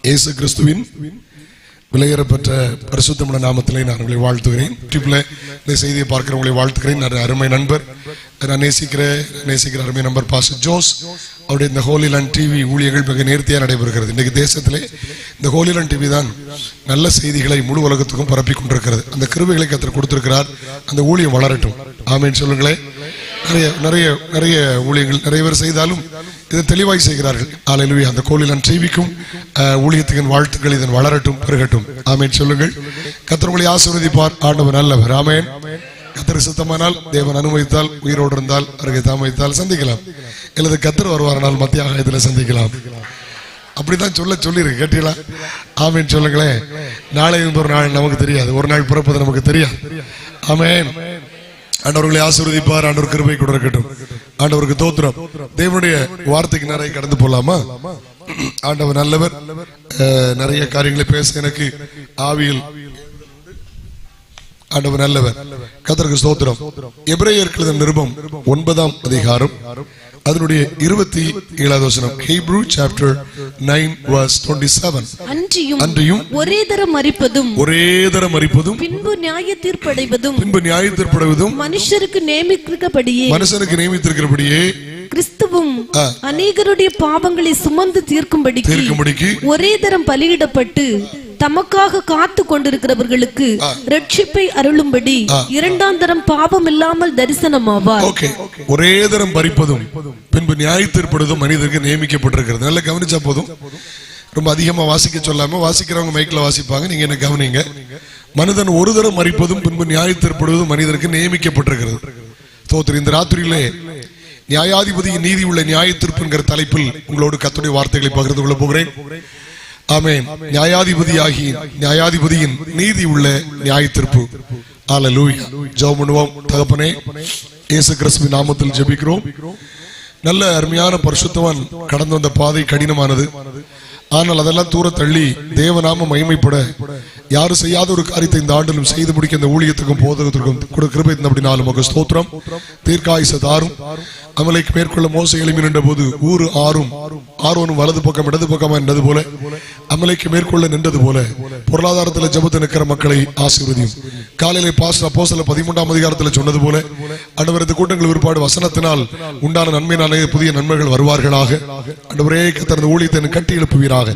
இயேசு கிறிஸ்துவின் விலையேறப்பட்ட பரிசுத்தமான நாமத்திலே நான் உங்களை வாழ்த்துகிறேன். யூடியூப்ல இந்த செய்தியை பார்க்கிறவங்களை வாழ்த்துகிறேன். அருமை நண்பர், நான் நேசிக்கிற அருமை நண்பர் பாஸ்டர் ஜோஸ் அவருடைய இந்த ஹோலி லேண்ட் டிவி ஊழியர்கள் மிக நேர்த்தியாக நடைபெறுகிறது. இன்றைக்கு தேசத்திலே இந்த ஹோலி லேண்ட் டிவி தான் நல்ல செய்திகளை முழு உலகத்துக்கும் பரப்பி கொண்டிருக்கிறது. அந்த கிருபைகளை கர்த்தர் கொடுத்திருக்கிறார். அந்த ஊழியம் வளரட்டும். ஆமென் சொல்லுங்களேன். நிறைய ஊழியங்கள் நிறைய பேர் செய்தாலும் இதை தெளிவாய் செய்கிறார்கள். ஹல்லேலூயா. அந்த ஹோலி லேண்ட் டிவிக்கும் ஊழியத்தின் வாழ்த்துக்கள் இதன் வளரட்டும், பெருகட்டும். ஆமென் சொல்லுங்கள். கர்த்தர் உங்களை ஆசீர்வதிப்பார். ஆண்டவர் நல்லவர். ஆமென். கர்த்தர் சுத்தமானால், தேவன் அனுமதித்தால், உயிரோடு இருந்தால், அருகே தாமதித்தால் சந்திக்கலாம். அல்லது கர்த்தர் வருவாரனால் மத்திய ஆகாயத்தில் சந்திக்கலாம். அப்படிதான் சொல்லிருக்கு. கேட்டீங்களா? ஆமென் சொல்லுங்களேன். நாளை ஒரு நாள் நமக்கு தெரியாது, ஒரு நாள் பிறப்பது நமக்கு தெரியாது. ஆமென். ஆண்டவர்களை ஆசீர்வதிப்பார். ஆண்டவர் கிருபை கூட இருக்கட்டும். ஆண்டவருக்கு தோத்திரம். தேவனுடைய வார்த்தைக்கு நிறைய கடந்து போலாமா? ஆண்டவர் நல்லவர். நிறைய காரியங்களை பேச எனக்கு ஆவியில் ஆண்டவர் நல்லவர். கர்த்தருக்கு ஸ்தோத்திரம். எபிரேயர் எழுதின நிருபம் 9ஆம் அதிகாரம் அதனுடைய 27வது வசனம். Hebrew chapter 9 verse 27. அன்றியும் ஒரே தரம் மரிப்பதும் பின்பு நியாய தீர்ப்படைவதும் மனுஷருக்கு நியமித்திருக்கிறபடியே கிறிஸ்துவும் அநேகருடைய பாவங்களை சுமந்து தீர்க்கும்படிக்கு ஒரே தரம் பலியிடப்பட்டு தமக்காக காத்து கொண்டிருக்கிறவர்களுக்கு ரட்சிப்பை அருளும்படி இரண்டாம் தரம் பாவம் இல்லாமல் தரிசனமாவார். ஒரே தரம் பறிப்பதும் பின்பு நியாய தீர்ப்பதும் மனிதருக்கு நியமிக்கப்பட்டிருக்கிறது. நல்லா கவனிச்சா போதும். ரொம்ப அதிகமா வாசிக்க சொல்லாம, வாசிக்கிறவங்க மைக்ல வாசிப்பாங்க, நீங்க என்ன கவனிங்க. மனிதன் ஒரு தரம் மறிப்பதும் பின்பு நியாய தீர்ப்பதும் மனிதருக்கு நியமிக்கப்பட்டிருக்கிறது. தோத்திரம். இந்த ராத்திரியிலே நியாயாதிபதியின் நீதி உள்ள நியாய தீர்ப்பு என்கிற தலைப்பில் உங்களோடு கர்த்தருடைய வார்த்தைகளை பகிர்ந்து கொள்ள போகிறேன். ஆமென். நியாயாதிபதியின் நீதி உள்ள நியாய தீர்ப்பு. ஹல்லேலூயா. ஜெபம் பண்ணுவோம். தகப்பனே, இயேசு கிறிஸ்துவின் நாமத்தில் ஜெபிக்கிறோம். நல்ல அருமையான பரிசுத்தவான் கடந்து வந்த பாதை கடினமானது. ஆனால் அதெல்லாம் தூர தள்ளி தேவநாம மகிமைப்பட யாரும் செய்யாத ஒரு காரியத்தை இந்த ஆண்டிலும் செய்து முடிக்க இந்த ஊழியத்துக்கும் போதகத்திற்கும் கிருபை தந்தபடினாலும் உமக்கு ஸ்தோத்திரம். தீர்க்காயுசு தாரும். அமலைக்கு மேற்கொள்ள மோசே எழும்பி நின்ற போது ஊரு ஆரோனும் வலது பக்கம் இடது பக்கமா நின்றது போல, அமலைக்கு மேற்கொள்ள நின்றது போல பொருளாதாரத்தில் ஜெபத்து நிற்கிற மக்களை ஆசீர்வதியும். காலையிலே பாஸ்டர் அப்போஸ்தலர் 13ஆம் அதிகாரத்தில் சொன்னது போல ஆண்டவரது கூட்டங்கள் விற்பாடு வசனத்தினால் உண்டான நன்மையினாலே புதிய நன்மைகள் வருவார்களாக. ஆண்டவரே, கர்த்தர் இந்த ஊழியத்தை கட்டி எழுப்புவீராக.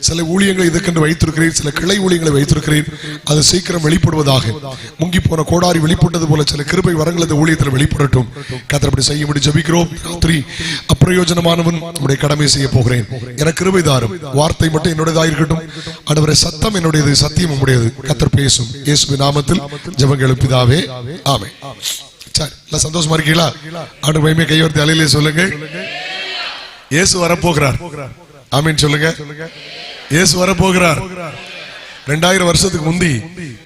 சில ஊழியங்களை இதற்கென்று வைத்திருக்கிறேன், சில கிளை ஊழியங்களை வைத்திருக்கிறேன். அது சீக்கிரம் வெளிப்படுவதாக. முங்கி போன கோடாரி வெளிப்பட்டது போல சில கிருபை வரங்கள் இந்த ஊழியத்தில் வெளிப்படட்டும். கர்த்தர் அப்படி செய்யும்படி ஜெபிக்கிறோம். ராத்திரி அப்பிரயோஜனமானவன் நம்முடைய கடமை செய்ய போகிறேன். எனக்கு கிருபை தாரும். வார்த்தை மட்டும் என்னுடையதாக இருக்கட்டும். ஆண்டவரே, சத்தம் என்னுடையது, சத்தியம் உம்முடையது. கர்த்தர் பேசும். இயேசுவின் நாமத்தில் ஜெபங்கள் பிதாவே. ஆமென். சரி, சந்தோஷமா இருக்கீங்களா? ஆண்டவர் மகிமை கையோர்த்தி அலையிலே சொல்லுங்க. இயேசு வரப்போகிறார். ஆமென் சொல்லுங்க. இயேசு வரப்போகிறார். 2000 வருஷத்துக்கு முந்தி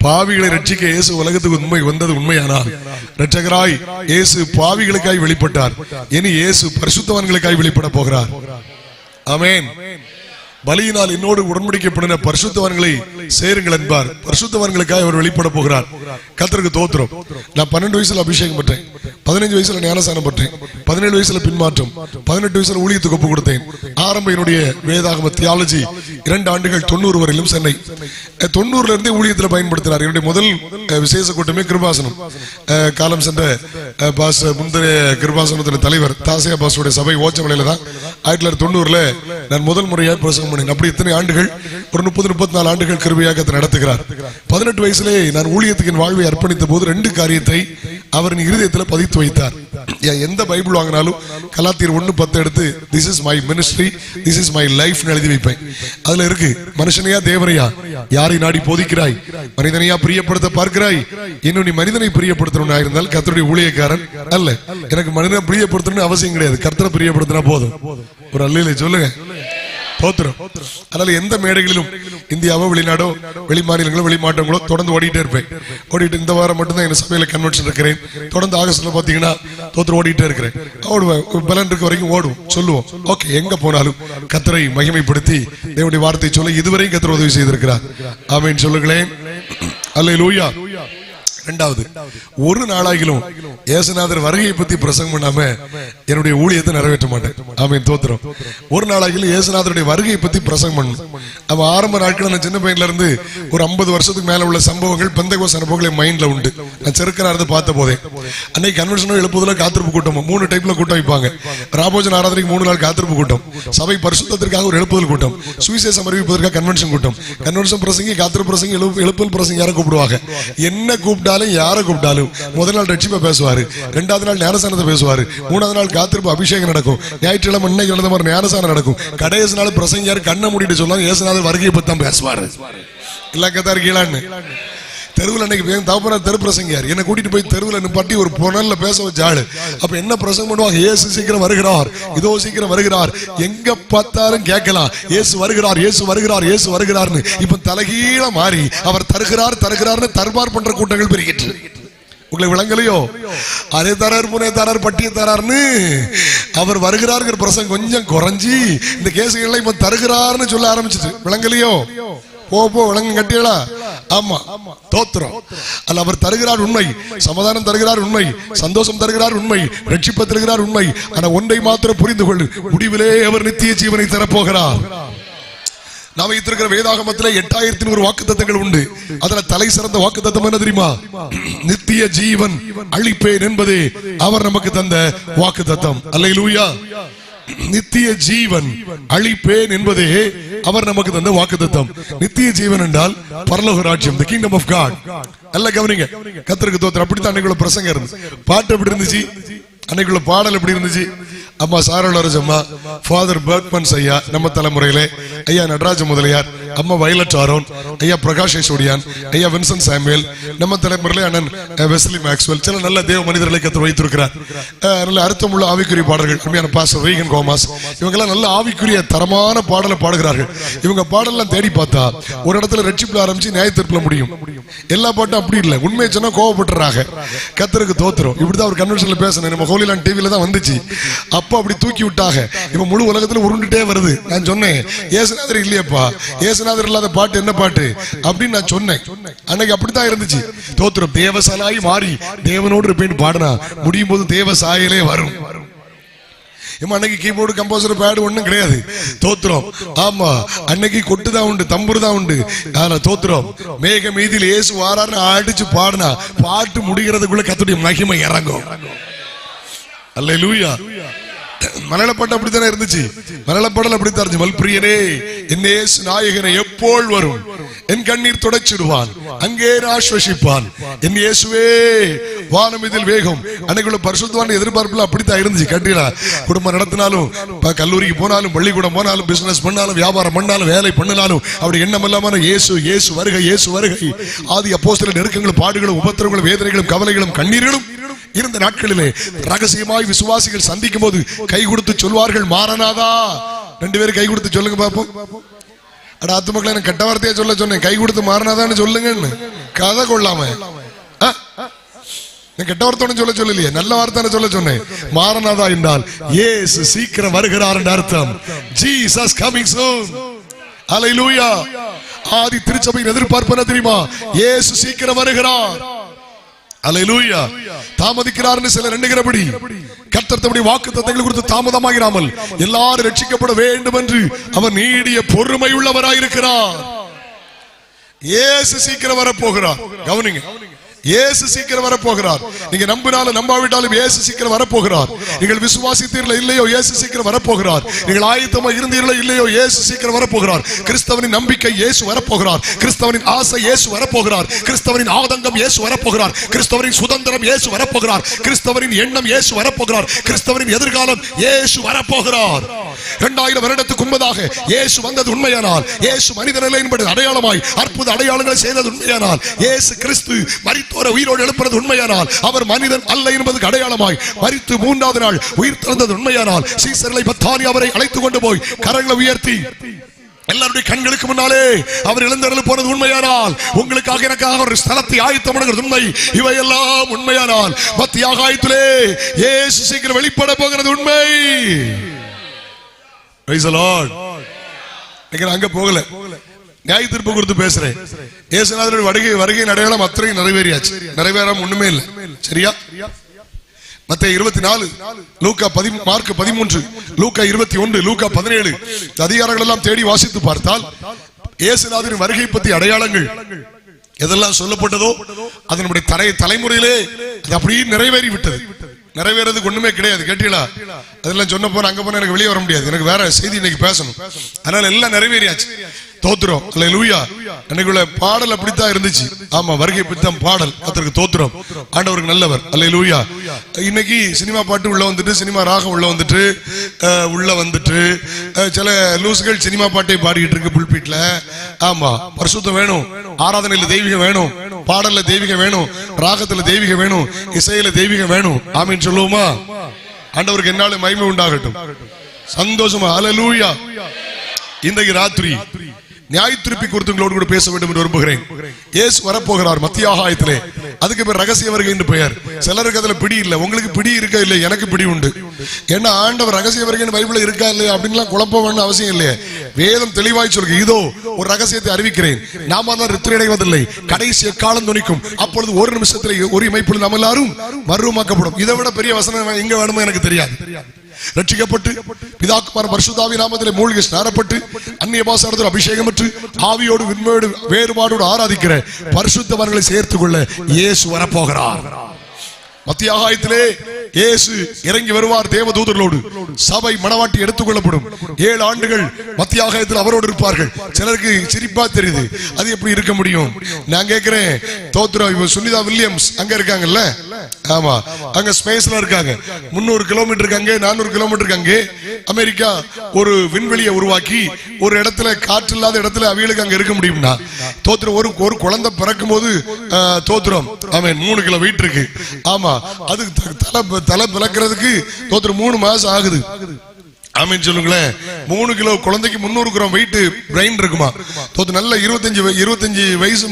பாவிகளை ரட்சிக்க இயேசு உலகத்துக்கு வந்தது உண்மையானால், இரட்சகராய் இயேசு பாவிகளுக்காய் வெளிப்பட்டார். இனி இயேசு பரிசுத்தவான்களுக்காய் வெளிப்பட போகிறார். ஆமென். பலியினால் என்னோடு உடன்படிக்கப்படின பரிசுத்தவான்களை சேருங்கள் என்பார். பரிசுத்தவான்களுக்காக அவர் வெளிப்பட போகிறார். கர்த்தருக்கு தோத்திரம். நான் 12 வயசுல அபிஷேகம் பெற்றேன், 15 வயசுல ஞானஸ்நானம் பெற்றேன், 17 வயசுல பின்மாற்றம், 18 வயசுல ஊழியத்துக்கு ஒப்பு கொடுத்தேன். ஆரம்ப என்னுடைய வேதாகம தியாலஜி 2 ஆண்டுகள் 90 வரையிலும் சென்னை. 90ல இருந்தே ஊழியத்தில் பயன்படுத்தினார். என்னுடைய முதல் விசேஷ கூட்டமே கிருபாசனம். காலம் சென்ற முந்தைய கிருபாசனத்தின் தலைவர் தாசியா பாசுடைய சபை ஓச்சமலையில தான் 1990ல நான் முதல் முறையாக பிரசங்கம் பண்ணேன். அப்படி இத்தனை ஆண்டுகள், ஒரு 30-34 ஆண்டுகள் கிருபையாக நடத்துகிறார். 18 வயசுலே நான் ஊழியத்துக்கு வாழ்வை அர்ப்பணித்த போது 2 காரியத்தை அவரின் இருதயத்தில் பதித்து வைத்தார். எந்த பைபிள் வாங்கினாலும் கலாத்தியர் 1:10 எடுத்து this is my ministry, this is my life எழுதி வைப்பேன். அதுல இருக்கு, மனுஷனையா தேவனையா, யாரை நாடி போதிக்கிறாய், மனிதனையா பிரியப்படுத்த பார்க்கிறாய். இன்னும் நீ மனிதனை பிரியப்படுத்தணும் இருந்தால் கர்த்தருடைய ஊழியக்காரன் அல்ல. எனக்கு மனிதனை பிரியப்படுத்தணும்னு அவசியம் கிடையாது. கர்த்தரை பிரியப்படுத்தினா போதும். ஒரு அல்லையில சொல்லுங்க. அதனால எந்த மேடைகளிலும் இந்தியாவோ வெளிநாடோ வெளி மாநிலங்களோ வெளி மாற்றங்களோ தொடர்ந்து ஓடிட்டே இருப்பேன். ஓடிட்டு இந்த வாரம் மட்டும்தான் என் சபையில கன்வென்ஷன் இருக்கிறேன். தொடர்ந்து ஆகஸ்ட்ல பாத்தீங்கன்னா ஓடிட்டே இருக்கிறேன். ஓடுவேன், பலன் இருக்க வரைக்கும் ஓடுவோம், சொல்லுவோம். ஓகே, எங்க போனாலும் கர்த்தரை மகிமைப்படுத்தி தேவனுடைய வார்த்தை சொல்ல இதுவரையும் கர்த்தர் உதவி செய்திருக்கிறார். ஆமென் சொல்லுங்களேன். அல்லேலூயா. இரண்டாவது, ஒரு நாளாகிலும் இயேசுநாதர் வருகையை பத்தி பிரசங்கம் பண்ணாம என்னுடைய ஊழியத்தை நிறைவேற்ற மாட்டேன். ஆமென், தோத்திரம். ஒரு நாளைக்கு இயேசுநாதருடைய வருகையை பத்தி பிரசங்கம் பண்ணணும். அவ ஆரம்ப நாட்கள் நான் சின்ன பையன்ல இருந்து ஒரு 50 வருஷத்துக்கு மேல உள்ள சம்பவங்கள் பெந்தகோஸ்து அனுபவங்கள் மைண்ட்ல உண்டு. நான் செருக்கனா இருந்து பார்த்த போதே அன்னைக்கு கன்வென்ஷன் எழுப்புதல காத்திருப்பு கூட்டம் 3 டைப்ல கூட்டம் வைப்பாங்க. ராபோஜன் ஆராதனைக்கு 3 நாள் காத்திருப்பு கூட்டம், சபை பரிசுத்தத்திற்காக ஒரு எழுப்புதல் கூட்டம், சுவிசேஷம் அறிவிப்பதற்காக கன்வென்ஷன் கூட்டம். கன்வென்ஷன் பிரசங்கி, காத்திருப்பு பிரசங்கி, எழுப்புதல் பிரசங்கி யாரை கூப்பிடுவாங்க? என்ன கூப்பிட்டாலும் யாரை கூப்பிட்டாலும் முதல் நாள் ரட்சிப்பை பேசுவாரு, 2வது நாள் ஞானசானத்தை பேசுவாரு, 3வது நாள் காத்திருப்பு அபிஷேகம் நடக்கும், ஞாயிற்றுக்கிழமை இன்னைக்கு நடந்த மாதிரி ஞானசானம் நடக்கும், கடைசி நாள் பிரசங்கியார் கண்ணை மூடிட்டு சொல்லுவாங்க இயேசுநாதர் வருகையை பத்தி தான் பேசுவாரு. இலக்கத்தா இருக்கீங்களான்னு தெருவில் அன்னைக்கு தகப்பனா தெரு பிரசங்கியார் என்ன கூட்டிட்டு போய் தெருவில் நிப்பாட்டி ஒரு புனல்ல பேச வச்ச ஆளு. அப்ப என்ன பிரசங்கம் பண்ணுவாங்க? இயேசு சீக்கிரம் வருகிறார், இதோ சீக்கிரம் வருகிறார். எங்க பார்த்தாலும் கேட்கலாம் இயேசு வருகிறார், இயேசு வருகிறார், இயேசு வருகிறார்னு. இப்ப தலைகீழ மாறி அவர் தருகிறார் தருகிறார்னு தர்பார் பண்ற கூட்டங்கள் பெருகிட்டு. உங்களுக்கு விளங்கலையோ? அதே தரார், புனே தரார், பட்டியை தரார்னு அவர் வருகிறார் பிரசங்கம் கொஞ்சம் குறைஞ்சி இந்த கேசுகள்லாம் இப்ப தருகிறார்னு சொல்ல ஆரம்பிச்சிட்டு. விளங்கலையோ? போ விளங்க கட்டியலா? ஆமா, தோத்திரம். அல்ல, அவர் தருகிறார் உண்மை, சமாதானம் தருகிறார் உண்மை, சந்தோஷம் தருகிறார் உண்மை, ரட்சிப்பு தருகிறார் உண்மை. ஆனா ஒன்றை மாத்திரம் புரிந்து கொள்ளு, முடிவிலே அவர் நித்திய ஜீவனை தரப்போகிறார். நாம வைத்திருக்கிற வேதாகமத்தில் 8100 வாக்குத்தத்தங்கள் உண்டு. அதுல தலை சிறந்த வாக்குத்தத்தம் என்ன தெரியுமா? நித்திய ஜீவன் அளிப்பேன் என்பதே அவர் நமக்கு தந்த வாக்குத்தத்தம். அல்லேலூயா. நித்திய ஜீவன் அளிப்பேன் என்பதே அவர் நமக்கு தந்த வாக்குத்தத்தம். நித்திய ஜீவன் என்றால் பரலோக ராஜ்யம், the kingdom of God. நல்லா கவனிங்க. கர்த்தருக்கு ஸ்தோத்திரம். அப்படித்தான் அன்னைக்குள்ள பிரசங்கம் இருந்துச்சு. பாட்டு எப்படி இருந்துச்சு? அன்னைக்குள்ள பாடல் எப்படி இருந்துச்சு? அம்மா சாரோலரஜம்மா, ஃபாதர் பர்க்மன்ஸ் ஐயா நம்ம தலைமுறையிலே, ஐயா நடராஜ முதலியார், அம்மா வயலட் ஆரோன், ஐயா பிரகாஷ் சோடியான், ஐயா வின்சன் சாமுவேல், நம்ம தலைமுறையிலே அண்ணன் வெஸ்லி மேக்ஸ்வெல், சில நல்ல தேவ மனிதர்களை கத்து வைத்திருக்கிறார். நல்ல அர்த்தமுள்ள ஆவிக்குரிய பாடல்கள் அருமையான பாஸ்டர் ரீகன் கோமாஸ், இவங்கெல்லாம் நல்ல ஆவிக்குரிய தரமான பாடலை பாடுகிறார்கள். இவங்க பாடலாம் தேடி பார்த்தா ஒரு இடத்துல ரட்சிப்புல ஆரம்பிச்சு நியாயத்தீர்ப்புல முடியும். எல்லா பாட்டும் அப்படி இல்லை. உண்மையை சொன்னா கோவப்பட்டுறாங்க. கர்த்தருக்கு தோத்திரம். இப்படிதான் ஒரு கன்வென்ஷன்ல பேசணும். நம்ம ஹோலிலாண்ட் டிவில தான் வந்துச்சு. அப்ப அப்படி தூக்கி விட்டாங்க. இப்ப முழு உலகத்துல உருண்டுட்டே வருது. நான் சொன்னேன் இயேசுநாதர் இல்லையப்பா, இயேசுநாதர் இல்லாத பாட்டு என்ன பாட்டு அப்படின்னு நான் சொன்னேன். அன்னைக்கு அப்படித்தான் இருந்துச்சு. தோத்திரம். தேவசாலாய் மாறி தேவனோடு இருப்பேன்னு பாடினா முடியும் போது தேவ சாயலே வரும். அன்னைக்கு கீபோர்டு, கம்போசர், பேடு ஒண்ணும் கிடையாது. தோத்திரம். ஆமா, அன்னைக்கு கொட்டு தான் உண்டு, தம்புரு தான் உண்டு. ஆனா தோத்திரம். மேக மீதியில் இயேசு வாரான்னு அடிச்சு பாடினா பாட்டு முடிகிறதுக்குள்ள கர்த்தருடைய மகிமை இறங்கும். அல்லேலூயா. மலையாளப்பாட்டு அப்படித்தானே இருந்துச்சு. மலையாளப்பாடல் அப்படித்தான் இருந்துச்சு. வல்பிரியனே என் இயேசு நாயகனை எப்போல் வரும், என் கண்ணீர் துடைச்சிடுவான், அங்கே ஆஸ்வசிப்பான், என் இயேசுவே வானம் இதில் வேகம். அன்னைக்குள்ள பரிசுத்தமான எதிர்பார்ப்புல அப்படித்தான் இருந்துச்சு. கட்டினா குடும்பம் நடத்தினாலும், கல்லூரிக்கு போனாலும், பள்ளிக்கூடம் போனாலும், பிசினஸ் பண்ணாலும், வியாபாரம் பண்ணாலும், வேலை பண்ணாலும் அப்படி எண்ணம் இல்லாம இயேசு இயேசு வருகை, இயேசு வருகை. ஆதி அப்போஸ்தலர் நெருக்கங்களும், பாடுகளும், உபத்திரங்களும், வேதனைகளும், கவலைகளும், கண்ணீர்களும் இருந்த நாட்களிலே ரகசியமாய் விசுவாசிகள் சந்திக்கும் போது கை கொடுத்து சொல்வார்கள் மாரநாதா. 2 பேரும் கை கொடுத்து சொல்லுங்க பாப்போம். அட ஆத்து மக்களை நான் கெட்ட வார்த்தையா சொல்ல சொன்னேன். கை கொடுத்து மாரநாதான்னு சொல்லுங்கன்னு கதை கொள்ளாம கெட்ட வார்த்தை சொல்ல சொல்லலையே, நல்ல வார்த்தை சொல்ல சொன்னேன். மாரநாதா என்றால் இயேசு சீக்கிரம் வருகிறார் என்று அர்த்தம். Jesus coming soon. ஹல்லேலூயா. ஆதி திருச்சபையின் எதிர்பார்ப்பு என்ன தெரியுமா? இயேசு சீக்கிரம் வருகிறார். அல்லேலூயா. தாமதிக்கிறார்னு சிலர் எண்ணுகிறபடி கர்த்தர் தம்முடைய வாக்குத்தத்தங்களை குறித்து தாமதமாகிறாமல் எல்லாரும் ரட்சிக்கப்பட வேண்டும் என்று அவர் நீடிய பொறுமை உள்ளவராயிருக்கிறார். இயேசு சீக்கிரம் வரப்போகிறார். கவனிங்க, இயேசு சீக்கிரம் வரப்போகிறார். நீங்க நம்பினாலும் நம்பாவிட்டாலும் இயேசு சீக்கிரம் வரப்போகிறார். நீங்கள் விசுவாசித்தீர்களோ இல்லையோ இயேசு சீக்கிரம் வரப்போகிறார். நீங்கள் ஆயத்தமா இருந்தீர்களோ இல்லையோ இயேசு சீக்கிரம் வரப்போகிறார். கிறிஸ்தவனின் நம்பிக்கை இயேசு வரப்போகிறார். கிறிஸ்தவனின் ஆசை இயேசு வரப்போகிறார். கிறிஸ்தவனின் ஆதங்கம் இயேசு வரப்போகிறார். கிறிஸ்தவனின் சுதந்திரம் இயேசு வரப்போகிறார். கிறிஸ்தவனின் எண்ணம் இயேசு வரப்போகிறார். கிறிஸ்தவனின் எதிர்காலம் இயேசு வரப்போகிறார். 2000 வருடத்துக்கு முன்பதாக இயேசு வந்தது உண்மையானால், இயேசு மனித நிலை என்பது அடையாளமாய் அற்புத அடையாளங்களை செய்தது உண்மையானால், இயேசு கிறிஸ்து மரித்தோரை உயிரோடு எழுப்புறது உண்மையானால், அவர் மனிதன் அல்ல என்பதற்கு அடையாளமாய் மரித்து 3வது நாள் உயிர் திறந்தது உண்மையானால், சீசர்களை பத்தானியா அவரை அழைத்து கொண்டு போய் கரங்களை உயர்த்தி எல்லாருடைய கண்களுக்கு முன்னாலே அவர் எழுந்தருளி போனது உண்மையானால், உங்களுக்காக எனக்காக ஒரு ஸ்தலத்தை ஆயத்தம் பண்ணுகிறது உண்மை, இவையெல்லாம் உண்மையானால் மத்திய ஆகாயத்திலே இயேசு சீக்கிரம் வெளிப்பட போகிறது உண்மை. Praise the Lord. அங்க போகல, நியாய தீர்ப்பு குறித்து பேசுறேன். இயேசுநாதருடைய வருகையின் அடையாளம் அத்தனை நிறைவேறியாச்சு. நிறைவேறாம ஒண்ணுமே இல்லை. சரியா? மத்தேயு 24, மார்க் 13, லூக்கா 21, லூக்கா 17 அதிகாரங்கள் எல்லாம் தேடி வாசித்து பார்த்தால் இயேசுநாதரின் வருகை பற்றி அடையாளங்கள் எதெல்லாம் சொல்லப்பட்டதோ அது நம்முடைய தலைமுறையிலே அது அப்படியே நிறைவேறி விட்டது. நிறைவேறதுக்கு ஒண்ணுமே கிடையாது. கேட்டீங்களா? அதெல்லாம் சொன்ன போன அங்க போன எனக்கு வெளியே வர முடியாது, எனக்கு வேற செய்தி இன்னைக்கு பேசணும். அதனால எல்லாம் நிறைவேறியாச்சு. தோத்திரம். அல்லேலூயா. அன்னைக்குள்ள பாடல் அப்படித்தான் இருந்துச்சு. ஆமா, வருகை பித்தம் பாடல். கர்த்தருக்கு தோத்திரம். ஆண்டவருக்கு நல்லவர். அல்லேலூயா. இன்னைக்கு சினிமா பாட்டு உள்ள வந்துட்டு, சினிமா ராகம் உள்ள வந்துட்டு சில லூசுகள் சினிமா பாட்டை பாடிட்டு இருக்கு புல்பீட்ல. ஆமா, பரிசுத்தம் வேணும், ஆராதனையில தெய்வீகம் வேணும், பாடல்ல தெய்வீகம் வேணும், ராகத்துல தெய்வீகம் வேணும், இசையில தெய்வீகம் வேணும். ஆமீன் சொல்லுவோமா? ஆண்டவருக்கு என்னாலும் மகிமை உண்டாகட்டும். சந்தோஷமா. அல்லேலூயா. இன்றைக்கு ராத்திரி நியாய தீர்ப்பை குறித்து உங்களோடு கூட பேச வேண்டும் என்று விரும்புகிறேன். இயேசு வரப்போகிறார் மத்தியாகாயத்திலே. அதுக்கு பேர் ரகசிய வருகை என்று பெயர். சிலருக்கு அதுல பிடி இல்லை. உங்களுக்கு பிடி இருக்கா இல்லை? எனக்கு பிடி உண்டு. ஏன்னா ஆண்டவர் ரகசிய வருகை பைபிள்ல இருக்கா இல்லையா அப்படின்லாம் குழப்பம் வேணும் அவசியம் இல்லையே. வேதம் தெளிவாய் சொல்லுங்க. இதோ ஒரு ரகசியத்தை அறிவிக்கிறேன், நாம தான் ரித்திரையடைவதில்லை, கடைசி காலம் துணிக்கும், அப்பொழுது ஒரு நிமிஷத்துல ஒரு இமைப்புல நம்ம எல்லாரும் மறுரூபமாக்கப்படும். இதை விட பெரிய வசனம் எங்க வேணுமோ எனக்கு தெரியாது. ரட்சிக்கப்பட்டு பிதாக்குமார் பரிசுத்தாவி நாமத்திலே மூழ்கி ஸ்நானப்பட்டு அந்நிய பாஷையில் அபிஷேகம் பெற்று ஆவியோடு விண்மையோடு வேறுபாடோடு ஆராதிக்கிற பரிசுத்தவான்களை சேர்த்துக் கொள்ள இயேசு வரப்போகிறார். மத்தியாகாயத்திலே இயேசு இறங்கி வருவார் தேவதூதர்களோடு. சபை மணவாட்டி எடுத்துக் கொள்ளப்படும். 7 ஆண்டுகள் மத்தியாகாயத்தில் அவரோடு இருப்பார்கள். சிலருக்கு சிரிப்பா தெரியுது, அது எப்படி இருக்க முடியும்? நான் கேட்கிறேன், தோத்திரம் சுனிதா வில்லியம்ஸ் அங்க இருக்காங்கல்ல, ஆமா, அங்க ஸ்பேஸ்ல இருக்காங்க. 300 கிலோமீட்டருக்கு அங்கே, 400 கிலோமீட்டருக்கு அங்கே அமெரிக்கா ஒரு விண்வெளியை உருவாக்கி ஒரு இடத்துல, காற்று இல்லாத இடத்துல அவிகளுக்கு அங்க இருக்க முடியும்னா, தோத்திரம் ஒரு குழந்தை பிறக்கும் போது தோத்திரம் 3 கிலோ வெயிட் இருக்கு. ஆமா, அதுக்கு தலை பிளக்கிறதுக்கு தோத்திரம் 3 மாசம் ஆகுது. ஆமீன் சொல்லுங்களேன். 3 கிலோ குழந்தைக்கு 300 கிராம் வெயிட் பிரெயின் இருக்குமா? நல்ல 25 வயசு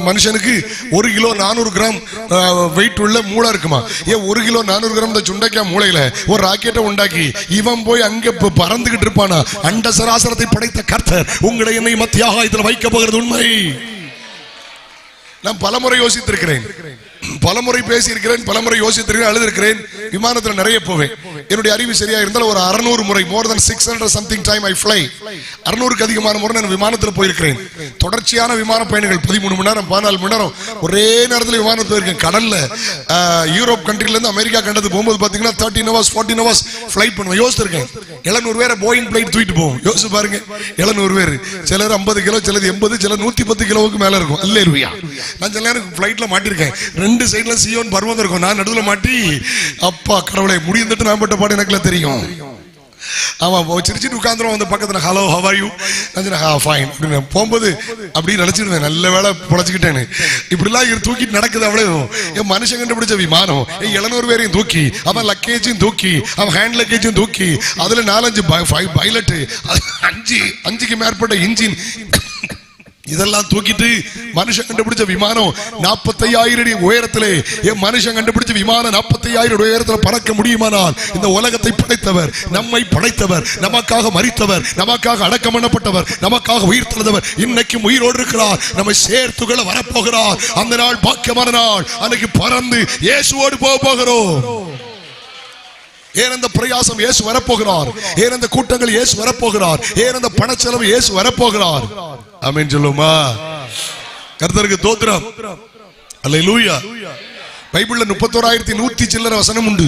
மனுஷனுக்கு 1 கிலோ 400 கிராம் வெயிட் உள்ள மூளை இருக்குமா? ஏன் 1 கிலோ 400 கிராம் சுண்டைக்கா மூளையில ஒரு ராக்கெட்டை உண்டாக்கி இவன் போய் அங்க பறந்துகிட்டு இருப்பானா? அண்ட சராசரத்தை படைத்த கர்த்தர் உங்களை என்னை மத்தியாகாயத்தில் வைக்க போகிறது உண்மை. நான் பலமுறை யோசித்திருக்கிறேன், பலமுறை பேசியிருக்கிறேன், பலமுறை யோசித்திருக்கிறேன், அழுதிருக்கிறேன். விமானத்தில் நிறைய போவேன். என்னுடைய அறிவு சரியா இருந்தால் ஒரு 600 முறை, மோர் தென் 600 something time I fly. 600க்கு அதிகமான முறை நான் விமானத்தில் போயிருக்கிறேன். தொடர்ச்சியான விமான பயணங்கள் 13 மணி நேரம் 14 மணி நேரம் ஒரே நேரத்தில் விமானத்தில் போயிருக்கேன். கடல்ல யூரோப் கண்ட்ரில இருந்து அமெரிக்கா கண்டது போகும்போது பாத்தீங்கன்னா 13 hours 14 hours ஃபிளைட் பண்ணுவேன். யோசிச்சிருக்கேன். 700 பேரை போயிங் பிளைட் தூக்கிட்டு போவோம். யோசிச்சு பாருங்க, 700 பேர். சிலர் 50 கிலோ, சிலர் 80, சிலர் 110 கிலோவுக்கு மேல இருக்கும். அல்லேலூயா. நான் சில நேரம் பிளைட்ல மாட்டிருக்கேன். 2 சைடுல சியோன் பர்வதம் இருக்கும், நான் நடுவுல மாட்டி அப்பா கடவுளை முடிந்துட்டு நான் பட்ட பாடு எனக்குல தெரியும். ஆமா, சிரிச்சிட்டு உட்கார்ந்துரும். வந்து பக்கத்துல hello how are you, fine அப்படின்னு போகும்போது அப்படி நினைச்சிருந்தேன், நல்ல வேலை பொழைச்சிக்கிட்டேன்னு. இப்படிலாம் தூக்கிட்டு நடக்குது. அவ்வளவு என் மனுஷன் கண்டுபிடிச்ச விமானம் 700 பேரையும் தூக்கி, அவன் லக்கேஜும் தூக்கி, அவன் ஹேண்ட் லக்கேஜும் தூக்கி, அதுல 4-5 பைலட், 5க்கு மேற்பட்ட இன்ஜின், இதெல்லாம் தூக்கிட்டு மனுஷன் கண்டுபிடிச்ச விமானம் 45,000 அடி உயரத்திலே, என் மனுஷன் கண்டுபிடிச்ச விமானம் 45,000 உயரத்தில் பறக்க முடியுமானால் இந்த உலகத்தை படைத்தவர், நம்மை படைத்தவர், நமக்காக மரித்தவர், நமக்காக அடக்கம் பண்ணப்பட்டவர், நமக்காக உயிர் தந்தவர் இன்னைக்கும் உயிரோடு இருக்கிறார். நம்மை சேர்த்துக்களை வரப்போகிறார். அந்த நாள் பாக்கியமான நாள். அன்னைக்கு பறந்து இயேசுவோடு போகிறோம். ஏன் அந்த பிரயாசம்? இயேசு வரப்போகிறார். ஏன் அந்த கூட்டங்கள்? இயேசு வரப்போகிறார். ஏன் அந்த பணச்செலவு? இயேசு வரப்போகிறார். ஆமென் சொல்லுமா? கர்த்தருக்கு தோத்திரம். அல்லேலூயா. பைபிள்ல 31,100 சில்லற வசனம் உண்டு.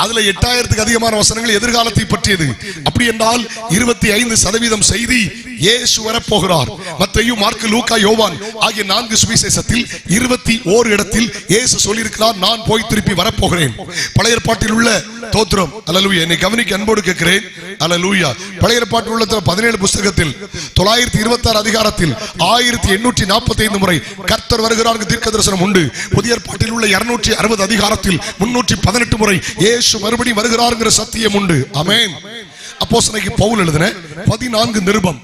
அதுல 8,000க்கு அதிகமான வசனங்கள் எதிர்காலத்தை பற்றியது. அப்படி என்றால் 25% செய்தி இயேசு வரப்போகிறார். மத்தேயு, மார்க்கு, லூக்கா, யோவான் ஆகிய 4 சுவிசேஷத்தில் 21 இடத்தில் இயேசு சொல்லியிருக்கிறார், நான் போய் திருப்பி வரப்போகிறேன். பழைய ஏற்பாட்டில் உள்ள தோத்திரம். அல்லேலூயா. என்னை கவனிக்க அன்போடு கேட்கிறேன். அல்லேலூயா. பழைய ஏற்பாட்டில் உள்ள 17 புத்தகத்தில் 926 அதிகாரத்தில் 1845 முறை கர்த்தர் வருகிறார் தீர்க்க தரிசனம் உண்டு. புதிய ஏற்பாட்டில் உள்ள 260 அதிகாரத்தில் 318 முறை இயேசு மறுபடியும் வருகிறார் என்கிற சத்தியம் உண்டு. ஆமென். அப்போஸ்தலனாகிய பவுல் எழுதின 14 நிருபம்,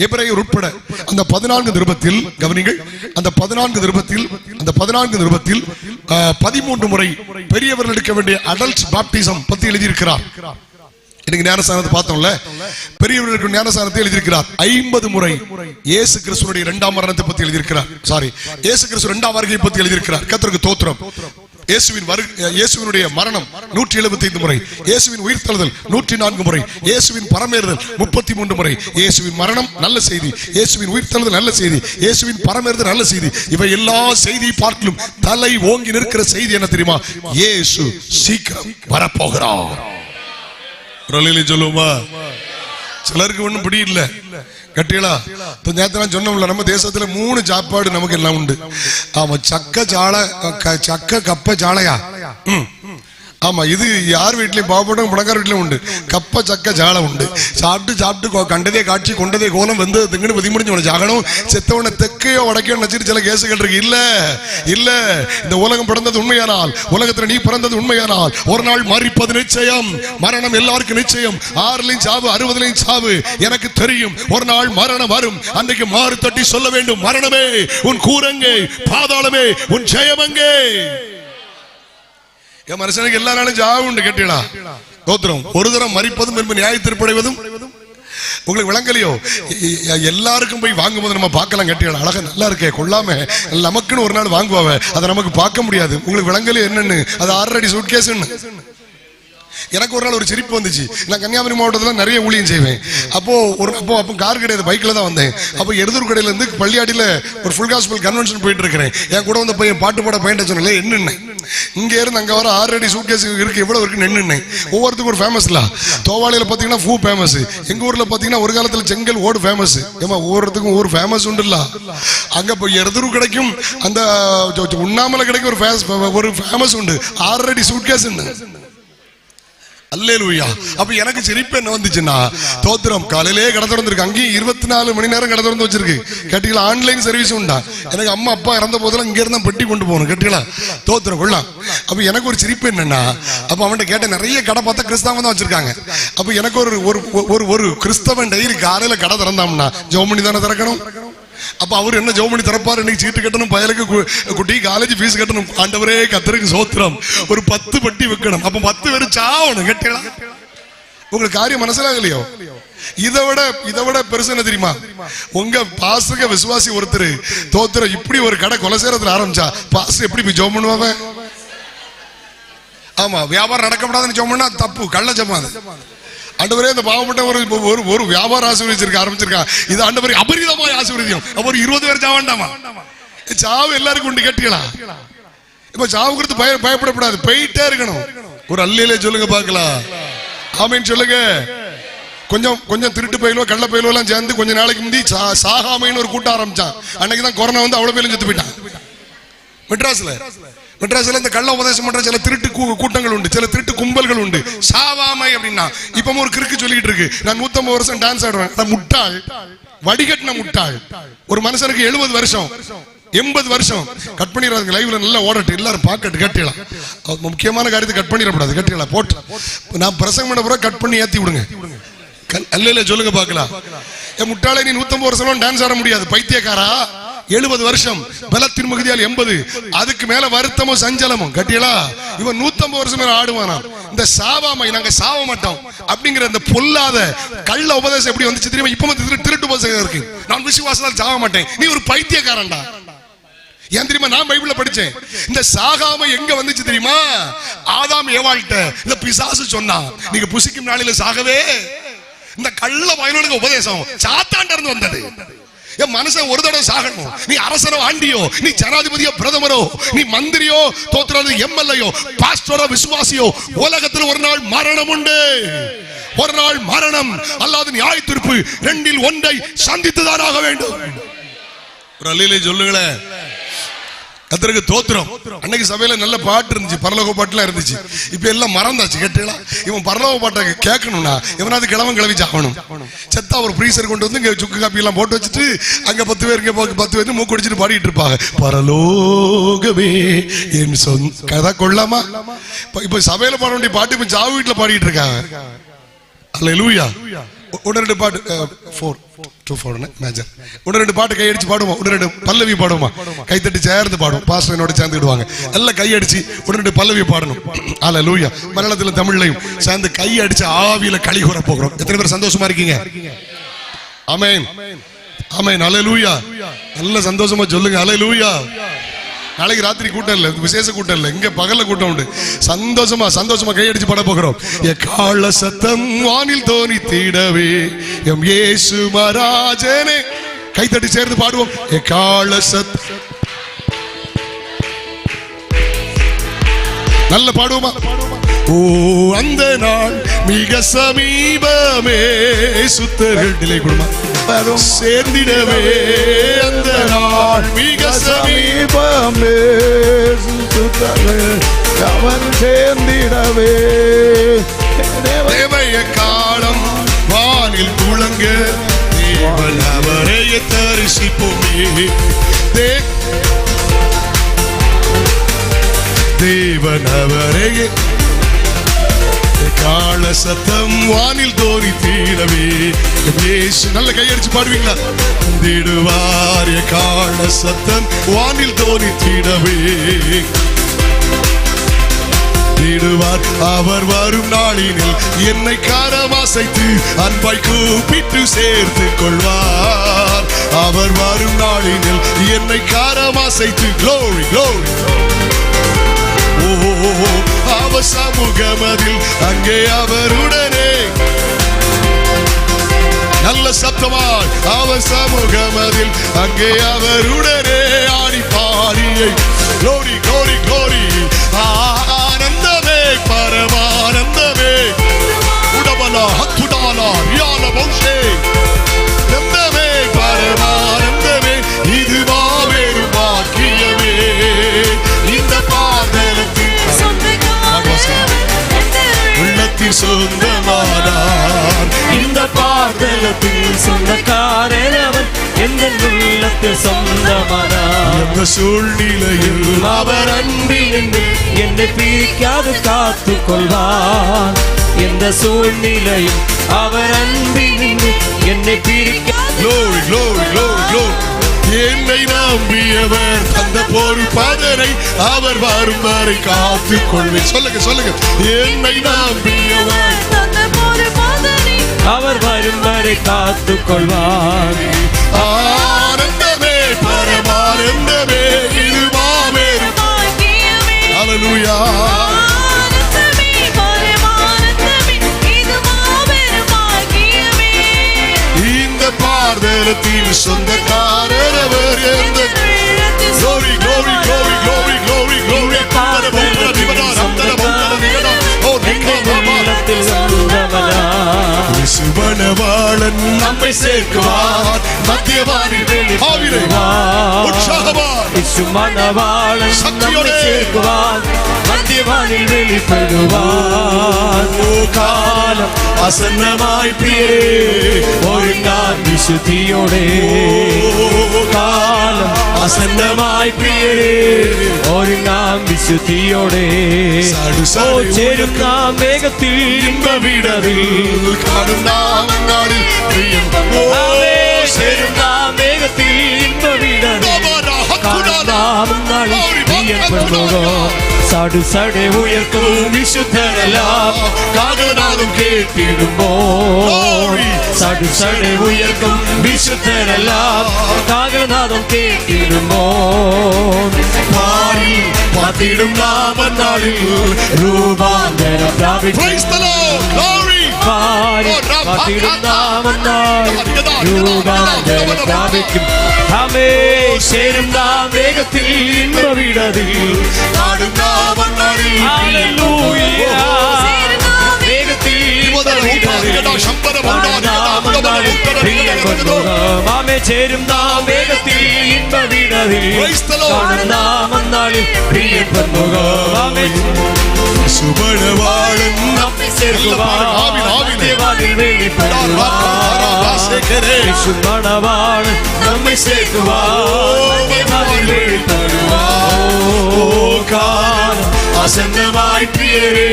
எபிரேயர் உட்பட அந்த 14 நிருபத்தில் கவனிங்கள், அந்த 14 நிருபத்தில் 13 முறை பெரியவர்கள் எடுக்க வேண்டிய அடல்ட் பாப்டிசம் பத்தி எழுதியிருக்கிறார். இன்னைக்கு ஞானஸ்நானத்தை பார்த்தோம்ல, பெரியவர்களுக்கு ஞானஸ்நானத்தை எழுதியிருக்கிறார். 50 முறை இயேசு கிறிஸ்துவினுடைய 2ஆம் மரணத்தை பத்தி எழுதியிருக்கிறார். இயேசு கிறிஸ்து 2ஆம் வருகை பத்தி எழுதியிருக்கிறார். கர்த்தருக்கு தோத்திரம். இயேசுவினுடைய மரணம் 175 முறை, இயேசுவின் உயிர்த்தெழுதல் 104 முறை, இயேசுவின் பரமேறுதல் 33 முறை. இயேசுவின் மரணம் நல்ல செய்தி, இயேசுவின் உயிர்த்தெழுதல் நல்ல செய்தி, இயேசுவின் பரமேறுதல் நல்ல செய்தி. இவை எல்லா செய்தியை பார்க்கலும் தலை ஓங்கி நிற்கிற செய்தி என்ன தெரியுமா? இயேசு சீக்கிரம் வரப்போகிறார். சொல்லுமா? சிலருக்கு ஒண்ணும் பிடியில்ல. கட்டியலா நேரத்தான் சொன்னோம்ல, நம்ம தேசத்துல 3 சாப்பாடு நமக்கு எல்லாம் உண்டு. ஆமா, சக்க கப்ப சாளையா. ஆமா, இது யார் வீட்லயும் பாவப்பட்டவங்க பணக்கார வீட்லயும் உண்டு. கப்ப சக்க ஜாலை உண்டு. சாப்பிட்டு கண்டதே காட்சி கொண்டதே கோலம் வந்து திங்கன்னு பதி முடிஞ்சு சாகணும், செத்தவனை தெக்கையோ வடக்கையோ நினைச்சிட்டு சில கேசுகள் இருக்கு. இல்ல இந்த உலகம் பிறந்தது உண்மையானால், உலகத்துல நீ பிறந்தது உண்மையானால், ஒரு நாள் மரிப்பது நிச்சயம். மரணம் எல்லாருக்கும் நிச்சயம். 6லயும் சாவு, 60லயும் சாவு. எனக்கு தெரியும் ஒரு நாள் மரணம் வரும். அன்றைக்கு மாறு தட்டி சொல்ல வேண்டும், மரணமே உன் கூரங்கே, பாதாளமே உன் ஜெயமங்கே. என் மனுஷனுக்கு எல்லா நாளும் ஜாவு உண்டு. கேட்டீங்களா? தோத்திரம். ஒரு தரம் மரிப்பதும் என்பது நியாய திருப்படைவதும் உங்களுக்கு விளங்கலையோ? எல்லாருக்கும் போய் வாங்கும் போது நம்ம பார்க்கலாம். கேட்டீங்களா? அழகா நல்லா இருக்கே, கொள்ளாம நமக்குன்னு ஒரு நாள் வாங்குவாங்க, அதை நமக்கு பார்க்க முடியாது. உங்களுக்கு விளங்கலையோ என்னன்னு? அது 6 அடி சூட்கேஸ்ன்னு. எனக்கு ஒரு நாள் ஒரு சிரிப்பு வந்துச்சு. நான் கன்னியாகுமரி மாவட்டத்தில் நிறைய ஊழியம் செய்வேன். அப்போ கார் கிடையாது, பைக்ல தான் வந்தேன். அப்போ எருதூர் கடையில இருந்து பள்ளியாடியில ஒரு ஃபுல் காஸ்பல் கன்வென்ஷன் போயிட்டு இருக்கிறேன். என் கூட வந்து பையன் பாட்டு பாட பையன் சொன்னல, என்னென்ன இங்க இருந்து அங்க வர 6 அடி சூட்கேஸ் இருக்கு, எவ்வளவு இருக்கு நின்று. ஒவ்வொருத்துக்கும் ஒரு ஃபேமஸ்ல. தோவாளையில பாத்தீங்கன்னா பூ ஃபேமஸ், எங்க ஊர்ல பாத்தீங்கன்னா ஒரு காலத்துல செங்கல் ஓடு ஃபேமஸ். ஏமா ஒவ்வொருத்துக்கும் ஒரு ஃபேமஸ் உண்டுல்ல. அங்க போய் எருதூர் கிடைக்கும், அந்த உண்ணாமலை கிடைக்கும் ஒரு ஃபேமஸ் உண்டு. 6 அடி சூட்கேஸ். அல்லேலூயா. அப்ப எனக்கு சிரிப்பு என்ன வந்துச்சுன்னா, தோத்திரம் காலையிலே கடை திறந்துருக்கு. அங்கேயும் 24 மணி நேரம் கடை திறந்து வச்சிருக்கு. கேட்டீங்களா? ஆன்லைன் சர்வீஸ் உண்டா? எனக்கு அம்மா அப்பா இறந்த போதெல்லாம் இங்க இருந்தா பெட்டி கொண்டு போகணும். கேட்டீங்களா? தோத்திரம் கொள்ளலாம். அப்ப எனக்கு ஒரு சிரிப்பு என்னன்னா, அப்ப அவன்கிட்ட கேட்ட நிறைய கடை பார்த்தா கிறிஸ்தவன் தான் வச்சிருக்காங்க. அப்ப எனக்கு ஒரு கிறிஸ்தவன் டெய்லி காலையில கடை திறந்தாம்னா ஜெபம் பண்ணி தானே திறக்கணும். அப்ப அவர் என்ன ஜெபம் பண்ணி திறப்பாரு? இன்னைக்கு சீட்டு கட்டணும், பயலுக்கு குட்டி காலேஜ் ஃபீஸ் கட்டணும். ஆண்டவரே கர்த்தருக்கு சோத்திரம், ஒரு 10 பெட்டி வைக்கணும். அப்ப 10 பேரும் சாவணும். கேட்டீங்களா? உங்களுக்கு காரியம் மனசிலாகலையோ? இதை விட பெருசு என்ன தெரியுமா? உங்க பாசுக விசுவாசி ஒருத்தர் தோத்திரம் இப்படி ஒரு கடை கொலசேரத்துல ஆரம்பிச்சா பாசு எப்படி போய் ஜெபம் பண்ணுவாங்க? ஆமா, வியாபாரம் நடக்கப்படாதுன்னு ஜெபம் பண்ணா தப்பு, கள்ள ஜெபம். ஆண்டவரே இந்த பாவப்பட்ட ஒரு வியாபார ஆசீர்வதிச்சிருக்க ஆரம்பிச்சிருக்கான். இது ஆண்டவரே அபரிதமாய் ஆசீர்வதியும். அப்ப ஒரு 20 பேர் சாவாண்டாமா? சாவு எல்லாருக்கும் உண்டு. கேட்டீங்களா? இப்ப சாவு குறித்து பயப்படக்கூடாது, போயிட்டே இருக்கணும். ஒரு அல்லையிலே சொல்லுங்க பாக்கலாம். ஆமீன் சொல்லுங்க. கொஞ்சம் திருட்டு பயிலோ கள்ள பயிலோ எல்லாம் சேர்ந்து கொஞ்ச நாளைக்கு முந்தி சாகாமைன்னு ஒரு கூட்டம் ஆரம்பிச்சான். அன்னைக்குதான் கொரோனா வந்து அவ்வளவு பேரும் செத்து போயிட்டான். மெட்ராஸ்ல இந்த கள்ள உபதேசம் பண்ற சில திருட்டு கூட்டங்கள் உண்டு, சில திருட்டு கும்பல்கள் உண்டு. சாவாமை அப்படின்னா இப்ப ஒரு கிறுக்கு சொல்லிட்டு இருக்கு, நான் 150 வருஷம் டான்ஸ் ஆடுவேன். முட்டாள், வடிகட்டின முட்டாள். ஒரு மனுஷனுக்கு 70 வருஷம் 80 வருஷம் கட் பண்ணிடுறாங்க. லைவ்ல நல்லா ஓடட்டு, எல்லாரும் பாக்கட்டு. கட்டிடலாம். முக்கியமான காரியத்தை கட் பண்ணிடக்கூடாது. கட்டிடலாம் போட்டு நான் பிரசங்கம் பண்ண பிறகு கட் பண்ணி ஏத்தி விடுங்க. அல்ல சொல்லுங்க பாக்கலாம். முட்டாளை நீ 150 வருஷம் டான்ஸ் ஆட முடியாது. பைத்தியக்காரா, 70 வருஷம் பலத்தின் மிகுதியால் 80, அதுக்கு மேல வருத்தமும் சஞ்சலமும். கட்டியலா? இவன் 150 வருஷம் மேல ஆடுவானா? இந்த சாவாமை, நாங்க சாவ மாட்டோம் அப்படிங்கிற இந்த பொல்லாத கள்ள உபதேசம் எப்படி வந்துச்சு தெரியுமா? இப்ப திருட்டு உபதேசம் இருக்கு. நான் விசுவாசத்தால் சாவ மாட்டேன், நீ ஒரு பைத்தியக்காரன்டா. ஏன் தெரியுமா? நான் பைபிள்ல படிச்சேன். இந்த சாகாம எங்க வந்துச்சு தெரியுமா? ஆதாம் ஏவாள்கிட்ட இந்த பிசாசு சொன்னா, நீங்க புசிக்கும் நாளில சாகவே. இந்த கள்ள வயலுக்கு உபதேசம் சாத்தாண்ட இருந்து வந்தது. என் மனுஷன் ஒரு தடவை சாகணும். நீ அரசனோ ஆண்டியோ, நீ ஜனாதிபதியோ பிரதமரோ, நீ மந்திரியோ தோத்திரோ எம்எல்ஏயோ பாஸ்டரோ விசுவாசியோ, உலகத்தில் ஒரு நாள் மரணம் உண்டு. ஒரு நாள் மரணம் அல்லாது நியாய தீர்ப்பு, 2இல் 1 சந்தித்துதான் ஆக வேண்டும். ஒரு அல்லையிலே சொல்லுங்களேன். கர்த்தருக்கு தோத்திரம். அன்னைக்கு சபையில நல்ல பாட்டு இருந்துச்சு, பரலோக பாட்டுலாம் இருந்துச்சு. இப்ப எல்லாம் மறந்தாச்சு. கேட்டீங்களா? இவன் பரலோக பாட்டை கேட்கணும்னா எவனாவது கிழவி சாகணும். செத்தா ஒரு ஃப்ரீசர் கொண்டு வந்து இங்க சுக்கு காப்பி எல்லாம் போட்டு வச்சுட்டு அங்க 10 பேர், இங்க 10 பேர் மூக்கு அடிச்சுட்டு பாடிட்டு இருப்பாங்க. பரலோகமே என் சொந்த கதை கொள்ளாமா? இப்ப சபையில பாட வேண்டிய பாட்டு இப்ப சாவு வீட்டுல பாடிட்டு இருக்காங்க. அல்லேலூயா. உடனடி பாட்டு 4-4 மேஜர். உடனடி பாட்டு கையடிச்சு பாடுவோம். உடனடி பல்லவி பாடுவோமா? கைத்தட்டி சேர்ந்து பாடுவோம். பாஸ்டர் என்னோட சேர்ந்துடுவாங்க. எல்லாம் கையடிச்சு உடனடி பல்லவி பாடணும். அல்லேலூயா. மலையாளத்துல தமிழ்லையும் சேர்ந்து கையடிச்சு ஆவியில களி கூற போகிறோம். எத்தனை பேர் சந்தோஷமா இருக்கீங்க? ஆமென் ஆமென். அல்லேலூயா. நல்ல சந்தோஷமா சொல்லுங்க. அல்லேலூயா. நாளைக்கு ராத்திரி கூட்டம் இல்ல, விசேஷ கூட்டம் இல்ல, இங்க பகல்ல கூட்டம் உண்டு. சந்தோஷமா கையடிச்சு பாட போகிறோம். எக்கால சத்தம் வானில் தோனி தீடவே எம் இயேசு மகாராஜனே. கைத்தட்டி சேர்ந்து பாடுவோம். எக்கால சத்தம் நல்ல பாடுவோமா? ஓ அந்த நாள் மிக சமீபமே, சுத்தர்கள் நிலை குடும்பம் சேர்ந்திடவே. அந்த நாள் மிக சமீபமே, சுத்தர்கள் சேர்ந்திடவே. தேவைய காலம் வானில் துளங்க தேவன் அவரை தரிசிப்போமே. தேவன் அவரை கால சத்தம் வானில் தோனி தீரவே. நல்ல கையடிச்சு பாடுவீங்களா? தேடுவார் கால சத்தம் வானில் தோனி தீரவே. தேடுவார் அவர் வரும் நாளினில் என்னை காரமாசைத்து அன்பாய் கூப்பிட்டு சேர்த்து கொள்வார். அவர் வரும் நாளினில் என்னை காரமாசைத்து glory glory. அவர் சமூகமதில் அங்கே அவருடனே. நல்ல சத்தமாய் அவர் சமூகமதில் அங்கே அவருடனே ஆடி பாடியை glory glory glory. ஆனந்தமே பரமானந்தமே உடபலா ஹத்துடாலா ரியால பௌஷே. நந்தமே பரமானந்தமே இது மாபெரும் பாக்கியமே. இந்த பாதலத்தில் உள்ளத்தில் சொந்தமானார். இந்த பாதலத்தில் சொந்தக்காரன் எந்த உள்ளத்தில் சொந்தமானார். எந்த சூழ்நிலையில் அவர் அன்பில் என்னை பிரிக்காது காத்து கொள்வார். எந்த சூழ்நிலையில் அவர் அன்பில் என்னை பிரிக்காது. glory glory glory glory. என்னை நம்பியவர் தந்த பொறுப்பாதனை அவர் வரும் வரை காத்து கொள்வேன். சொல்லுங்க சொல்லுங்க. என்னை நம்பியவர் தந்த பொறுப்பாதனை அவர் வரும் வரை காத்து கொள்வார். ஆனந்தமே பரமானந்தமே இது மாபெரும் பாக்கியமே. ஹல்லேலூயா. ஆனந்தமே பரமானந்தமே இது மாபெரும் பாக்கியமே. இந்த பார்தலத்தில் சொந்தக்காரர் அவர். எந்த glory glory glory glory glory glory. சுபனவாளன் நம்மை சேர்க்குவார். மத்தியவானில் வெளிப்படுவார். உற்சாகமாய் சுமனவாளன் நம்மை சேர்க்குவார். மத்தியவானில் வெளிப்படுவார். காலம் அசன்னமாய் பிரியரே ஒழுங்கான் விசுத்தியோடே. காலம் அசன்னமாய் பிரியரே ஒழுங்காம் விசுத்தியோடே. சேரும் நாம் வேகத்தில் இன்ப விடவில் காணும் நாம் நாளில் பிரியம். சேரும் நாம் வேகத்தில் இன்ப விடவில் காணும் நாளில் பிரியம் பண்ணுவோம். சடு சடை உயர்க்கும் விசுத்தரெல்லாம் காகநாதம் கேட்டிடுமோ. சடு சடை உயர்க்கும் விசுத்தரெல்லாம் காகநாதம் கேட்டிடுமோ. பாரி பார்த்திடும் நாம நாளில் ரூபாந்தரம் பாரி பார்த்திடும் நாம நாளில் ரூபாந்தரம் பிராபிக்கும். ஆமே சேரும் நாம் வேகத்தில் இன்ப விடதில் காணும் நாம் நாளில் ஹல்லேலூயா. வேகத்தில் மாமே சேரும் நாம் வேகத்தில் இன்ப விடதில் நாம் நாளில் பிரிய பன்முகமாமே. சுபனவாளன் நம்மை சேர்க்குவார். மத்தியவானில் வெளிப்படுவார். சுமனவாளன் நம்மை சேர்க்குவார். மத்தியவானில் வெளிப்படுவார். காலம் அசன்னமாய் பிரியரே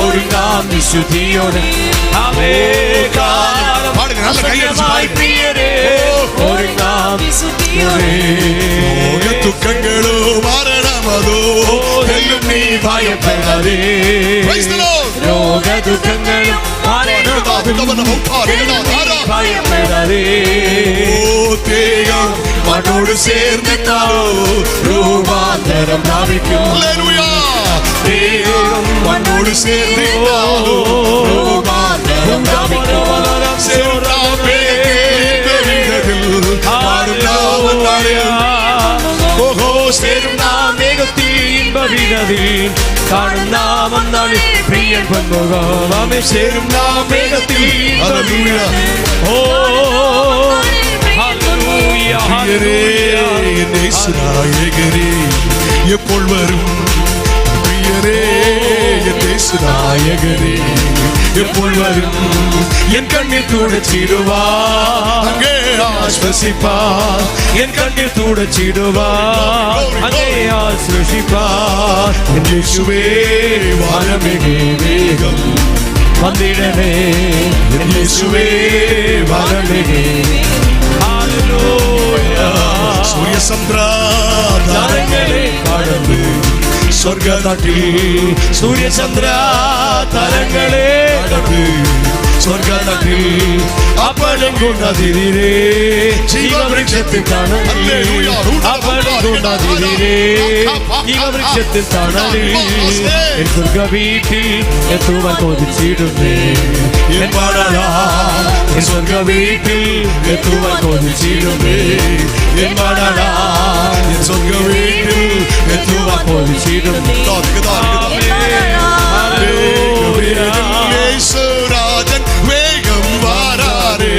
ஒழுங்காம் விசுத்தியோடு. அவே காலம் அசன்னமாய் பிரியரே ஒழுங்காம் விசுத்தியோடு. துக்கங்களோ மரணமதோ எல்லும் நீ பயப்படாதே. ரோக துக்கங்களும் மரணமதும் பயப்படாதே. தேகம் மண்ணோடு சேர்ந்திட்டாலும் ரூபாந்தரம் பிராபிக்கும். அல்லேலூயா. தேவன் மண்ணோடு சேர்ந்திட்டாலும் ரூபாந்தரம் பிராபிக்கும். ஓஹோ, சேரும் நாம் மேகத்தின் இன்ப வீரதில் காணும் நாம் அந்நாளில் பிரியன் பன்முகமே. சேரும் நாம் மேகத்தின் இன்ப வீரதில். ஓ ஹல்லேலூயா, ஹல்லேலூயா. என் இயேசு நாயகரே எப்போது வரும்? பிரியரே என் இயேசு நாயகரே எப்போது வரும்? என் கண்ணீர் துடைச்சிடுவார், அங்கே ஆஸ்வசிப்பார். என் கண்ணீர் துடைச்சிடுவார், அங்கே ஆஸ்வசிப்பார். என் இயேசுவே வானமிகு வேகம் வந்திடவே. என் இயேசுவே வானமிகு. ஹல்லேலூயா. சூரிய சந்திரா தரங்களே கடந்து சொர்க்க நாட்டில். சூரிய சந்திரா தரங்களே கடந்து சொர்க்க நாட்டில் அப்பளம் கொண்டாதிரே. ஜீவவிருட்சத்தின் தணலில் அப்பளம் கொண்டாதிரே. ஜீவவிருட்சத்தின் தணலில் என் சொர்க்க வீட்டில் என் தூவல் கொதிச்சிடுமே. என் பாடலா என் சொர்க்க வீட்டில் என் தூவல் கொதிச்சிடுமே. என் பாடலா என் சொர்க்க வீட்டில் என் தூவல் கொதிச்சிடுமே. இயேசுராஜன் வேகம் வாராரே.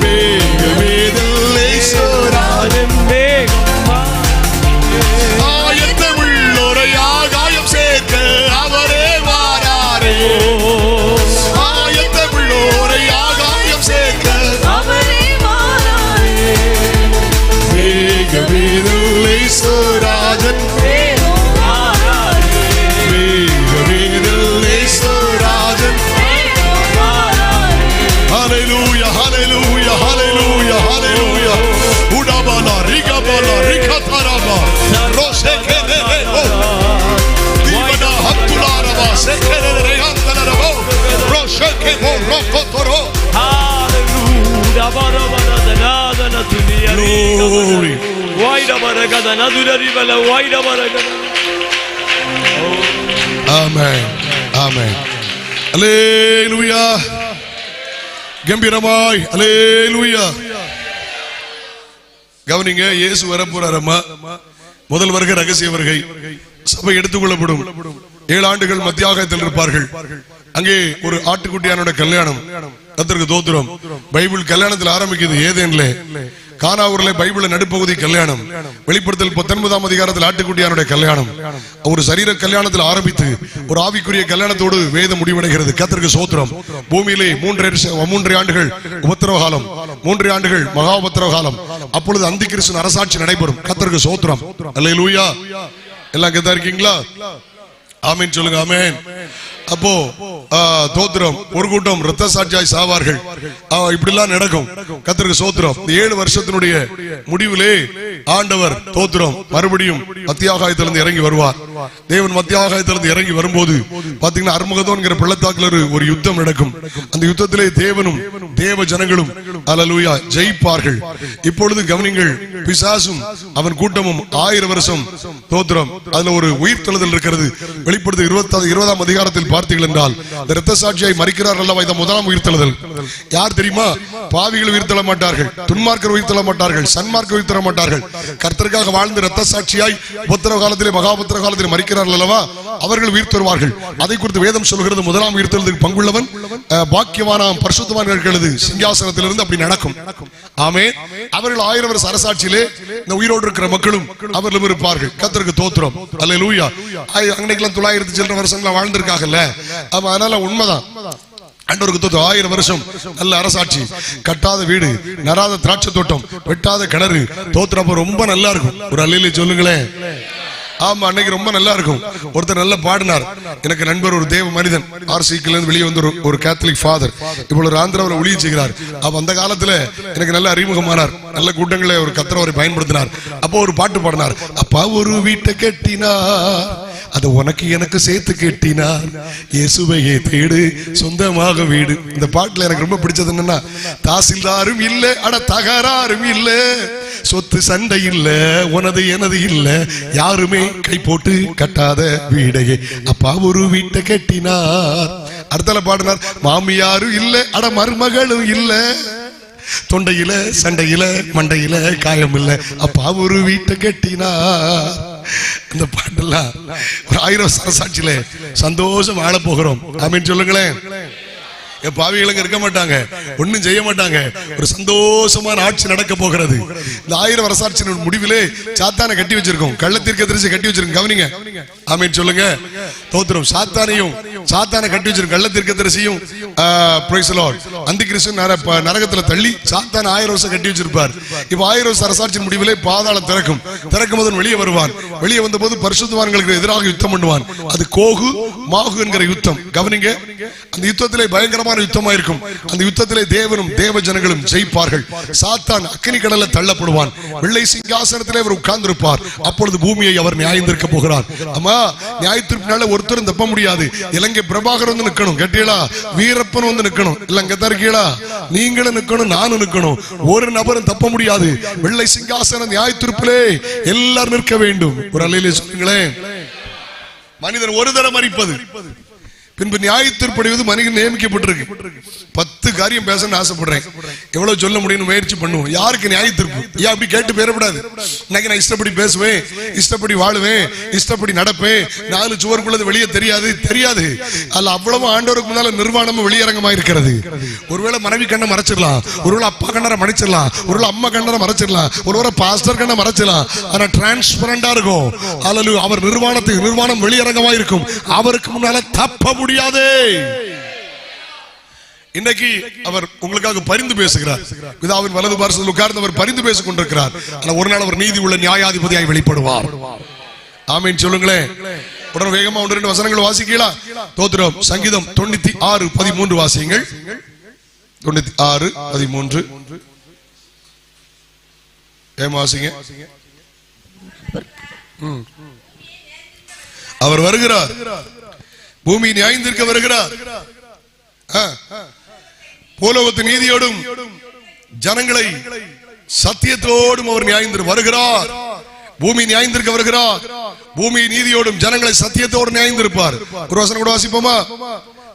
வேகமேதல் இயேசுராஜன் ஆயத்தமுள்ளோரை ஆகாயம் சேர்க்க அவரே வாராரே. ஆயத்தமுள்ளோரை ஆகாயம் சேர்க்க அவரே வாராரே. வேகமேதல் இயேசுராஜன் வேகம் வாராரே. வேகமேதல் இயேசுராஜன். வேகம் வாராரே. Hallelujah, hallelujah, hallelujah, hallelujah. Udabala, rigabala, rikataraba, rosekelebo, divana hattularaba, sekelere yantalarabo, rosekebo, rokotoro. Hallelujah. Glory. Amen, amen. Hallelujah. கம்பீரமாய் அல்லேலூயா. கவனிங்க, இயேசு வரப்போறாரம்மா. முதல் வருகை ரகசிய வருகை. சபை எடுத்துக்கொள்ளப்படும். 7 ஆண்டுகள் மத்தியாகத்தில் இருப்பார்கள். அங்கே ஒரு ஆட்டுக்குட்டியானோட கல்யாணம். கர்த்தருக்கு தோத்திரம். பைபிள் கல்யாணத்தில் ஆரம்பிக்குது ஏதேன்ல. கானாவூர்ல பைபிள் நடுப்பகுதி கல்யாணம். வெளிப்படுத்தல் 19ஆம் அதிகாரத்தில் ஆட்டுக்குட்டியானுடைய கல்யாணம். ஒரு சரீர கல்யாணத்தில் ஆரம்பித்து ஒரு ஆவிக்குரிய கல்யாணத்தோடு வேதம் முடிவடைகிறது. கர்த்தருக்கு ஸ்தோத்திரம். பூமியிலே 3 ஆண்டுகள் உபத்திரவ காலம், 3 ஆண்டுகள் மகா உபத்திரவ காலம். அப்பொழுது அந்தி கிறிஸ்து அரசாட்சி நடைபெறும். கர்த்தருக்கு ஸ்தோத்திரம். அல்லேலூயா. எல்லாம் கேட்டா இருக்கீங்களா? ஆமென் சொல்லுங்க. ஆமென். அப்போ தோத்திரம். ஒரு கூட்டம் இரத்த சாட்சியாய் சாவார்கள். இப்படிலாம் நடக்கும். கர்த்தருக்கு ஸ்தோத்திரம். 7 வருஷத்தினுடைய முடிவிலே ஆண்டவர் தோத்திரம் மறுபடியும் மத்தியாகாயத்திலிருந்து இறங்கி வருவார். தேவன் மத்தியாகாயத்திலிருந்து இறங்கி வரும்போது பாத்தீங்கன்னா அர்மகதோன்கிற பள்ளத்தாக்குல ஒரு யுத்தம் நடக்கும். அந்த யுத்தத்திலே தேவனும் தேவ ஜனங்களும் அல்லேலூயா ஜெயிப்பார்கள். இப்பொழுது கவனிங்கள், பிசாசும் அவன் கூட்டமும் 1000 வருஷம் தோத்திரம். அதுல ஒரு உயிர் தழுதல் இருக்கிறது. வெளிப்படுத்த 20ஆம் அதிகாரத்தில் பார்த்தீர்கள் என்றால் இரத்த சாட்சியாய் மரிக்கிறார் அல்லவா, இந்த முதலாம் உயிர் தழுதல். யார் தெரியுமா? பாவிகள் உயிர் தள்ள மாட்டார்கள், துன்மார்க்கர் உயிர் தள்ள மாட்டார்கள், சன்மார்க்கர் உயிர் தள்ள மாட்டார்கள். கர்த்தருக்காக வாழ்ந்து இரத்த சாட்சியாய் உபத்திரவ காலத்திலே மகாபத்திர காலத்திலே மரிக்கிறார்கள் அல்லவா, அவர்கள் உயிர் தருவார்கள். அதை குறித்து வேதம் சொல்கிறது. முதலாம் உயிர் தழுதலுக்கு பங்குள்ளவன் பாக்கியவானாம், பரிசுத்தவான்களுக்கு சிங்காசனத்திலிருந்து அப்படி நடக்கும். ஆமென். அவர்கள் 1000 வருஷ அரசாட்சியிலே இந்த உயிரோடு இருக்கிற மக்களும் அவர்களும் இருப்பார்கள். கர்த்தருக்கு தோத்திரம். அல்லேலூயா. அன்னைக்கெல்லாம் 900 சில்லற வருஷங்களா வாழ்ந்திருக்காங்கல்ல. அதனால உண்மைதான். ஆண்டவருக்கு தோத்திரம். 1000 வருஷம் நல்ல அரசாட்சி. கட்டாத வீடு, நராத திராட்சை தோட்டம், வெட்டாத கிணறு. தோத்திரம் ரொம்ப நல்லா இருக்கும். ஒரு அல்லேலூயா சொல்லுங்களேன். ஆமா, அன்னைக்கு ரொம்ப நல்லா இருக்கும். ஒருத்தர் நல்லா பாடினார். எனக்கு நண்பர் ஒரு தேவ மனிதன் RCK வெளியே வந்து ஒரு கேத்தலிக் ஃபாதர், இப்பொழுது ஒரு ஆந்திராவில் ஊழியம் செய்கிறார். அப்ப அந்த காலத்துல எனக்கு நல்ல அறிமுகமானார். நல்ல கூட்டங்களை ஒரு கர்த்தர் அவரை பயன்படுத்தினார். அப்போ ஒரு பாட்டு பாடினார். அப்பா ஒரு வீட்டை கட்டினார், அதை உனக்கு எனக்கு சேர்த்து கேட்டினார். இயேசுவையே தேடு சொந்தமாக வீடு. இந்த பாட்டுல எனக்கு ரொம்ப பிடிச்சது என்னன்னா, தாசில்தாரும் இல்ல, அட தகராறும் இல்ல, சொத்து சண்டை இல்ல, உனது எனது இல்ல, யாருமே கை போட்டு கட்டாத வீடையே அப்பா ஒரு வீட்டை கட்டினார். அடுத்தால பாடினார், மாமியாரும் இல்ல, அட மருமகளும் இல்ல, தொண்டையில சண்டையில மண்டையில காயம் இல்ல, அப்பா ஒரு வீட்டை கட்டினார். இந்த பாட்டெல்லாம் ஒரு 1000 சாட்சியில சந்தோஷம் வாழ போகிறோம். ஆமீன் சொல்லுங்களேன். பாவிகளுங்க இருக்க மாட்டாங்க, ஒண்ணும் செய்ய மாட்டாங்க, ஒரு சந்தோஷமான ஆட்சி நடக்க போகிறது. இந்த 1000 வருஷாட்சியின் முடிவிலே சாத்தானை கட்டி வச்சிருக்கோம், கள்ளத்திற்கு எதிர்த்து கட்டி வச்சிருக்கோம். கவனிங்க. ஆமீன் சொல்லுங்க. தோத்திரம். சாத்தானை கட்டி வச்சிருக்கோம், கள்ளத்திற்கு எதிர்த்தையும் அந்த கிறிஸ்து நரகத்துல தள்ளி சாத்தான் 1000 வருஷம் கட்டி வச்சிருப்பார். இப்ப 1000 வருஷ அரசாட்சியின் முடிவிலே பாதாளம் திறக்கும் போது வெளியே வருவான். வெளியே வந்த போது பரிசுத்தவான்களுக்கு எதிராக யுத்தம் பண்ணுவான். அது கோகு மாகு என்கிற யுத்தம். கவனிங்க. அந்த யுத்தத்திலே பயங்கரமான யுத்தமா இருக்கும். அந்த யுத்தத்திலே தேவனும் தேவ ஜனங்களும் ஜெயிப்பார்கள். சாத்தான் அக்கினி கடல்ல தள்ளப்படுவான். வெள்ளை சிங்காசனத்திலே அவர் உட்கார்ந்திருப்பார். அப்பொழுது பூமியை அவர் நியாயந்திருக்க போகிறார். அம்மா, நியாயத்திற்குனால ஒருத்தரும் தப்ப முடியாது. இலங்கை பிரபாகர் வந்து நிக்கணும், கேட்டீங்களா? வீரப்பன் வந்து நிக்கணும், இல்ல அங்க தான் இருக்கீங்களா? நீங்களும் நிக்கணும், நானும் நிக்கணும். ஒரு நபரும் தப்ப முடியாது. வெள்ளை சிங்காசன நியாயத்திற்பிலே எல்லாரும் நிற்க வேண்டும். ஒரு அல்லையிலே சொல்லுங்களேன். மனிதன் ஒரு தரம் மரிப்பது, பின்பு நியாயத்திற்படுவது மனிதன் நியமிக்கப்பட்டிருக்கு. 10 காரியம் பேசணும்னு ஆசைப்படுறேன். எவ்வளவு சொல்ல முடியும்னு முயற்சி பண்ணுவோம். யாருக்கு நியாயத்திற்பு? ஏன் அப்படி கேட்டு பேரப்படாது. இன்னைக்கு நான் இஷ்டப்படி பேசுவேன், இஷ்டப்படி வாழுவேன், இஷ்டப்படி நடப்பேன், 4 சுவருக்குள்ளது வெளியே தெரியாது. அல்ல, அவ்வளவு ஆண்டவருக்கு முன்னால நிர்வாணமும் வெளியரங்கமா இருக்கிறது. ஒருவேளை மனைவி கண்ணை மறைச்சிடலாம், ஒருவேளை அப்பா கண்ணரை மறைச்சிடலாம், ஒருவேளை அம்மா கண்ணரை மறைச்சிடலாம், ஒருவேளை பாஸ்டர் கண்ணை மறைச்சிடலாம். ஆனா டிரான்ஸ்பரண்டா இருக்கும். அல்லது அவர் நிர்வாணம் வெளியரங்கமா இருக்கும். அவருக்கு முன்னால தப்ப முடியாது. இன்னைக்கு அவர் உங்களுக்காக பரிந்து பேசுகிறார். பிதாவின் வலது பார்சத்தில் உட்கார்ந்து அவர் பரிந்து பேசிக் கொண்டிருக்கிறார். ஒரு நாள் அவர் நீதி உள்ள நியாயாதிபதியாய் வெளிப்படுவார். ஆமீன் சொல்லுங்களேன். உடனே வேகமா 1-2 வசனங்கள் வாசிக்கலாம். தோத்திரம். சங்கீதம் 96:13 வாசியுங்கள். 96:13 வாசிங்க. அவர் வருகிறார், பூமி நியாயந்திருக்க வருகிறார். பூலோகத்து நீதியோடும் ஜனங்களை சத்தியத்தோடும் அவர் நியாயந்திரு வருகிறார். பூமி நியாயந்திருக்க வருகிறார். பூமி நீதியோடும் ஜனங்களை சத்தியத்தோடு நியாயந்திருப்பார். ஒரு வசனம் கூட வாசிப்போமா?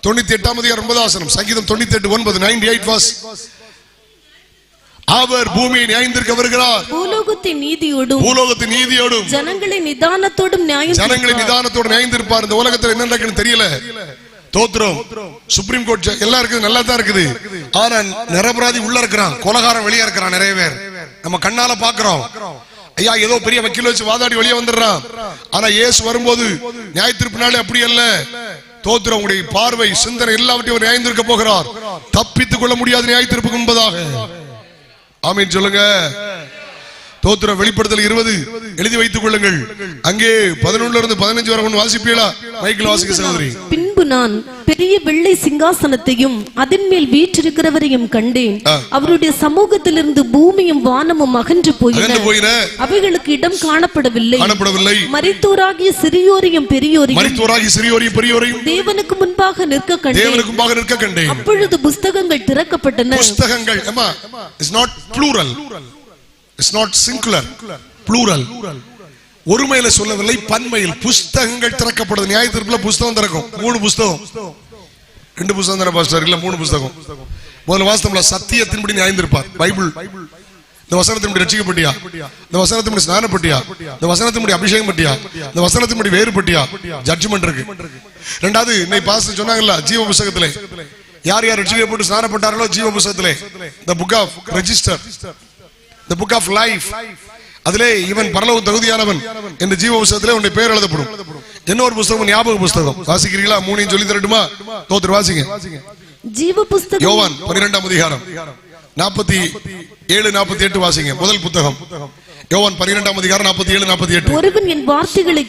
98:9 சங்கீதம் 98:9 98 verse. அவர் பூமியை நியாயந்திருக்க வருகிறார். பூலோகத்தின் நீதியோடும் ஜனங்களை நிதானத்தோடும் நியாயந்திருப்பார். இந்த உலகத்தில் என்ன நடக்குன்னு தெரியல. தோத்திரம். சுப்ரீம் கோர்ட் எல்லாம் இருக்குது, நல்லா தான் இருக்குது. ஆனா நிரபராதி உள்ள இருக்கிறான், கொலைகாரன் வெளியே இருக்கிறான். நிறைய பேர் நம்ம கண்ணால பாக்குறோம். ஐயா, ஏதோ பெரிய வக்கீல் வச்சு வாதாடி வெளியே வந்துடுறான். ஆனா இயேசு வரும்போது நியாயத்திருப்பினாலே அப்படி அல்ல. தோத்திரம். உங்களுடைய பார்வை, சிந்தனை எல்லாவற்றையும் நியாயந்திருக்க போகிறார். தப்பித்துக் கொள்ள முடியாத நியாயத்திருப்பு என்பதாக. ஆமீன் சொல்லுங்க. தோத்திரம். வெளிப்படுத்தல் 20 எழுதி வைத்துக் கொள்ளுங்கள். அங்கே 11-15 வரை வாசிப்பீங்களா? மைக்கில் வாசிக்க சகோதரி. பின்பு நான் பெரிய வெள்ளை சிங்காசனத்தையும் அதன் மேல் வீற்றிருக்கிறவரையும் கண்டேன். அவருடைய சமூகத்திலிருந்து பூமியும் வானமும் அகன்று போயின. அவைகளுக்கு இடம் காணப்படவில்லை. மரித்தோராகிய சிறியோரையும் பெரியோரையும் தேவனுக்கு முன்பாக நிற்க கண்டேன். அப்பொழுது புஸ்தகங்கள் திறக்கப்பட்டன. புஸ்தகங்கள் is not plural, it's not singular, plural. ஒருமையில சொல்லவில்லை, பன்மையில். புஸ்தகங்கள் திறக்கப்படுது. நியாயத்தீர்ப்புல புஸ்தகம் திறக்கும். 3 புஸ்தகம், 2 புஸ்தகம் தானே பாஸ்டர்? இல்ல 3 புஸ்தகம். முதல்ல வாஸ்தவம்ல சத்தியத்தின்படி நியாயந்திருப்பார். பைபிள். இந்த வசனத்தின்படி ரட்சிக்கப்பட்டியா? இந்த வசனத்தின்படி ஸ்நானப்பட்டியா? இந்த வசனத்தின்படி அபிஷேகம் பட்டியா? இந்த வசனத்தின்படி வேறுபட்டியா? ஜட்ஜ்மெண்ட் இருக்கு. ரெண்டாவது, இன்னைக்கு பாஸ்டர் சொன்னாங்கல்ல, ஜீவ புஸ்தகத்திலே யார் யார் ரட்சிக்கப்பட்டு ஸ்நானப்பட்டார்களோ ஜீவ புஸ்தகத்திலே, the book of register, the book of life, அதிலே இவன் பரலோக தகுதியானவன் என்று ஜீவ புஸ்தகத்திலே உன்னுடைய பெயர் எழுதப்படும். இன்னொரு புஸ்தகம் ஞாபக புஸ்தகம். வாசிக்கிறீங்களா? 3 சொல்லி தரட்டுமா? தோத்திர வாசிங்க. ஜீவ புஸ்தகம். யோவான் 12 அதிகாரம் 47-48 வாசிங்க. முதல் புத்தகம். யோவான் 12ஆம் அதிகாரம் 47 48. ஒருவன் என் வார்த்தைகளை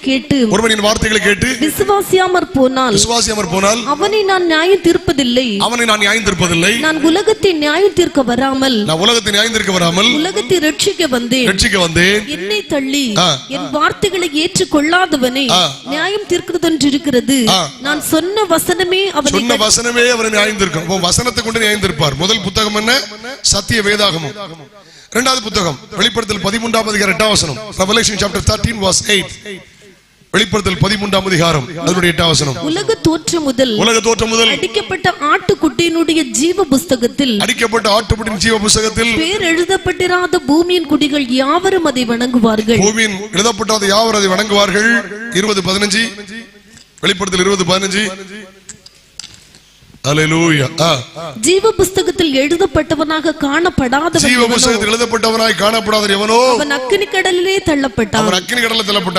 கேட்டு விசுவாசியாமற் போனால் அவனை நான் நியாயம் தீர்ப்பதில்லை. நான் உலகத்தை நியாயம் தீர்க்க வராமல் உலகத்தை ரட்சிக்க வந்தேன். என்னை தள்ளி என் வார்த்தைகளை ஏற்றுக்கொள்ளாதவனை நியாயம் தீர்க்கிறதென்று இருக்கிறது. நான் சொன்ன வசனமே அவரை நியாயம் தீர்க்கும். வசனத்தை கொண்டு நியாயம் தீர்ப்பார். முதல் புத்தகம் என்ன? சத்திய வேதாகமம். இரண்டாவது புத்தகம் வெளிப்படுத்தல் 13ஆம் அதிகாரம் 8ஆம் வசனம். Revelation chapter 13 verse 8. வெளிப்படுத்தல் 13ஆம் அதிகாரம் அதனுடைய 8ஆம் வசனம். உலக தோற்றம் முதல் அடிக்கப்பட்ட ஆட்டுக்குட்டியினுடைய ஜீவ புஸ்தகத்தில் பேர் எழுதப்பட்டிராத பூமியின் குடிகள் யாவரும் அதை வணங்குவார்கள். 20:15 வெளிப்படுத்தல் 20:15. அல்லேலூயா. ஜீவ புஸ்தகத்தில் எழுதப்பட்டவனாக காணப்படாத எவனோ அவன் அக்கினி கடலிலே தள்ளப்பட்டான்.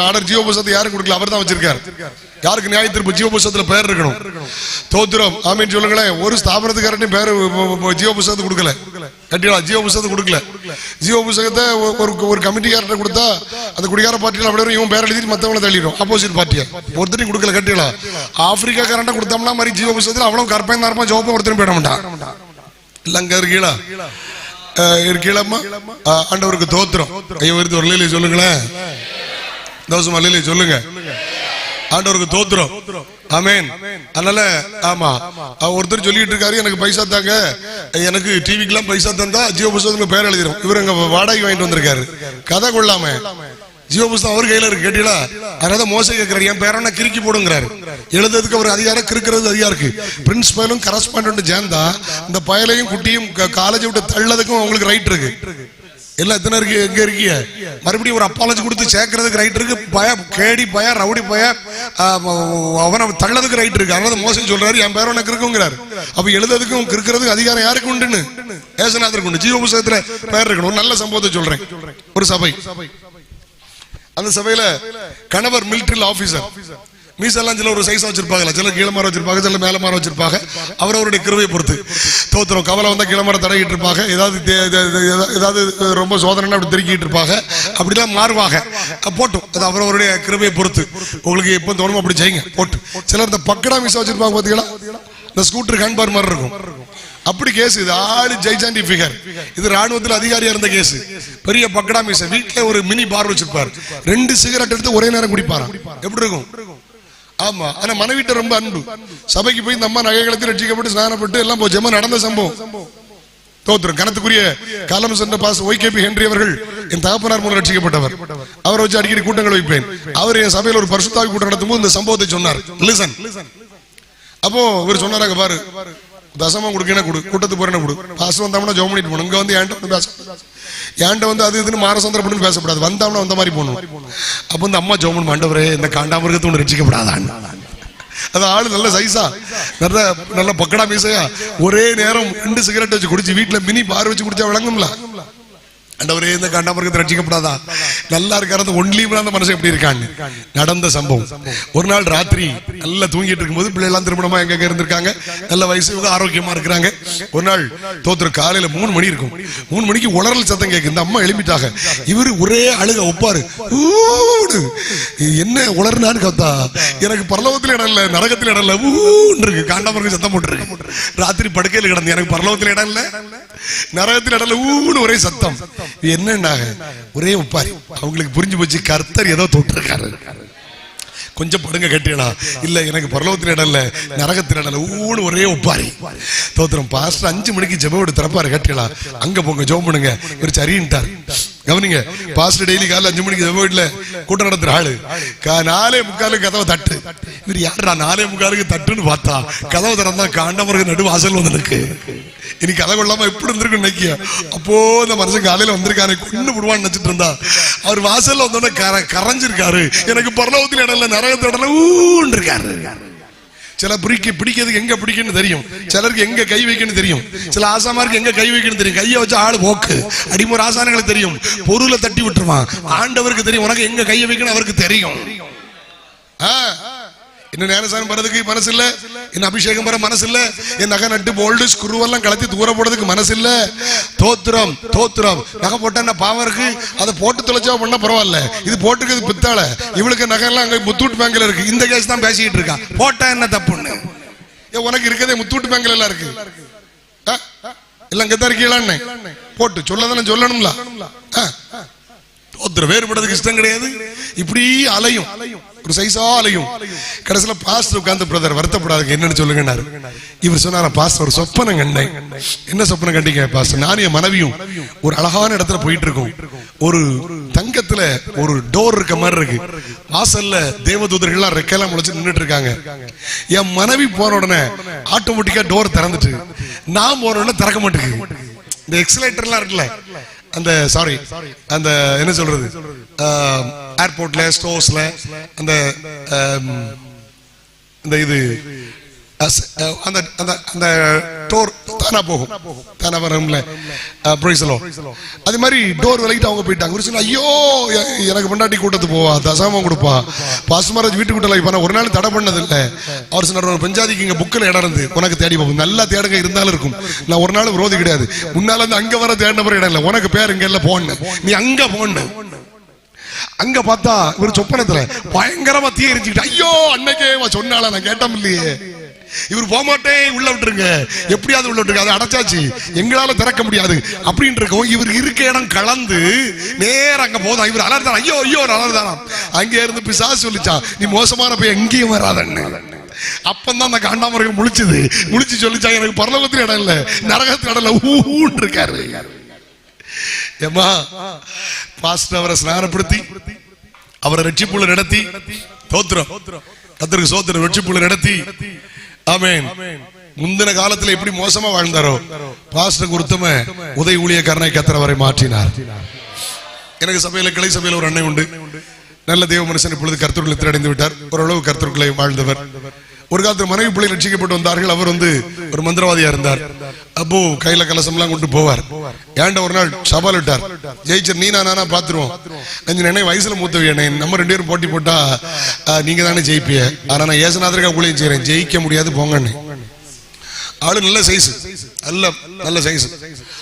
ஆர்டர் ஜீவ புஸ்தகத்தை யாரும் கொடுக்கல, அவர் தான் வச்சிருக்கார். யாருக்கு நியாய தீர்ப்பு? ஜீவ புஸ்தகத்துல பேர் இருக்கணும். தோத்திரம் ஆமீன் சொல்லுங்களேன். ஒரு ஸ்தாபனத்துக்காரன் பேர் ஜீவ புஸ்தகத்தை கொடுக்கல. கட்டிடா ஜீவ புஸ்தகத்தை கொடுக்கல. ஜீவ புஸ்தகத்தை ஒரு கமிட்டிக்காரன் கொடுத்தா அந்த குடிகார பார்ட்டியில் அப்படியே இவன் பேர் எழுதி மற்றவங்களை தள்ளிடும். ஆப்போசிட் பார்ட்டியா ஒருத்தரையும் கொடுக்கல. கட்டிடா ஆப்பிரிக்கா காரன் கொடுத்தோம்னா மாதிரி ஜீவ புஸ்தகத்தில் அவ்வளவு கற்பையா இருப்பான். ஜோப்பை ஒருத்தரும் போயிட மாட்டான். இல்ல அங்க இருக்கீழம்மா ஆண்டவருக்கு தோத்திரம். ஐயோ வருது ஒரு லையில சொல்லுங்களேன். தோசமா லையில சொல்லுங்க. ஆண்டவருக்கு தோத்திரம். ஆமென். அதனால ஆமா ஒருத்தர் சொல்லிட்டு இருக்காரு, எனக்கு பைசா தாங்க, எனக்கு டிவிக்கெல்லாம் பைசா தந்தா ஜீவ புஸ்தகம் பேர் எழுதிடும். இவர் அங்க வாடகை வாங்கிட்டு வந்திருக்காரு. கதை கொள்ளாம ஜீவ புஸ்தகம் அவர் கையில இருக்கு. கேட்டீங்களா? அதனால மோசை கேட்கிறாரு, என் பேரனா கிறுக்கி போடுங்கிறாரு. எழுதுறதுக்கு அவர் அதிகாரம், கிறுக்கிறது அதிகாரம் இருக்கு. பிரின்சிபலும் கரஸ்பாண்டன்ட் சேர்ந்தா இந்த பயலையும் குட்டியும் காலேஜ் விட்டு தள்ளதுக்கும் அவங்களுக்கு ரைட் இருக்கு. எல்லாம் எத்தனை இருக்கு? எங்க இருக்கீங்க? மறுபடியும் ஒரு அப்பாலஜி கொடுத்து சேர்க்கறதுக்கு ரைட் இருக்கு. கேடி பய ரவுடி பய அவனை தள்ளதுக்கு ரைட் இருக்கு. அதனால மோசம் சொல்றாரு, என் பேர் உனக்கு இருக்குங்கிறாரு. அப்ப எழுதுறதுக்கும் இருக்கிறதுக்கு அதிகாரம் யாருக்கு உண்டுன்னு? ஏசுநாதருக்கு உண்டு. ஜீவ புஸ்தகத்துல பேர் இருக்கணும். ஒரு நல்ல சம்பவத்தை சொல்றேன். ஒரு சபை, அந்த சபையில கணவர் மிலிட்டரி ஆபீசர். மீசெல்லாம் சில ஒரு சைஸா வச்சிருப்பாங்க, சில கீழமாரம் வச்சிருப்பாங்க, சில மேலமாரம் வச்சிருப்பாங்க. அவரவருடைய கிருபையை பொறுத்து தோத்திரம். கவலை வந்தா கீழமாரம் தடகிட்டு இருப்பாங்க. ஏதாவது ரொம்ப சோதனை அப்படி திருக்கிட்டு இருப்பாங்க. அப்படிலாம் மாறுவாங்க. போட்டும் அது அவரவருடைய கிருபையை பொறுத்து. உங்களுக்கு எப்போ தோணுமோ அப்படி செய்யுங்க. போட்டு சிலர் இந்த பக்கடா மீசா வச்சிருப்பாங்க பாத்தீங்களா? இந்த ஸ்கூட்டர் ஹேண்ட்பார் மாதிரி இருக்கும். அப்படி கேஸ். இது ஆளு ஜெய்சாண்டி ஃபிகர். இது ராணுவத்தில் அதிகாரியா இருந்த கேஸ். பெரிய பக்கடா மீசா, வீட்டுல ஒரு மினி பார் வச்சிருப்பாரு. 2 சிகரெட் எடுத்து ஒரே நேரம் குடிப்பாரு. எப்படி இருக்கும்? ஆமா. ஆனா மனைவிட்ட ரொம்ப அன்பு. சபைக்கு போய் இந்த அம்மா நகைகளுக்கு ரட்சிக்கப்பட்டு ஸ்நானப்பட்டு எல்லாம் போச்சேமா நடந்த சம்பவம். தோத்திரம். கணத்துக்குரிய காலம் சென்ற பாஸ் OKP ஹென்றி அவர்கள் என் தகப்பனார் மூலம் ரட்சிக்கப்பட்டவர். அவரை வச்சு அடிக்கடி கூட்டங்கள் வைப்பேன். அவர் என் சபையில் ஒரு பரிசுத்தாவி கூட்டம் நடத்தும் போது இந்த சம்பவத்தை சொன்னார். லிசன். அப்போ இவர் சொன்னாங்க, பாரு தசமா கொடுக்கணும் கொடு, கூட்டத்துக்கு போறேன்னு கொடு. பாஸ்டர் வந்தாங்கன்னா ஜெபம் பண்ணிட்டு போகணும். இங்க வந்து என்கிட்ட வந்து பேச, என்கிட்ட வந்து அது இதுன்னு மாரசந்திரப்பட்டு பேசக்கூடாது. வந்தாங்கன்னா வந்த மாதிரி போகணும். அப்போ இந்த அம்மா ஜெபம் ஆண்டவரே இந்த காண்டாமிருகத்தை ஒன்று ரட்சிக்கப்படாதான். அது ஆளு நல்ல சைஸா, நல்ல பக்கடா மீசையா, ஒரே நேரம் 2 சிகரெட் வச்சு குடிச்சு வீட்டுல மினி பார் வச்சு குடிச்சா விளங்கும்ல. ஆண்டவரே இந்த காண்டாமிருகத்தை ரட்சிக்கப்படாதா? நல்லா இருக்காரு. ஒன்லி அந்த மனுஷன் எப்படி இருக்காங்க. நடந்த சம்பவம். ஒரு நாள் ராத்திரி நல்லா தூங்கிட்டு இருக்கும்போது பிள்ளை எல்லாம் திருமணமா எங்க இருந்திருக்காங்க, நல்ல வயசு, இவங்க ஆரோக்கியமா இருக்கிறாங்க. ஒரு நாள் தோத்திர காலையில 3 மணி இருக்கும். 3 மணிக்கு உளறல் சத்தம் கேட்கு. இந்த அம்மா எழுப்பிட்டாங்க. இவரு ஒரே அழுக ஒப்பாரு. என்ன உளர்னான்னு கத்தா, எனக்கு பரலோகத்துல இடம் இல்ல, நரகத்துல இடம் இல்ல, ஊன்னு இருக்கு. காண்டாமிருகம் சத்தம் போட்டு இருக்கு. ராத்திரி படுக்கையில கிடந்து, எனக்கு பரலோகத்துல இடம் இல்ல, நரகத்தில் இடல ஊன்னு ஒரே சத்தம். என்னன்னாக ஒரே ஒப்பாரி. அவங்களுக்கு புரிஞ்சு போச்சு, கர்த்தர் ஏதோ தொட்டு இருக்காரு. கொஞ்சம் படுங்க கட்டிடா. இல்ல எனக்கு பரலோகத்தில் இடம் இல்ல, நரகத்தில் இடம் இல்ல, ஊன்னு ஒரே ஒப்பாரி. தோத்திரம். பாஸ்டர் 5 மணிக்கு ஜெபம் விட்டு திறப்பாரு. கட்டிடா அங்க போங்க ஜெபம் பண்ணுங்க. ஒரு சரின்ட்டார். கவனிங்க, பாஸ்டர் டெய்லி காலைல 5 மணிக்கு ஜெபம் வீட்டுல கூட்டம் நடத்துற ஆளு 4:45 கதவை தட்டு. இவர் யாரா 4:45 தட்டுன்னு பார்த்தா கதவை திறந்தா காண்டாமிருகம் நடு வாசல் வந்து இருக்கு. இனி கதை கொள்ளாம எப்படி இருந்திருக்கு நினைக்கிய. அப்போ இந்த மனுஷன் காலையில வந்திருக்காரு, கொண்டு விடுவான்னு நினைச்சிட்டு இருந்தா அவர் வாசல்ல வந்தோடனே கரைஞ்சிருக்காரு. எனக்கு பரலோகத்தில் இடம் இல்ல, நரகத்தில் இடம் இல்ல, ஊன்னு இருக்காரு. சில பிடிக்கிறதுக்கு எங்க பிடிக்கணும்னு தெரியும், சிலருக்கு எங்க கை வைக்கணும்னு தெரியும், சில ஆசாமாருக்கு எங்க கை வைக்கணும்னு தெரியும். கையை வச்சு ஆளு போக்கு அடிமுறை ஆசானங்களுக்கு தெரியும், பொருளை தட்டி விட்டுருவான். ஆண்டவருக்கு தெரியும் உனக்கு எங்க கையை வைக்கணும், அவருக்கு தெரியும். என்ன ஞானசானம் பண்றதுக்கு மனசு இல்ல, என்ன அபிஷேகம் பண்ண மனசு இல்ல, என் நகை நட்டு போல்டு ஸ்க்ரூவெல்லாம் கலத்தி தூர போடுறதுக்கு மனசு இல்ல. தோத்திரம் தோத்திரம். நகை போட்டா என்ன பாவம் இருக்கு? அதை போட்டு தொலைச்சா பண்ணா பரவாயில்ல, இது போட்டுக்கிறது பித்தாள. இவளுக்கு நகை எல்லாம் அங்க முத்தூட் பேங்க்ல இருக்கு. இந்த கேஸ் தான் பேசிக்கிட்டு இருக்கா. போட்டா என்ன தப்புன்னு? உனக்கு இருக்கதே முத்தூட் பேங்க்ல எல்லாம் இருக்கு, எல்லாம் கெத்தா இருக்கீங்களான்னு போட்டு சொல்லதானே சொல்லணும்ல. தோத்திரம். வேறுபடுறதுக்கு இஷ்டம் கிடையாது. இப்படி அலையும், ஒரு சைஸா அலையும். கடைசியில பாஸ்டர் உட்கார்ந்து பிரதர் வருத்தப்படாதுங்க, என்னன்னு சொல்லுங்க. இவர் சொன்னார, பாஸ்டர் ஒரு சொப்பனம் கண்டேன். என்ன சொப்பனம் கண்டீங்க பாஸ்டர்? நானும் என் மனைவியும் ஒரு அழகான இடத்துல போயிட்டு இருக்கோம். ஒரு தங்கத்துல ஒரு டோர் இருக்க மாதிரி இருக்கு. வாசல்ல தேவதூதர்கள்லாம் ரெக்கையெல்லாம் முளைச்சு நின்றுட்டு இருக்காங்க. என் மனைவி போன உடனே ஆட்டோமேட்டிக்கா டோர் திறந்துட்டு, நான் போன உடனே திறக்க மாட்டேங்குது. இந்த எக்ஸலேட்டர்லாம் இருக்குல்ல, அந்த சாரி அந்த என்ன சொல்றது, ஏர்போர்ட்ல ஸ்டோர்ஸ்ல அந்த இது அந்த அந்த அந்த டோர் தானா போகும், தானா வரும்ல. அது மாதிரி டோர் விலகிட்டு அவங்க போயிட்டாங்க. ஐயோ எனக்கு பொண்டாட்டி கூட்டத்து போவா, தசாமம் கொடுப்பா, பாஸ்மராஜ் வீட்டு கூட்டல இப்ப ஒரு நாள் தடை பண்ணது இல்ல. அவர் சொன்னார், பஞ்சாதிக்கு இங்க புக்கில் இடம் இருந்து உனக்கு தேடி போகும், நல்லா தேடுங்க இருந்தாலும் இருக்கும். நான் ஒரு நாள் விரோதி கிடையாது. முன்னால இருந்து அங்க வர தேடின பிறகு இடம் இல்லை, உனக்கு பேர் இங்க இல்ல போன, நீ அங்க போன. அங்க பார்த்தா ஒரு சொப்பனத்துல பயங்கரமா தீ எரிஞ்சுக்கிட்டு, ஐயோ அன்னைக்கே சொன்னால நான் கேட்டோம் இல்லையே, இவர் போக மாட்டேன் உள்ள விட்டுருங்க, எப்படியாவது உள்ள விட்டுருங்க, அதை அடைச்சாச்சு, எங்களால திறக்க முடியாது அப்படின்னு இருக்கோம். இவர் இருக்க இடம் கலந்து நேரம் அங்க போதும். இவர் அலர்தான், ஐயோ ஐயோ அலர்தானா. அங்கே இருந்து பிசாசு சொல்லிச்சா, நீ மோசமான போய் எங்கேயும் வராதன்னு. அப்பந்தான் அந்த காண்டாமர்கள் முழிச்சு சொல்லிச்சா, எனக்கு பரலோகத்துல இடம் இல்ல, நரகத்துல இடம் இல்ல, ஊன்னு இருக்காரு. ஏமா பாஸ்டர் அவரை ஸ்நானப்படுத்தி அவரை ரட்சிப்புள்ள நடத்தி, தோத்திரம் கர்த்தருக்கு சோத்திரம், ரட்சிப்புள்ள நடத்தி, ஆமென். முந்தின காலத்துல எப்படி மோசமா வாழ்ந்தாரோ பாஸ்டருக்கு உத்தம உதவி ஊழியக்காரனை கர்த்தர் அவரை மாற்றினார். எனக்கு சபையில கிளை சபையில ஒரு அண்ணன் உண்டு, நல்ல தேவ மனுஷன். இப்பொழுது கர்த்தருக்குள் அடைந்து விட்டார். ஓரளவு கர்த்தருக்குள்ளே வாழ்ந்தவர். ஒரு காலத்தில் மனைவி பிள்ளை ரட்சிக்கப்பட்டு வந்தார்கள். அவர் ஒரு மந்திரவாதியா இருந்தார். அப்போ கையில கலசம் எல்லாம் கொண்டு போவார். ஏண்ட ஒரு நாள் சவால் விட்டார், ஜெயிச்சர் நீ நானா பாத்துருவோம், நினை வயசுல மூத்தவிய, நம்ம 2 பேரும் போட்டி போட்டா நீங்க தானே ஜெயிப்பிய, ஆனா நான் ஏசுநாதருக்காக ஊழியம் செய்யறேன், ஜெயிக்க முடியாது போங்கன்னு. ஆளு நல்ல சைஸ், நல்ல சைஸ்.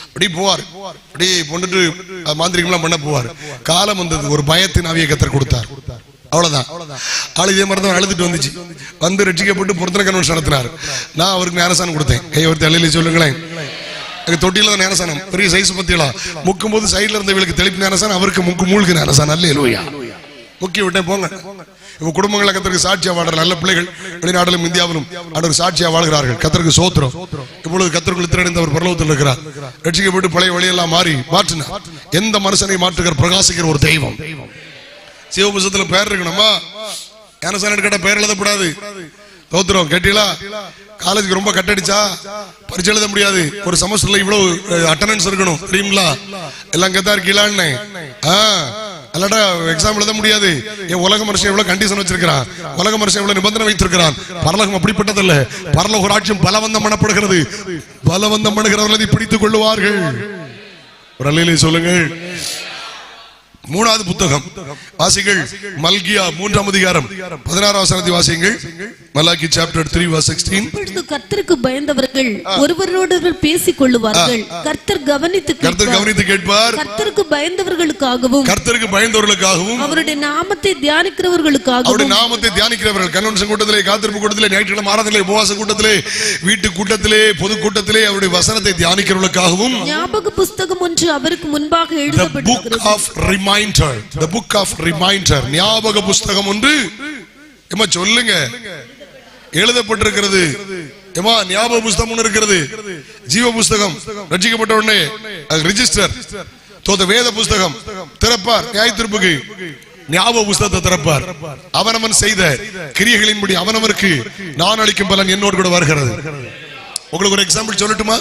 அப்படி போவார், அப்படி கொண்டுட்டு மாந்திரிகம் பண்ண போவார். காலம் வந்தது, ஒரு பயத்தின் ஆவியை கர்த்தர் கொடுத்தார். அவ்வளவுதான். ஆளு இதே மாதிரி தான் அழுதுட்டு வந்துச்சு. வந்து ரட்சிக்கப்பட்டு பொருத்தன கன்வென்ஷன் நடத்தினார். நான் அவருக்கு ஞானசானம் கொடுத்தேன். கை ஒருத்தர் அள்ளியில சொல்லுங்களேன். தொட்டியில தான் ஞானசானம், பெரிய சைஸ் பத்தியலாம். முக்கும் போது சைட்ல இருந்தவங்களுக்கு தெளிப்பு ஞானசானம், அவருக்கு முக்கு மூழ்கு ஞானசானம். அல்லேலூயா. முக்கிய விட்டேன் போங்க. இப்ப குடும்பங்களை கர்த்தருக்கு சாட்சியா வாழ்ற நல்ல பிள்ளைகள் வெளிநாட்டிலும் இந்தியாவிலும் அவர் சாட்சியா வாழ்கிறார்கள். கர்த்தருக்கு சோத்திரம். இப்பொழுது கர்த்தருக்குள் திரடைந்த ஒரு பரலோகத்தில் இருக்கிறார். ரட்சிக்கப்பட்டு பழைய வழியெல்லாம் மாற்றினார். எந்த மனுஷனை மாற்றுகிற பிரகாசிக்கிற ஒரு தெய்வம். சிவபுஸ்தகத்துல பேர் இருக்கணுமா? ஞானசானம் கேட்ட பேர் எழுதப்படாது. தோத்திரம் கேட்டீங்களா? காலேஜுக்கு ரொம்ப கட்டடிச்சா பரிச்சை எழுத முடியாது. ஒரு செமஸ்டர்ல இவ்வளவு அட்டெண்டன்ஸ் இருக்கணும் தெரியுங்களா? எல்லாம் கெத்தா இருக்கீங்களான்னு அல்லாட்டா எக்ஸாம் எழுத முடியாது. என் உலக மனுஷன் எவ்வளவு கண்டிஷன் வச்சிருக்கிறான், உலக மனுஷன் எவ்வளவு நிபந்தனை வைத்திருக்கிறான். பரலோகம் அப்படிப்பட்டதில்ல. பரலோக ராஜ்யம் பலவந்தம் பண்ணப்படுகிறது. பலவந்தம் பண்ணுகிறவர்களை பிடித்துக் கொள்ளுவார்கள். ஒரு அல்லேலூயா சொல்லுங்கள். 3வது புத்தகம் வாசிங்கள். மல்கியா 3ஆம் அதிகாரம் 16ஆம் வசனத்தை வாசிங்கள். Malachi chapter 3 verse 16. கர்த்தருக்கு பயந்தவர்கள் ஒருவரோடொருவர் பேசிக் கொள்ளுவார்கள். கர்த்தர் கவனித்து கேட்பார். கர்த்தருக்கு பயந்தவர்களுக்காகவும் அவருடைய நாமத்தை தியானிக்கிறவர்கள் கன்வென்ஷன் கூட்டத்திலே, காத்திருப்பு கூட்டத்திலே, ஞாயிற்றுக்கிழமை ஆராதனையிலே, உபவாச கூட்டத்திலே, வீட்டு கூட்டத்திலே, பொது கூட்டத்திலே அவருடைய வசனத்தை தியானிக்கிறவர்களுக்காகவும் ஞாபக புஸ்தகம் ஒன்று அவருக்கு முன்பாக எழுதப்பட்டிருக்கிறது. The book of reminder, ஞாபக புஸ்தகம் ஒன்று ஏமா சொல்லுங்க எழுதப்பட்டிருக்கிறது. ஏமா ஞாபக புஸ்தகம் ஒன்று இருக்கிறது. ஜீவ புஸ்தகம் ரட்சிக்கப்பட்ட உடனே ரெஜிஸ்டர் தோத வேத புஸ்தகம் திறப்பார். நியாய தீர்ப்புக்கு ஞாபக புஸ்தகத்தை திறப்பார். அவனவன் செய்த கிரியைகளின்படி அவனவருக்கு நான் அளிக்கும் பலன் என்னோடு கூட வருகிறது. உங்களுக்கு ஒரு எக்ஸாம்பிள் சொல்லட்டுமா?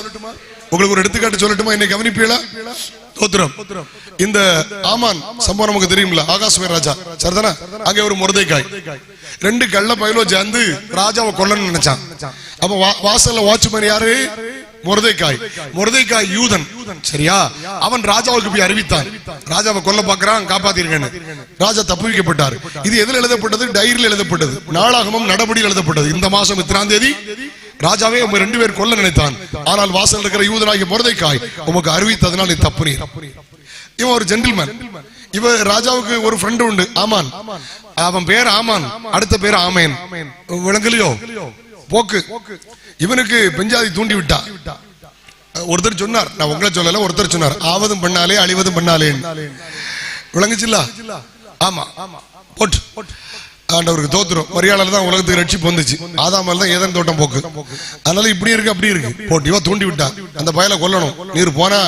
உங்களுக்கு ஒரு எடுத்துக்காட்டு சொல்லட்டுமா? என்னை கவனிப்பீங்களா? தோத்திரம். இந்த ஆமான் சம்பவம் நமக்கு தெரியும்ல, ஆகாஸ்வே ராஜா சரிதானா? அங்க ஒரு மொர்தெகாய் 2 கள்ள பயலோ சேர்ந்து ராஜாவை கொல்லணும்னு நினைச்சான். அப்ப வாசல்ல வாட்ச்மேன் யாரு? மொர்தெக்காய் யூதன், சரியா? அவன் ராஜாவுக்கு போய் அறிவித்தான், ராஜாவை கொல்ல பார்க்கிறான், காப்பாத்திருக்கேன்னு. ராஜா தப்புவிக்கப்பட்டார். இது எதில் எழுதப்பட்டது? டைரியில் எழுதப்பட்டது, நாளாகமம் நடபடியில் எழுதப்பட்டது. இந்த மாசம் இத்தனாம் தேதி ராஜாவே உங்க 2 பேர் கொல்ல நினைத்தான், ஆனால் வாசல் இருக்கிற யூதனாகிய மொர்தெக்காய் உமக்கு அறிவித்ததனால் நீ தப்புனீர். இவன் ஒரு ஜென்டில்மேன். இவ ராஜாவுக்கு ஒரு ஃப்ரெண்ட் உண்டு, ஆமான். அவன் பேர் ஆமான், அடுத்த பேர் ஆமேன். விளங்கலையோ போக்கு? இவனுக்கு பெஞ்சாதி தூண்டி விட்டா. ஒருத்தர் சொன்னார், நான் உங்களை சொல்லல, ஒருத்தர் சொன்னார், ஆவதும் பண்ணாலே அழிவதும் பண்ணாலே. விளங்குச்சுல்ல? ஆமா, போட்டு ஆண்டவருக்கு தோத்துரும். மரியாதையில தான் உலகத்துக்கு ரட்சிப்பு வந்துச்சு. ஆதாமல் தான் ஏதன் தோட்டம் போக்கு. அதனால இப்படி இருக்கு அப்படி இருக்கு. போட்டு இவ தூண்டி விட்டா, அந்த பயலை கொல்லணும். நீர் போனா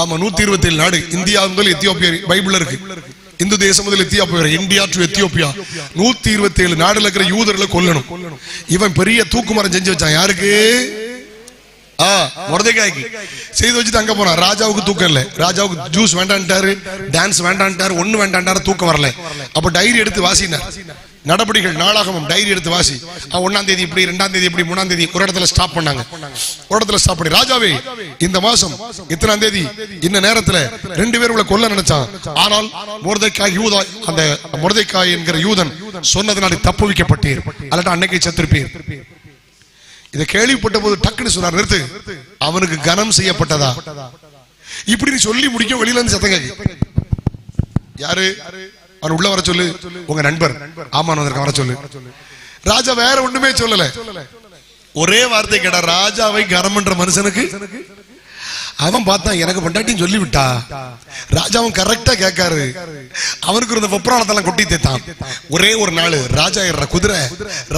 ஆமா 127 நாடு, இந்தியா முதல் எத்தியோப்பியா பைபிள்ல இருக்கு. இந்து தேசம் முதல் எத்தியோப்பியா, இந்தியா டு எத்தியோப்பியா 127 நாடுல இருக்கிற யூதர்களை கொல்லணும். இவன் பெரிய தூக்குமரம் செஞ்சு வச்சான். யாருக்கு? மொர்தெக்காய்க்கு செய்து வச்சுட்டு அங்க போனா. ராஜாவுக்கு தூக்கம் இல்ல, ராஜாவுக்கு ஜூஸ் வேண்டான்ட்டாரு, டான்ஸ் வேண்டான்ட்டாரு, ஒண்ணு வேண்டான்ட்டாரு, தூக்கம் வரல. அப்ப டைரி எடுத்து வாசினார், நடபடிகள் நாளாகமம் டைரி எடுத்து வாசி. 1ஆம் தேதி இப்படி, 2ஆம் தேதி இப்படி, 3ஆம் தேதி ஒரு இடத்துல ஸ்டாப் பண்ணாங்க. ஒரு இடத்துல ஸ்டாப் பண்ணி, ராஜாவே இந்த மாசம் இத்தனாம் தேதி இந்த நேரத்துல 2 பேர் உங்களை கொல்ல நினைச்சான், ஆனால் மொர்தெக்காய் யூதா, அந்த மொர்தெக்காய் என்கிற யூதன் சொன்னதனால தப்புவிக்கப்பட்டீர், அல்லட்டா அன்னைக்கு செத்துருப்பீர். இதை கேள்விப்பட்ட போது டக்குன்னு சொன்னார், நிறுத்து, அவனுக்கு கனம் செய்யப்பட்டதா? இப்படி சொல்லி முடிக்க வெளியில இருந்து சத்தம் கேட்கு. யாரு? அவன் உள்ள வர சொல்லு, உங்க நண்பர் ஆமான் வர சொல்லு. ராஜா வேற ஒண்ணுமே சொல்லல, ஒரே வார்த்தை கேட்டா, ராஜாவை கனம் பண்ற மனுஷனுக்கு. அவன் பார்த்தான், எனக்கு பொண்டாட்டின்னு சொல்லி விட்டா. ராஜாவும் கரெக்டா கேட்காரு. அவனுக்கு இருந்த வெப்ராளத்தெல்லாம் கொட்டி தேத்தான். ஒரே ஒரு நாள் ராஜா ஏற குதிரை,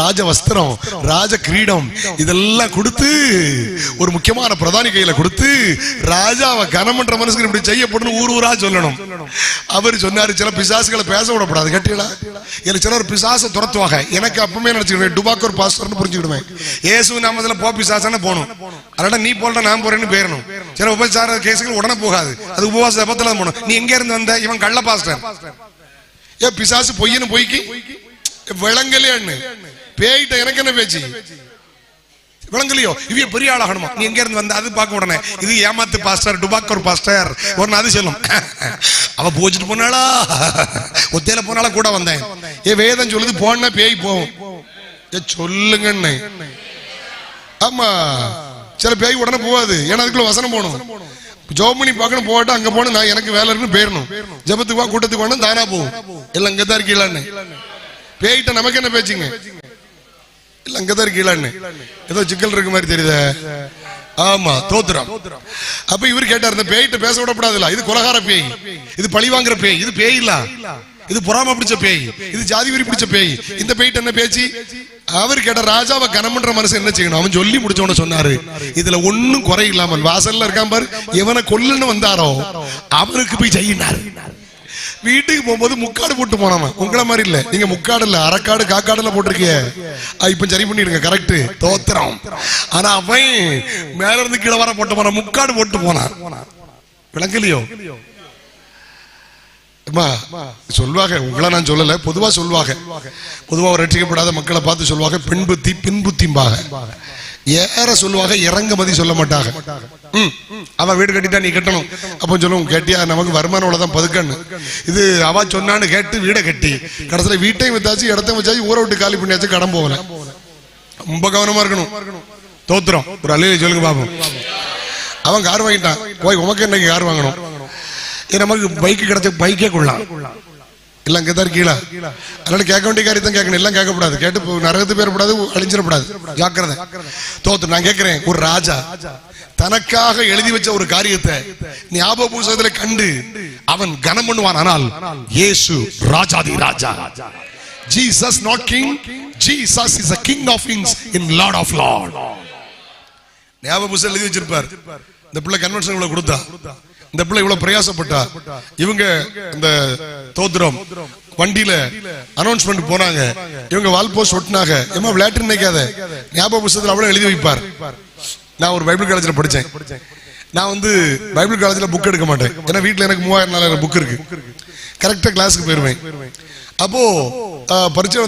ராஜ வஸ்திரம், ராஜ கிரீடம் இதெல்லாம் கொடுத்து ஒரு முக்கியமான பிரதானி கையில கொடுத்து, ராஜாவை கனம் பண்ற மனுஷன் இப்படி செய்யப்படும் ஊர் ஊரா சொல்லணும். அவர் சொன்னாரு, சில பிசாசுகளை பேச விடப்படாது, கேட்டீங்களா? எனக்கு சிலர் பிசாசை துரத்துவாங்க. எனக்கு அப்பவுமே நினைச்சுக்கிடுவேன், டுபாக்கோர் பாஸ்டர்னு புரிஞ்சுக்கிடுவேன். இயேசு நாமத்துல போ பிசாசான போகணும், அதனால நீ போல்ற நான் போறேன்னு போயிடணும். சில உபச்சார கேசுகள் உடனே போகாது, அது உபவாச ஜெபத்துல போகணும். நீ எங்க இருந்து வந்த? இவன் கள்ள பாஸ்டர். ஏ பிசாசு பொய்யன்னு பொய்க்கு விளங்கலையான்னு பேயிட்ட எனக்கு என்ன பேச்சு? விளங்கலையோ? இவ பெரிய ஆளாகணுமா? நீ எங்க இருந்து வந்த? அது பார்க்க உடனே இது ஏமாத்து பாஸ்டர், டுபாக்கோர் பாஸ்டர் ஒன்னு அது சொல்லும். அவ போச்சுட்டு போனாளா, ஒத்தையில போனாலா கூட வந்தேன். ஏ வேதம் சொல்லுது போனா பேய் போகும். சொல்லுங்கன்னு. ஆமா, சில பேய் உடனே போகாது, ஏன்னா அதுக்குள்ள வசனம் போகணும். ஜோமணி பார்க்கணும், போகட்டும், அங்க போன நான் எனக்கு வேலை இருக்குன்னு போயிடணும். ஜபத்துக்கு வா, கூட்டத்துக்கு வேணும், தானா போகும். எல்லாம் அங்கதான் இருக்கீங்களான்னு. பேய்கிட்ட நமக்கு என்ன பேச்சுங்க? இல்ல அங்கதான் இருக்கீங்களான்னு. ஏதோ சிக்கல் இருக்கு மாதிரி தெரியுது. ஆமா, தோத்துறோம். அப்ப இவரு கேட்டார், இந்த பேய்கிட்ட பேச விடப்படாதுல்ல, இது கொலகார பேய், இது பழிவாங்கிற பேய், இது பேய் இல்ல, இது பொறாம பிடிச்ச பேய், இது ஜாதி வெறி பிடிச்ச பேய். இந்த பேய்கிட்ட என்ன பேச்சு? அவர் கேட்ட, ராஜாவை கனம் பண்ற மனுஷன் என்ன செய்யணும்? அவன் சொல்லி முடிச்சவன சொன்னாரு, இதுல ஒன்னும் குறை இல்லாமல் வாசல்ல இருக்கான் பாரு, எவனை கொல்லுன்னு வந்தாரோ அவனுக்கு போய் செய்யினாரு. வீட்டுக்கு போகும்போது முக்காடு போட்டு போனாம. உங்களை மாதிரி இல்ல, நீங்க முக்காடு இல்ல, அரைக்காடு காக்காடுல போட்டிருக்கீங்க. இப்ப சரி பண்ணிருங்க, கரெக்ட், தோத்திரம். ஆனா அவன் மேல இருந்து கீழே வர போட்டு போன, முக்காடு போட்டு போனான். விளங்கலையோ? சொல்வாங்க, உங்களை நான் சொல்லல, பொதுவா சொல்வாங்க. பொதுவா ரட்சிக்கப்படாத மக்களை பார்த்து சொல்வாங்க, பின்புத்தி பின்புத்திம்பாக. ஏற சொல்லுவாங்க, இறங்குமதி சொல்ல மாட்டாங்க. அவ வீடு கட்டிட்டா நீ கட்டணும் அப்ப சொல்லுவோம், கேட்டியா நமக்கு வருமானம் தான் பதுக்கன்னு. இது அவ சொன்னான்னு கேட்டு வீடை கட்டி கடைசியில வீட்டையும் வச்சாச்சு, இடத்தையும் வச்சாச்சு, ஊரை விட்டு காலி பண்ணியாச்சு, கடன் போகல. ரொம்ப கவனமா இருக்கணும். தோத்துறோம். ஒரு அல்லையில சொல்லுங்க பாப்போம். அவன் கார் வாங்கிட்டான், போய் உமக்கு என்னைக்கு கார் வாங்கணும்? நமக்கு பைக்கு கிடைச்ச பைக்கே கொள்ளலாம் இல்ல, அங்கதான் இருக்கீங்களா? அதனால கேட்க வேண்டிய காரியத்தான் கேட்கணும், எல்லாம் கேட்கக்கூடாது. கேட்டு நரகத்து பேரப்படாது, அழிஞ்சிடப்படாது, ஜாக்கிரதை. தோத்து. நான் கேட்கிறேன், ஒரு ராஜா தனக்காக எழுதி வச்ச ஒரு காரியத்தை ஞாபக புஸ்தகத்துல கண்டு அவன் கனம் பண்ணுவான். ஆனால் இயேசு ராஜாதி ராஜா. Jesus not king, Jesus is a king of kings in Lord of Lord. ஞாபக புஸ்தகம் எழுதி வச்சிருப்பார். இந்த பிள்ளை கன்வென்ஷன் கொடுத்தா, இந்த பிள்ளை இவ்வளவு பிரயாசப்பட்டா, இவங்க இந்த தோத்திரம் வண்டியில அனௌன்ஸ்மெண்ட் போனாங்க, இவங்க வால் போஸ்ட் ஒட்டினாங்க. ஏமா விளையாட்டு நினைக்காத, ஞாபக புஸ்தகத்தில் அவ்வளவு எழுதி வைப்பார். நான் ஒரு பைபிள் காலேஜ்ல படிச்சேன். நான் பைபிள் காலேஜ்ல புக் எடுக்க மாட்டேன், ஏன்னா வீட்டுல எனக்கு 3000-4000 புக் இருக்கு. கரெக்டா கிளாஸுக்கு போயிருவேன். அப்போ பரிச்சை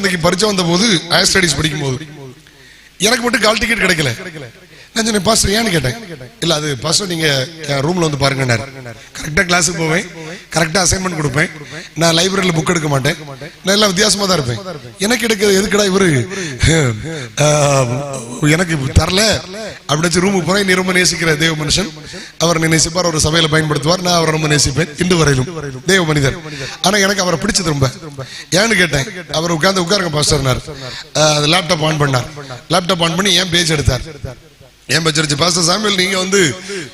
வந்த போது ஹையர் ஸ்டடிஸ் படிக்கும் போது எனக்கு மட்டும் கால் டிக்கெட் கிடைக்கல. நான் சொன்னேன் பாஸ்டர் ஏன்னு கேட்டேன். இல்ல அது பாஸ்டர் நீங்க ரூம்ல வந்து பாருங்க, கரெக்டா கிளாஸுக்கு போவேன், கரெக்டா அசைன்மெண்ட் கொடுப்பேன், நான் லைப்ரரியில புக் எடுக்க மாட்டேன், நான் எல்லாம் வித்தியாசமா தான் இருப்பேன். எனக்கு எடுக்க எதுக்கடா இவரு எனக்கு தரல அப்படி ரூமுக்கு போறேன். நீ ரொம்ப நேசிக்கிற தேவ மனுஷன், அவர் நேசிப்பார், ஒரு சபையில பயன்படுத்துவார், நான் அவரை ரொம்ப நேசிப்பேன் இன்று வரையிலும், தேவ மனிதர். ஆனா எனக்கு அவரை பிடிச்சது ரொம்ப. ஏன்னு கேட்டேன், அவர் உட்காருங்க பாஸ்டர்னார், லேப்டாப் ஆன் பண்ணார், லேப்டாப் ஆன் பண்ணி என் பேஜ் எடுத்தார். ஏன் பச்சரிச்சு பாஸ்டர் சாமுவேல் நீங்க வந்து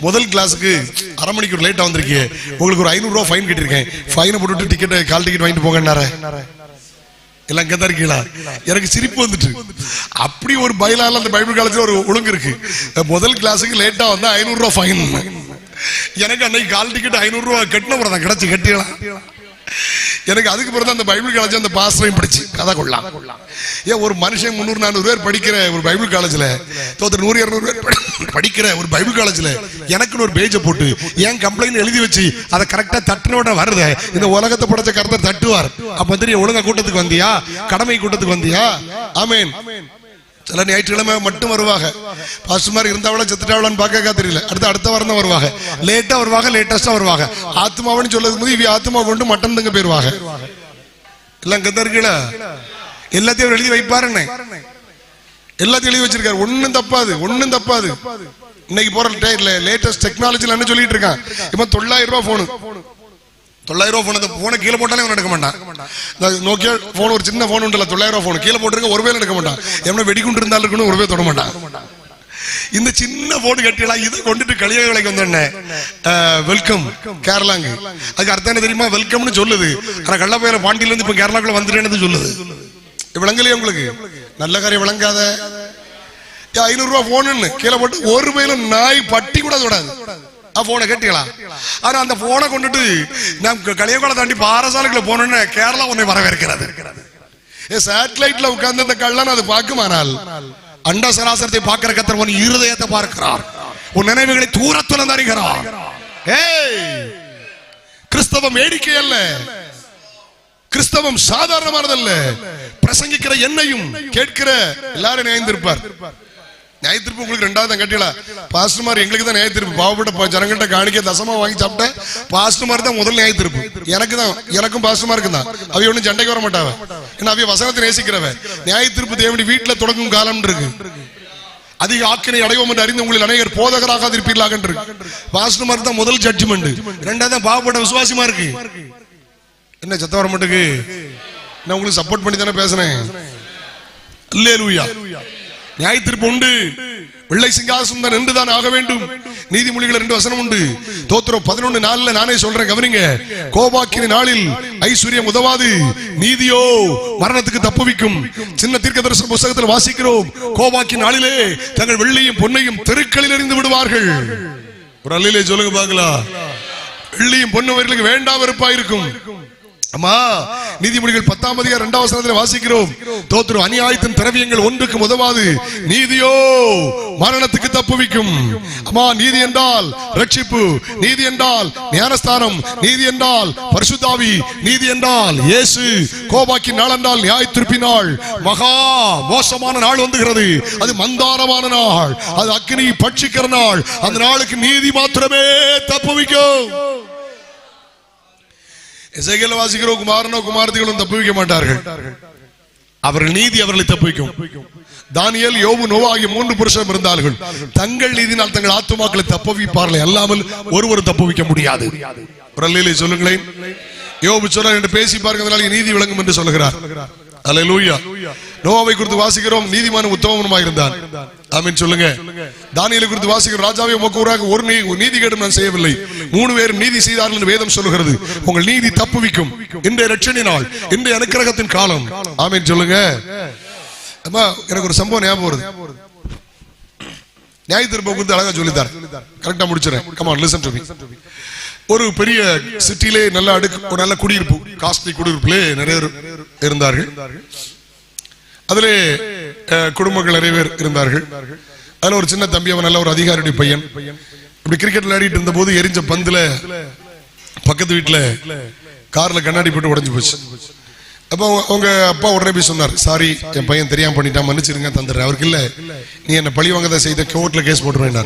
முதல் கிளாஸுக்கு அரை மணிக்கு லேட்டா வந்திருக்கீங்க, உங்களுக்கு ஒரு 500 ரூபாய் ஃபைன் கட்டிருக்கேன், ஃபைனை போட்டுட்டு டிக்கெட் கால் டிக்கெட் வாங்கிட்டு போங்கன்னார எல்லாம் இங்கதான் இருக்கீங்களா? எனக்கு சிரிப்பு வந்துட்டு. அப்படி ஒரு பைலால அந்த பைபிள் காலேஜ்ல ஒரு ஒழுங்கு இருக்கு, முதல் கிளாஸுக்கு லேட்டா வந்தா 500 ரூபாய் ஃபைன். எனக்கு அன்னைக்கு கால் டிக்கெட் 500 ரூபாய் கட்டின பிறகு கிடைச்சு கட்டிடலாம். எனக்கு அதுக்கு பிறகு அந்த பைபிள் காலேஜ் அந்த பாஸ்டரையும் படிச்சு கதை கொள்ளலாம். ஏன் ஒரு மனுஷன் 300-400 பேர் படிக்கிற ஒரு பைபிள் காலேஜ்ல 100-200 பேர் படிக்கிற ஒரு பைபிள் காலேஜ்ல எனக்குன்னு ஒரு பேஜை போட்டு ஏன் கம்ப்ளைண்ட் எழுதி வச்சு அதை கரெக்டா தட்டினோட வருத இந்த உலகத்தை படைச்ச கருத்தை தட்டுவார். அப்ப தெரியும் ஒழுங்கா கூட்டத்துக்கு வந்தியா, கடமை கூட்டத்துக்கு வந்தியா. ஆமேன். சில ஞாயிற்றுக்கிழமை மட்டும் வருவாங்க, பாஸ்டர் மாதிரி இருந்தாவளா செத்துட்டாவளான்னு பார்க்க தெரியல, அடுத்த வாரம் தான் வருவாங்க, லேட்டா வருவாங்க, லேட்டஸ்டா வருவாங்க. ஆத்மாவன்னு சொல்றது போது இவ ஆத்மா கொண்டு மட்டன் தங்க போயிருவாங்க. எல்லாம் கத்த இருக்கீங்களா? எல்லாத்தையும் எழுதி வைப்பாருன்னு எல்லாத்தையும் எழுதி வச்சிருக்காரு. ஒன்னும் தப்பாது. இன்னைக்கு போற லேட்டஸ்ட் டெக்னாலஜில என்ன சொல்லிட்டு இருக்கான், இப்ப 900 ரூபாய் போனு, 900 ரூபாய் போனை கீழே போட்டாலே அவன் எடுக்க மாட்டான். நோக்கியா போன் ஒரு சின்ன போன் உண்டுல 900 ரூபாய் போன் கீழே போட்டுருக்க ஒரு வேலை எடுக்க மாட்டான். எவனோ வெடிகுண்டு இருந்தாலும் இருக்கணும், ஒரு வேலை தொட மாட்டான். இந்த சின்ன போன் கட்டிடலாம், இதை கொண்டுட்டு கலிய வேலைக்கு வந்தோடனே வெல்கம் கேரளாங்க. அதுக்கு அர்த்தம் என்ன தெரியுமா? வெல்கம்னு சொல்லுது. ஆனா கள்ளப்பையில பாண்டியில இருந்து இப்ப கேரளாக்குள்ள வந்துட்டேன்னு சொல்லுது. விளங்கலையே உங்களுக்கு? நல்ல காரியம் விளங்காத. 500 ரூபாய் போன்னு கீழே போட்டு ஒரு வேலை நாய் பட்டி கூட தொடாது. போனை கட்டிக்கலாம். ஆனா அந்த போனை கொண்டுட்டு நாம் கலியகோளை தாண்டி பாரசாலைக்குள்ள போனோன்னு கேரளா உன்னை வரவேற்கிறது. சேட்டலைட்ல உட்கார்ந்து அந்த கள்ளன் அது பார்க்குமானால் அண்ட சராசரத்தை பார்க்கிற கர்த்தர் உன் இருதயத்தை பார்க்கிறார், உன் நினைவுகளை தூரத்துல அறிகிறார். கிறிஸ்தவம் வேடிக்கை அல்ல, கிறிஸ்தவம் சாதாரணமானதல்ல. பிரசங்கிக்கிற என்னையும் கேட்கிற எல்லாரும் நியாயந்திருப்பார். நியாயத்திருப்பு உங்களுக்கு ரெண்டாவது தான் கட்டிடலாம். பாஸ்டர் மாதிரி எங்களுக்கு தான் நியாயத்திருப்பு. பாவப்பட்ட ஜனங்கிட்ட காணிக்க தசமா வாங்கி சாப்பிட்ட பாஸ்டர் மாதிரி தான் முதல் நியாயத்திருப்பு. எனக்கும் பாஸ்டர் மார்க்கும் தான். அவைய ஒன்னும் சண்டைக்கு வர மாட்டாவ, ஏன்னா அவைய வசனத்தை நேசிக்கிறவ. நியாயத்திருப்பு தேவனுடைய வீட்டுல தொடங்கும் காலம் இருக்கு. அதிக ஆக்கினை அடைவோம் என்று அறிந்து உங்களில் அநேகர் போதகராக இருப்பீர்களாக இருக்கு. பாஸ்டர் மாதிரி தான் முதல் ஜட்ஜ்மெண்ட். ரெண்டாவது தான் பாவப்பட்ட விசுவாசிமா இருக்கு. என்ன சத்தம் வர மாட்டுக்கு? நான் உங்களுக்கு சப்போர்ட் பண்ணி தானே பேசுறேன். அல்லேலூயா. நியாயத்திருப்பு உண்டு, வெள்ளை சிங்காசனம் தான் என்றுதான் ஆக வேண்டும். நீதிமொழிகள் 2 வசனம் உண்டு. தோத்திரம் 11:4 நானே சொல்றேன், கவனிங்க. கோபாக்கின நாளில் ஐஸ்வர்யம் உதவாது, நீதியோ மரணத்துக்கு தப்புவிக்கும். சின்ன தீர்க்கதரிசன புத்தகத்தில் வாசிக்கிறோம், கோபாக்கின நாளிலே தங்கள் வெள்ளியும் பொன்னையும் தெருக்களில் எறிந்து விடுவார்கள். ஒரு அல்லிலே சொல்லுங்க பாக்கலாம். வெள்ளியும் பொன்னவர்களுக்கு வேண்டாம் வெறுப்பா இருக்கும். அம்மா, நீதிமொழிகள் 10ஆம் அதிகாரம் 2ஆம் வசனத்தில் வாசிக்கிறோம், தோத்திரம் அநியாயத்தின் திரவியங்கள் ஒன்றுக்கு உதவாது, நீதியோ மரணத்துக்கு தப்புவிக்கும். அம்மா, நீதி என்றால் ரட்சிப்பு, நீதி என்றால் ஞானஸ்தானம், நீதி என்றால் பரிசுத்தாவி, நீதி என்றால் இயேசு. கோபாக்கின் நாள் என்றால் நியாயத்தீர்ப்பின் நாள். மகா மோசமான நாள் வந்துகிறது. அது மந்தாரமான நாள், அது அக்கினி பட்சிக்கிற நாள். அந்த நாளுக்கு நீதி மாத்திரமே தப்புவிக்கும். எசேக்கியேல் வாசிக்கிறோம், குமாரனோ குமாரத்திகளும் தப்புவிக்க மாட்டார்கள், அவர்கள் நீதி அவர்களை தப்புவிக்கும். தானியேல், யோபு, நோவா ஆகிய 3 புருஷரும் இருந்தார்கள். தங்கள் நீதினால் தங்கள் ஆத்துமாக்களை தப்புவிப்பார்கள், அல்லாமல் ஒருவரும் தப்புவிக்க முடியாது. சொல்லுங்களேன். யோபு சொல்றார் என்று பேசி பார்க்கிறதுனால நீதி விளங்கும் என்று சொல்லுகிறார். அல்லேலூயா. நோவாவை குறித்து வாசிக்கிறோம், நீதிமானும் உத்தமனுமாய் இருந்தான். ஆமென் சொல்லுங்க. தானியேலை குறித்து வாசிக்கிறோம், ராஜாவே உமக்கு ஒரு நீதி கேடும் நான் செய்யவில்லை, 3 பேரும் நீதி செய்தார்கள் என்று வேதம் சொல்லுகிறது. உங்கள் நீதி தப்புவிக்கும். இன்றைய ரட்சணை நாள், இன்றைய அனுக்கிரகத்தின் காலம். ஆமென் சொல்லுங்க. அம்மா, எனக்கு ஒரு சம்பவம் ஞாபகம் வருது. நியாயத்தீர்ப்பை குறித்து அழகா சொல்லித்தார். கரெக்டா முடிச்சிடறேன். Come on, listen to me. ஒரு பெரிய சிட்டிலே நல்ல ஒரு நல்ல குடியிருப்பு, காஸ்ட்லி குடியிருப்பிலே நிறைய இருந்தார்கள். அதிலே குடும்பங்கள் நிறைய பேர் இருந்தார்கள். அதுல ஒரு சின்ன தம்பி, அவன் நல்ல ஒரு அதிகாரியுடைய பையன். இப்படி கிரிக்கெட் விளையாடிட்டு இருந்த போது எரிஞ்ச பந்துல பக்கத்து வீட்டுல கார்ல கண்ணாடி போட்டு உடைஞ்சு போச்சு. அப்போ அவங்க அப்பா உடனே போய் சொன்னார், சாரி என் பையன் தெரியாம பண்ணிட்டான், மன்னிச்சிருங்க, தந்துடுறேன். அவருக்கு இல்ல, நீ என்ன பழி வாங்கதான் செய்த, கோர்ட்ல கேஸ் போட்டுருவேன்.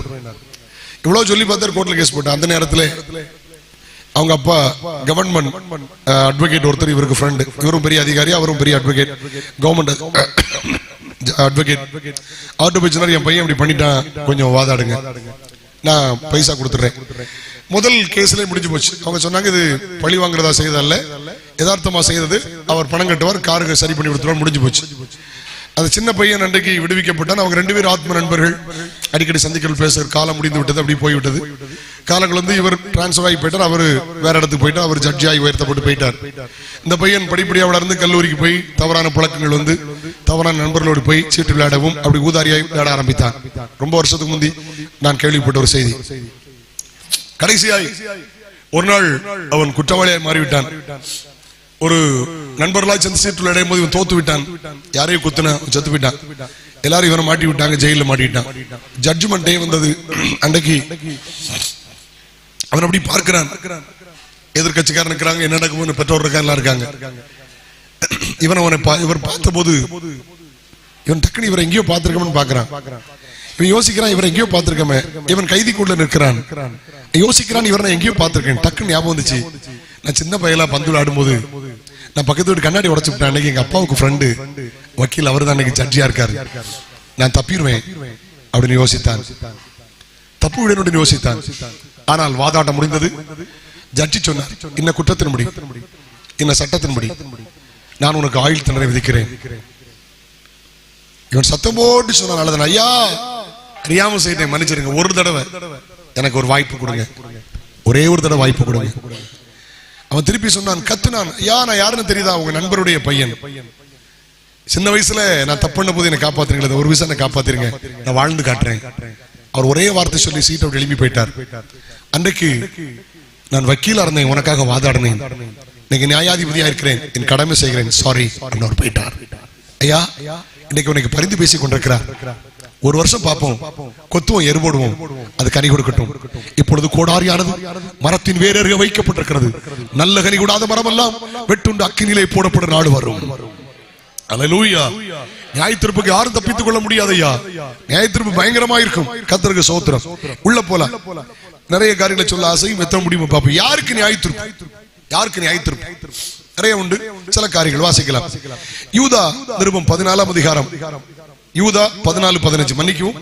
இவ்வளவு சொல்லி பார்த்தாரு, கோர்ட்ல கேஸ் போட்டான். அந்த நேரத்துல அவங்க அப்பா கவர்மெண்ட் அட்வொகேட் ஒருத்தர், இவருக்கு ஃப்ரெண்டு, இவரும் பெரிய அதிகாரி, அவரும் பெரிய அட்வொகேட், கவர்மெண்ட் அட்வொகேட். அவர்கிட்ட போய் சொன்னார், என் பையன் இப்படி பண்ணிட்டான், கொஞ்சம் வாதாடுங்க, நான் பைசா கொடுத்துறேன். முதல் கேஸ்ல முடிஞ்சு போச்சு. அவங்க சொன்னாங்க, இது பழி வாங்குறதா செய்ததல்ல, யதார்த்தமா செய்தது, அவர் பணம் கட்டுவார், காருக்கு சரி பண்ணி கொடுத்துருவார், முடிஞ்சு போச்சு. அந்த சின்ன பையன் அன்றைக்கு விடுவிக்கப்பட்டான். அவங்க 2 பேரும் ஆத்ம நண்பர்கள், அடிக்கடி சந்திக்கல் பேசுற காலம் முடிந்து விட்டது, அப்படி போய்விட்டது. காலங்கள் வந்து இவர் டிரான்ஸ்ஃபர் ஆகி போயிட்டார், அவர் வேற இடத்துக்கு போயிட்டார், அவர் ஜட்ஜி ஆகி உயர்த்தப்பட்டு போயிட்டார். இந்த பையன் படிப்படியாக வளர்ந்து கல்லூரிக்கு போய் தவறான பழக்கங்கள் வந்து தவறான நண்பர்களோடு போய் சீட்டு விளையாடவும் அப்படி ஊதாரியாய் விளையாட ஆரம்பித்தான். ரொம்ப வருஷத்துக்கு முந்தி நான் கேள்விப்பட்ட ஒரு செய்தி. கடைசியாய் ஒரு நாள் அவன் குற்றவாளியாய் மாறிவிட்டான். ஒரு நண்பர்களாய் சேர்ந்து சீட்டு விளையாடும் போது இவன் தோத்து விட்டான், யாரையும் குத்துன செத்து விட்டான். எல்லாரும் இவனை மாட்டி விட்டாங்க, ஜெயில மாட்டிட்டான். ஜட்ஜ்மெண்ட் டே வந்தது. அன்றைக்கு அவன் அப்படி பார்க்கிறான், எதிர்கட்சிக்காரன் இருக்கிறாங்க, என்ன நடக்கும், பெற்றோர் எல்லாம் இருக்காங்க. இவர் பார்த்த போது இவன் டக்குனு இவரை எங்கேயோ பார்த்திருக்கோம்னு பாக்குறான். இவன் யோசிக்கிறான், இவரை எங்கேயோ பார்த்திருக்கமே, இவன் கைதிக்குள்ள நிற்கிறான், யோசிக்கிறான், இவரை நான் எங்கேயோ பார்த்திருக்கேன். டக்குன்னு ஞாபகம் வந்துச்சு, நான் சின்ன பையலா பந்து விளையாடும் போது நான் பக்கத்து வீட்டு கண்ணாடி உடைச்சு விட்டேன். அன்னைக்கு எங்க அப்பாவுக்கு ஃப்ரெண்டு வக்கீல், அவர் தான் அன்னைக்கு ஜட்ஜியா இருக்காரு, நான் தப்பிடுவேன் அப்படின்னு யோசித்தான். தப்பு விடணும்னு யோசித்தான். ஆனால் வாதாட்டம் முடிந்தது. ஜட்ஜி சொன்னார், இன்ன குற்றத்தின்படி, இன்ன சட்டத்தின்படி நான் உனக்கு ஆயுள் தண்டனை விதிக்கிறேன். இவன் சத்தம் போட்டு சொன்னான், அல்லது ஐயா அறியாம செய்தேன், மன்னிச்சிருங்க, ஒரு தடவை எனக்கு ஒரு வாய்ப்பு கொடுங்க, ஒரே ஒரு தடவை வாய்ப்பு கொடுங்க. அவன் திருப்பி சொன்னான், கத்துனான், ஐயா நான் யாருன்னு தெரியுதா, உங்க நண்பருடைய பையன், சின்ன வயசுல நான் தப்பு பண்ண போது என்னை காப்பாத்துறீங்களா, ஒரு விஷயம் என்னை காப்பாத்திருங்க, நான் வாழ்ந்து காட்டுறேன். அவர் ஒரே வார்த்தை சொல்லி சீட்டை விட்டு எழுப்பி போயிட்டார். அன்றைக்கு நான் வக்கீலா இருந்தேன், உனக்காக வாதாடினேன், இன்னைக்கு நியாயாதிபதியா இருக்கிறேன், என் கடமை செய்கிறேன், சாரி அப்படின்னு அவர் போயிட்டார். ஐயா இன்னைக்கு உனக்கு பரிந்து பேசிக் கொண்டிருக்கிறார், ஒரு வருஷம் பார்ப்போம், கொத்துவோம், எருபோடுவோம், அது கனி கொடுக்கட்டும். இப்பொழுது கோடாரியானது மரத்தின் வேறருக வைக்கப்பட்டிருக்கிறது, நல்ல கனி கூடாத மரம் எல்லாம் வெட்டுண்டு அக்கினிலே போடப்படும் நாடு வரும். அல்லேலூயா. நியாயத்தீர்ப்புக்கு யாரும் தப்பித்துக் கொள்ள முடியாது. ஐயா நியாயத்தீர்ப்பு பயங்கரமா இருக்கும். கர்த்தருக்கு ஸ்தோத்திரம். உள்ள போல நிறைய காரியங்களை சொல்ல ஆசையும் எத்த முடியுமா பாப்போம். யாருக்கு நியாயத்தீர்ப்பு, யாருக்கு நியாயத்தீர்ப்பு நிறைய உண்டு. சில காரியங்கள் வாசிக்கலாம். யூதா நிருபம் 14ஆம் அதிகாரம், யூதா 14:15, மன்னிக்கவும்,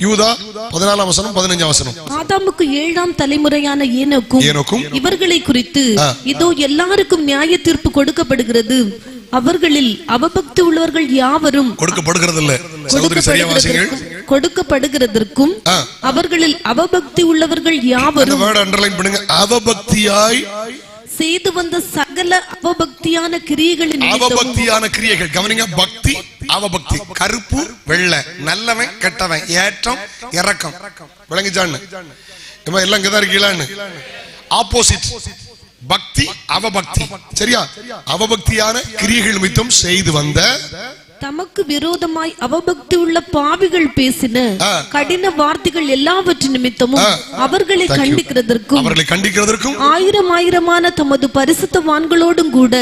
யூதா 14ஆம் வசனம் 15ஆம் வசனம். ஆதாமுக்கு 7ஆம் தலைமுறையான ஏனோக்கும் இவர்களை குறித்து இதோ எல்லாருக்கும் நியாய தீர்ப்பு கொடுக்கப்படுகிறது, அவர்களில் அவபக்தி உள்ளவர்கள் யாவரும் கொடுக்கப்படுகிறது இல்ல சகோதரி, சரியா வாசிங்கள். கொடுக்கப்படுகிறதற்கும் அவர்களில் அவபக்தி உள்ளவர்கள் யாவரும், வேர்ட் அண்டர்லைன் பண்ணுங்க, அவபக்தியாய் செய்து வந்த சகல அவபக்தியான கிரியைகளின் அவபக்தியான கிரியைகள். கவனிங்க, பக்தி அவபக்தி, கருப்பு வெள்ளை, நல்லவன் கெட்டவன், ஏற்றம் இறக்கம், விளங்கிச்சான்னு எல்லாம் இங்கதான் இருக்கீங்களான்னு. ஆப்போசிட் பக்தி அவபக்தி, சரியா? அவபக்தியான கிரியைகள் நிமித்தம் செய்து வந்த தமக்கு விரோதமாய் அவபக்தி உள்ள பாவிகள் பேசின கடின வார்த்தைகள் எல்லாவற்றின் நிமித்தமும் அவர்களை கண்டிக்கிறதற்கும் ஆயிரம் ஆயிரமான தமது பரிசுத்தவான்களோடும் கூட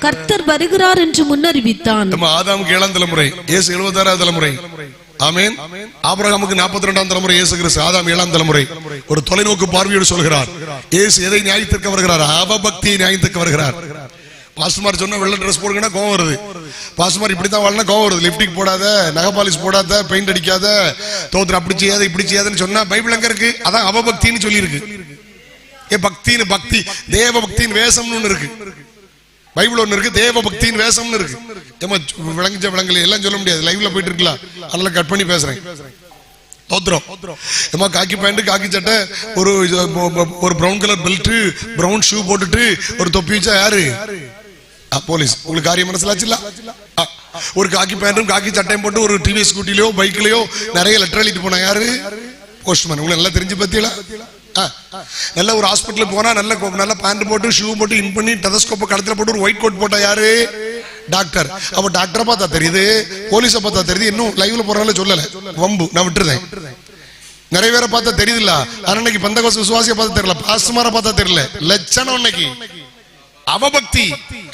கர்த்தர் வருகிறார் என்று முன்னறிவித்தான். நம்ம ஆதாமுக்கு 7ஆம் தலைமுறை, இயேசு 76ஆம் தலைமுறை. ஆமென். ஆபிரகாமுக்கு 42ஆம் தலைமுறை இயேசு கிறிஸ்து, ஆதாம் 7ஆம் தலைமுறை. ஒரு தொலைநோக்கு பார்வையோடு சொல்கிறார், இயேசு எதை நியாயத்திற்கு வருகிறார்? அவபக்தியை நியாயத்திற்கு வருகிறார். பாஸ்டர்மார் சொன்ன வெள்ளை ட்ரெஸ் போடுங்கன்னா கோவம் வருது, பாஸ்டர்மார் இப்படித்தான் வாழனா கோவம் வருது, லிப்டிக் போடாத, நகபாலிஷ் போடாத, பெயிண்ட் அடிக்காத, தோத்திரம் அப்படி செய்யாத இப்படி செய்யாதுன்னு சொன்னா பைபிள் எங்க இருக்கு? அதான் அவபக்தின்னு சொல்லி இருக்கு. பக்தின்னு, பக்தி தேவ பக்தியின் வேஷம்னு ஒண்ணு இருக்கு, பைபிள் ஒண்ணு இருக்கு, தேவ பக்தியின் வேஷம்னு இருக்கு. ஏமா விளங்கிச்ச விளங்கல எல்லாம் சொல்ல முடியாது, லைவ்ல போயிட்டு இருக்கலாம், அதெல்லாம் கட் பண்ணி பேசுறேன். காக்கி பேண்ட், காக்கி சட்டை, ஒரு brown colour belt, brown shoe போட்டுட்டு ஒரு தொப்பி வச்சா யாரு? போலீஸ். உங்களுக்கு காரியம் மனசிலாச்சுல? ஒரு காக்கி பேண்டும் காக்கி சட்டையும் போட்டு ஒரு டிவி ஸ்கூட்டிலயோ பைக்லயோ நிறைய லெட்டர் எழுதிட்டு போனா யாரு? போஸ்ட்மேன். உங்களுக்கு நல்லா தெரிஞ்சு பத்தியலா? நல்ல ஒரு ஹாஸ்பிட்டலுக்கு போனா நல்ல பேண்ட் போட்டு ஷூ போட்டு இன் பண்ணி டெலஸ்கோப்பை கடத்துல போட்டு ஒரு ஒயிட் கோட் போட்டா யாரு? டாக்டர். அப்ப டாக்டரை பார்த்தா தெரியுது, போலீஸை பார்த்தா தெரியுது, இன்னும் லைவ்ல போறாங்களே சொல்லல, வம்பு, நான் விட்டுறேன். நிறைய பேரை பார்த்தா தெரியுதுல்ல, அன்னைக்கு பந்தகோஸ்து விசுவாசியை பார்த்தா தெரியல, பாஸ்டர்மாரை பார்த்தா தெரியல, லட்சணம். இன்னைக்கு அவபக்தி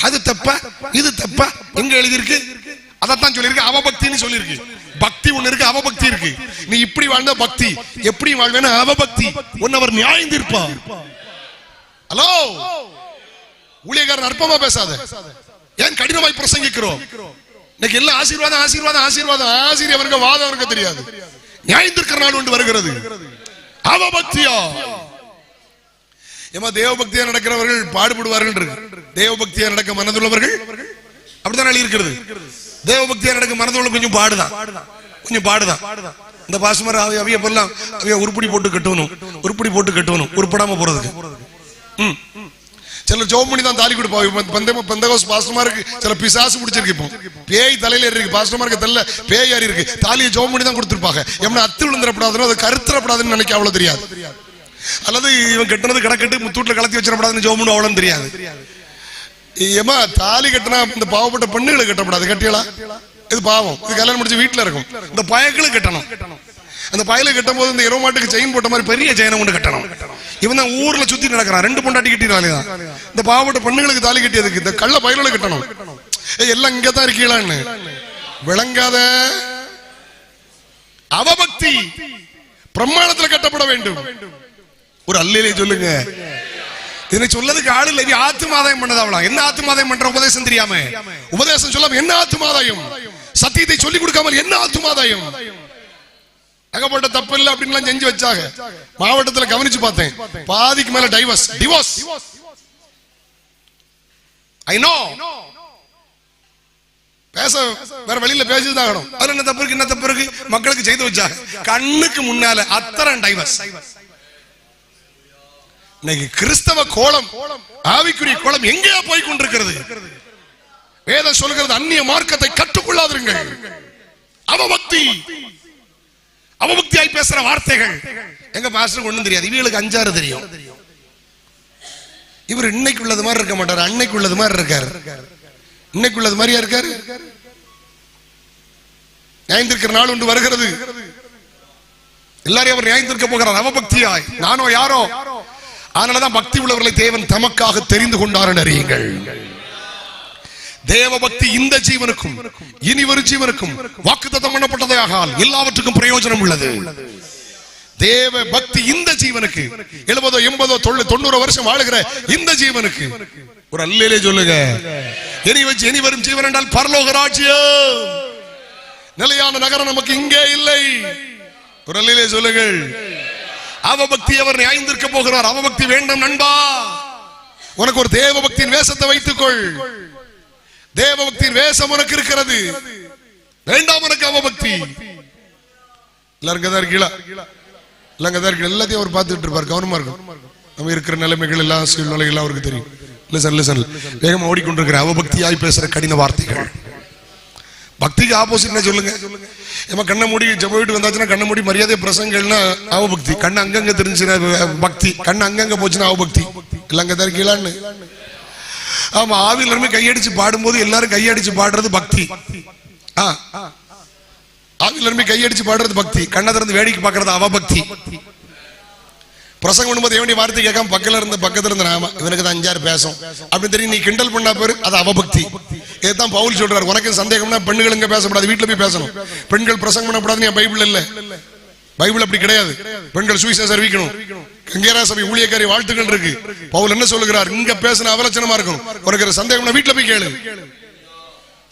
அது தப்பா இது தப்பா எங்க எழுதியிருக்கு? அதத்தான் சொல்லியிருக்கு, அவபக்தின்னு சொல்லியிருக்கு. பக்தி ஒண்ணு இருக்கு, அவபக்தி இருக்கு. நீ இப்படி வாழ்ந்த பக்தி, எப்படி வாழ்வேன்னா அவபக்தி. உன்னவர் நியாயம் தீர்ப்பார். ஹலோ, ஊழியக்காரன் அற்பமா பேசாத. ஏன் கடினமாய் பிரசங்கிக்கிறோம்? இன்னைக்கு எல்லாம் ஆசீர்வாதம் ஆசீர்வாதம் ஆசீர்வாதம். ஆசீர்வாதம் வாதம் அவருக்கு தெரியாது. நியாயம் தீர்க்கிற நாள் ஒன்று வருகிறது. அவபக்தியா ஏமா தேவபக்தியா நடக்கிறவர்கள் பாடுபடுவார்கள். தேவபக்தியா நடக்க மனதுள்ளவர்கள் அப்படித்தான் இருக்கிறது. தேவபக்தியா நடக்க மனதுள்ள கொஞ்சம் பாடுதான். இந்த பாசுமர் அவைய போலாம் அவைய உருப்படி போட்டு கட்டணும் உருப்படாம போறதுக்கு. சில ஜோம் பண்ணி தான் தாலி கொடுப்பாங்க. பெந்தகோஸ் பாஸ்டர்மாருக்கு சில பிசாசு பிடிச்சிருக்கு. இப்போ பேய் தலையில இருக்கு, பாஸ்டர்மாருக்கு தள்ள பேய் ஏறி இருக்கு. தாலியை ஜோம் பண்ணி தான் கொடுத்துருப்பாங்க. எம்னா அத்து விழுந்துடப்படாதுன்னு, அது கருத்துறப்படாதுன்னு நினைக்க அவ்வளவு தெரியாது. அல்லது இவன் கட்டுனது கடக்கட்டு முத்தூட்ல கலத்தி வச்சிடப்படாதுன்னு ஜோம் பண்ணு அவ்வளவு தெரியாது. ஏமா தாலி கட்டினா இந்த பாவப்பட்ட பெண்ணுகளை கட்டப்படாது. கட்டியலா இது பாவம். இது கல்யாணம் முடிச்சு வீட்டுல இருக்கும். இந்த பயக்களும் கட்டணும். அந்த பயலை கட்டும் போது இந்த இரவு மாட்டுக்கு செயின் போட்ட மாதிரி பெரிய செயினை கொண்டு கட்டணும். இவன் தான் ஊர்ல சுத்தி நடக்கிறான். 2 பொண்டாட்டி கட்டினாலே தான். இந்த பாவப்பட்ட பெண்ணுகளுக்கு தாலி கட்டியதுக்கு இந்த கள்ள பயலுகளை கட்டணும். எல்லாம் இங்கதான் இருக்கீங்களான்னு விளங்காத அவபக்தி பிரமாணத்துல கட்டப்பட வேண்டும். ஒரு அல்லேலே சொல்லுங்க. இதனை சொல்லதுக்கு ஆள் இல்லை. ஆத்துமாதாயம் பண்ணதாவலாம். என்ன ஆத்துமாதாயம் பண்ற? உபதேசம் தெரியாம, உபதேசம் சொல்லாம என்ன ஆத்துமாதாயம்? சத்தியத்தை சொல்லிக் கொடுக்காமல் என்ன ஆத்துமாதாயம்? அகப்பட்ட தப்பு இல்லை அப்படின்னு செஞ்சு வச்சாங்க. மாவட்டத்தில் கவனிச்சு பார்த்தேன், பாதிக்கு மேல டிவோர்ஸ். ஐ நோ பேச வேற வழியில பேசிதான் ஆகணும். அதுல என்ன தப்பு இருக்கு? மக்களுக்கு செய்து வச்சாங்க. கண்ணுக்கு முன்னால அத்தனை டைவர்ஸ். இன்னைக்கு கிறிஸ்தவ கோலம், ஆவிக்குரிய கோலம் எங்கேயா போய் கொண்டிருக்கிறது? வேதம் சொல்கிறது, அந்நிய மார்க்கத்தை கற்றுக்கொள்ளாதீர்கள். அவபக்தியாய் பேசுற வார்த்தைகள். எங்க பாஸ்டருக்கு ஒண்ணும் தெரியாது, இவங்களுக்கு 5-6 தெரியும். இவர் இன்னைக்கு உள்ளது மாதிரி இருக்க மாட்டார், அன்னைக்கு உள்ளது மாதிரி இருக்காரு. இன்னைக்கு உள்ளது மாதிரியா இருக்காரு? நியாயம் தீர்க்கிற நாள் ஒன்று வருகிறது. எல்லாரையும் அவர் நியாயம் தீர்க்க போகிறார் அவபக்தியாய். நானோ யாரோ? அதனாலதான் பக்தி உள்ளவர்களை தேவன் தமக்காக தெரிந்து கொண்டார் அறியுங்கள். தேவ பக்தி இந்த ஜீவனுக்கும் இனி வரும் ஜீவனுக்கும் வாக்குத்தத்தம் பண்ணப்பட்டதாக எல்லாவற்றுக்கும் பிரயோஜனம் உள்ளது. தேவ பக்தி இந்த ஜீவனுக்கு 70, 80, 90 வருஷம் வாழுகிற இந்த ஜீவனுக்கு ஒரு அல்லேலே சொல்லுங்க. இனி வரும் ஜீவன் என்றால் பரலோக ராஜ்யம், நிலையான நகரம் நமக்கு இங்கே இல்லை. ஒரு அல்லேலே சொல்லுங்கள். அவபக்தி அவர் நியாயம் தீர்க்க போகிறார். அவபக்தி வேண்டாம் நண்பா. உனக்கு ஒரு தேவ பக்தியின் வேஷத்தை வைத்துக்கொள். தேவ பக்தியின் வேஷம் உனக்கு இருக்கிறது. வேண்டாம் உனக்கு அவபக்தி. எல்லாரும் தான் இருக்கீங்களா? எல்லாத்தையும் அவர் பார்த்துட்டு இருப்பார். கவனமா இருக்கும். நம்ம இருக்கிற நிலைமைகள் எல்லாம் சூழ்நிலைகள் அவருக்கு தெரியும். லிசன் வேகமா ஓடிக்கொண்டிருக்கிற அவபக்தியாய் பேசுற கடின வார்த்தைகள். பக்திக்கு ஆப்போசிட் சொல்லுங்க. நம்ம கண்ணை மூடி ஜெப வீட்டு வந்தாச்சுன்னா கண்ணை மூடி மரியாதை பிரசங்கள்னா அவபக்தி. கண்ணு அங்கங்க தெரிஞ்சுன்னா பக்தி. கண்ணு அங்கங்க போச்சுன்னா அவபக்தி. எல்லாம் அங்க தான் இருக்கீங்களான்னு. ஆமா, ஆவியில் இருந்து கையடிச்சு பாடும்போது எல்லாரும் கையடிச்சு பாடுறது பக்தி. ஆவியில் இருந்து கையடிச்சு பாடுறது பக்தி. கண்ணை திறந்து வேடிக்கை பார்க்கறது அவபக்தி. பிரசங்கம் பண்ணும்போது எவனுடைய வார்த்தை கேட்காம பக்கத்துல இருந்து ஆமா இவனுக்கு தான் 5-6 பேசும் அப்படின்னு தெரியும் நீ கிண்டல் பண்ணா பேரு அது அவபக்தி. இதுதான் பவுல் சொல்றாரு, உனக்கு சந்தேகம்னா பெண்கள் இங்க பேசப்படாது, வீட்டுல போய் பேசணும். பெண்கள் பிரசங்கம் பண்ணப்படாதுன்னு பைபிள் இல்ல. பைபிள் அப்படி கிடையாது. பெண்கள் சுவிசேஷம் அறிவிக்கணும். கங்கேரா சபை ஊழியக்காரி வாழ்த்துக்கள் இருக்கு. பவுல் என்ன சொல்லுகிறார்? இங்க பேசின அவலட்சணமா இருக்கும். உனக்கு சந்தேகம்னா வீட்டுல போய் கேளு.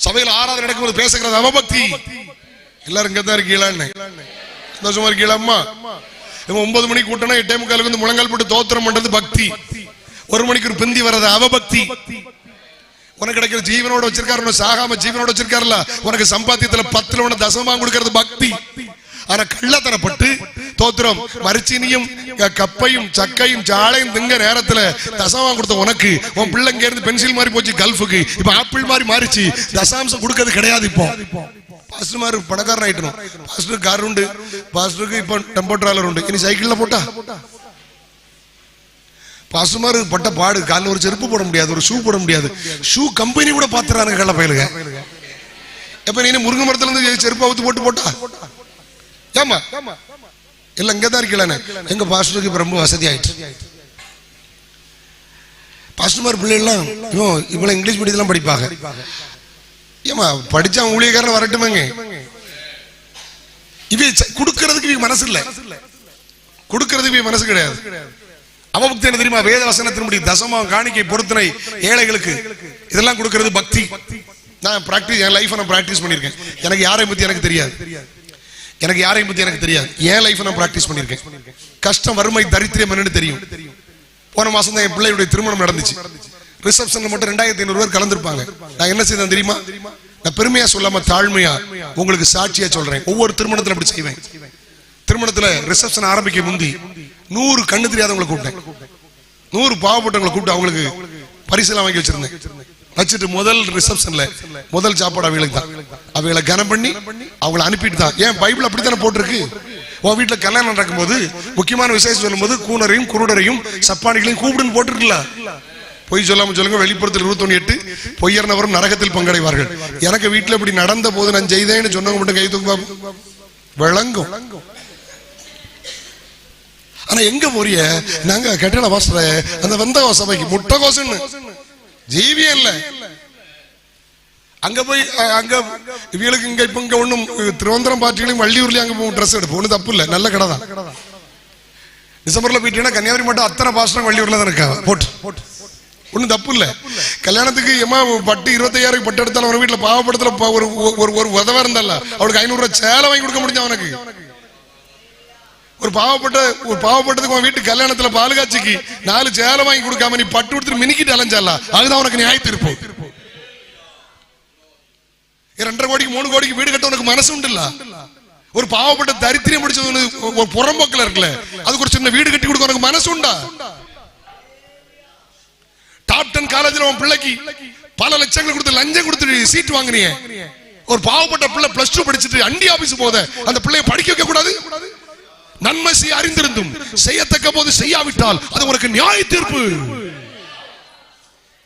சபையில் ஆராதனை நடக்கும்போது பேசுகிறது அவபக்தி. எல்லாரும் இங்க தான் இருக்கீங்களான்னு சந்தோஷமா இருக்கீங்களா? 9 மணிக்கு கூட்டணும், 8:45 வந்து முழங்கால் போட்டு தோத்திரம் பண்றது பக்தி. 1 மணிக்கு ஒரு பிந்தி வர்றது அவபக்தி. உனக்கு கிடைக்கிற ஜீவனோட வச்சிருக்காரு, சாகாம ஜீவனோட வச்சிருக்காருல, உனக்கு சம்பாத்தியத்துல 10 தசமமாக கொடுக்கறது பக்தி. ஆனா கள்ளத்தரப்பட்டு தோத்திரம் மரிச்சீனியும் கப்பையும் சக்கையும் சாளையும் திங்க நேரத்துல தசமா கொடுத்த உனக்கு உன் பிள்ளை இங்க இருந்து பென்சில் மாதிரி போச்சு கல்ஃபுக்கு, இப்ப ஆப்பிள் மாதிரி மாறிச்சு, தசாம்சம் கொடுக்கறது கிடையாது. இப்போ பாஸ்டர் மாதிரி பணக்காரன் ஆயிட்டணும். பாஸ்டருக்கு கார் உண்டு, பாஸ்டருக்கு இப்ப டெம்போ டிராவலர் உண்டு, இனி சைக்கிள்ல போட்டா பாஸ்டர் மாதிரி பட்ட பாடு. காலில் ஒரு செருப்பு போட முடியாது, ஒரு ஷூ போட முடியாது. ஷூ கம்பெனி கூட பாத்துறாங்க கள்ள பயலுங்க. எப்ப நீ முருங்கை மரத்துல இருந்து செருப்பு அவுத்து போட்டா ஏமா இல்ல இங்கதான் இருக்கல. எங்க பாஸ்டருக்கு இப்ப ரொம்ப வசதி ஆயிடுச்சு. பாஸ்டர்மார் பிள்ளைலாம் இவ்வளவு இங்கிலீஷ் மீடியத்தெல்லாம் படிப்பாங்க. ஏமா படிச்சா ஊழியக்காரன் வரட்டுமேங்க. இவை கொடுக்கறதுக்கு இவங்க மனசு இல்ல, கொடுக்கறதுக்கு இவங்க மனசு கிடையாது. அவபக்தி என்ன தெரியுமா? வேத வசனத்தின்படி தசமம் காணிக்கை பொருத்தனை ஏழைகளுக்கு இதெல்லாம் கொடுக்கிறது பக்தி. நான் பிராக்டிஸ், என் லைஃப் நான் பிராக்டிஸ் பண்ணிருக்கேன். எனக்கு யாரையும் பத்தி எனக்கு தெரியாது, எனக்கு யாரையும் பத்தி எனக்கு தெரியாது. என் லைஃப் நான் பிராக்டிஸ் பண்ணிருக்கேன். கஷ்டம், வறுமை, தரித்திரம் என்னன்னு தெரியும். போன மாசம் தான் என் பிள்ளையுடைய திருமணம் நடந்துச்சு. ரிசப்ஷன்ல மட்டும் 2500 பேர் கலந்துருப்பாங்க. நான் என்ன செய்தேன் தெரியுமா? நான் பெருமையா சொல்லாம தாழ்மையா உங்களுக்கு சாட்சியா சொல்றேன். ஒவ்வொரு திருமணத்துல அப்படி செய்வேன். திருமணத்துல ரிசப்ஷன் ஆரம்பிக்க முந்தி 100 கண்ணு தெரியாதவங்களை கூப்பிட்டேன், 100 பாவப்பட்டவங்களை கூப்பிட்டு அவங்களுக்கு பரிசெல்லாம் வாங்கி வச்சிருந்தேன். வச்சுட்டு முதல் ரிசப்ஷன்ல முதல் சாப்பாடு அவங்களுக்கு தான். அவங்களை கனம் பண்ணி அவங்களை அனுப்பிட்டு தான். ஏன் பைபிள் அப்படித்தானே போட்டிருக்கு. உன் வீட்டுல கல்யாணம் நடக்கும் போது முக்கியமான விசேஷம் சொல்லும் போது கூனரையும் குருடரையும் சப்பானிகளையும் கூப்பிடுன்னு போட்டிருக்கல. பொய் சொல்லாம சொல்லுங்க. வெளிப்புறத்தில் 21:8 பொய்யர்னவரும் நரகத்தில் பங்கடைவார்கள். எனக்கு வீட்டுல இப்படி நடந்த போது நான் செய்தேன்னு சொன்னவங்க மட்டும் கை தூக்கு விளங்கும். ஆனா எங்க போறிய? நாங்க கட்டட வாசல அந்த வந்த சபைக்கு முட்டை கோசன்னு ஜீவியம் இல்ல. அங்க போய் அங்க இவங்களுக்கு இங்க இப்ப இங்க ஒண்ணும் திருவனந்தபுரம் பார்ட்டிகளையும் வள்ளியூர்லயும் அங்க போய் ட்ரெஸ் எடுப்போம். ஒண்ணு தப்பு இல்ல, நல்ல கடை தான். டிசம்பர்ல போயிட்டீங்கன்னா கன்னியாகுமரி மட்டும் அத்தனை பாஸ்டர் வள்ளியூர்ல தான் இருக்காங்க. போட்டு ஒன்னும் தப்பு இல்ல. கல்யாணத்துக்கு எம்மா பட்டு 25,000 பட்டு எடுத்தாலும் ஒரு வீட்டுல பாவப்படத்துல ஒரு உதவா இருந்தால அவளுக்கு 500 ரூபாய் சேலை வாங்கி கொடுக்க முடியும். அவனுக்கு ஒரு பாவப்பட்டதுக்கு வீட்டு கல்யாணத்துல பால் காட்சிக்கு 4 சேலை வாங்கி கொடுக்காம நீ பட்டு கொடுத்துட்டு மினிக்கிட்டு அலைஞ்சால அதுதான் உனக்கு நியாயத்து இருப்போம். 2.5 கோடிக்கு 3 கோடிக்கு வீடு கட்ட உனக்கு மனசு உண்டு இல்ல? ஒரு பாவப்பட்ட தரித்திரியம் முடிச்சது புறம்போக்கில் இருக்குல்ல, அதுக்கு ஒரு சின்ன வீடு கட்டி கொடுக்க உனக்கு மனசு உண்டா? டாப் 10 காலேஜ்ல உன் பிள்ளைக்கு பல லட்சங்கள் கொடுத்து லஞ்சம் கொடுத்து சீட் வாங்குறீங்க. ஒரு பாவப்பட்ட பிள்ளை +2 படிச்சுட்டு அண்டி ஆபீஸ் போத அந்த பிள்ளைய படிக்க வைக்க கூடாது? நன்மை செய்ய அறிந்திருந்தும் செய்யத்தக்க போது செய்யாவிட்டால் அது உனக்கு நியாய தீர்ப்பு.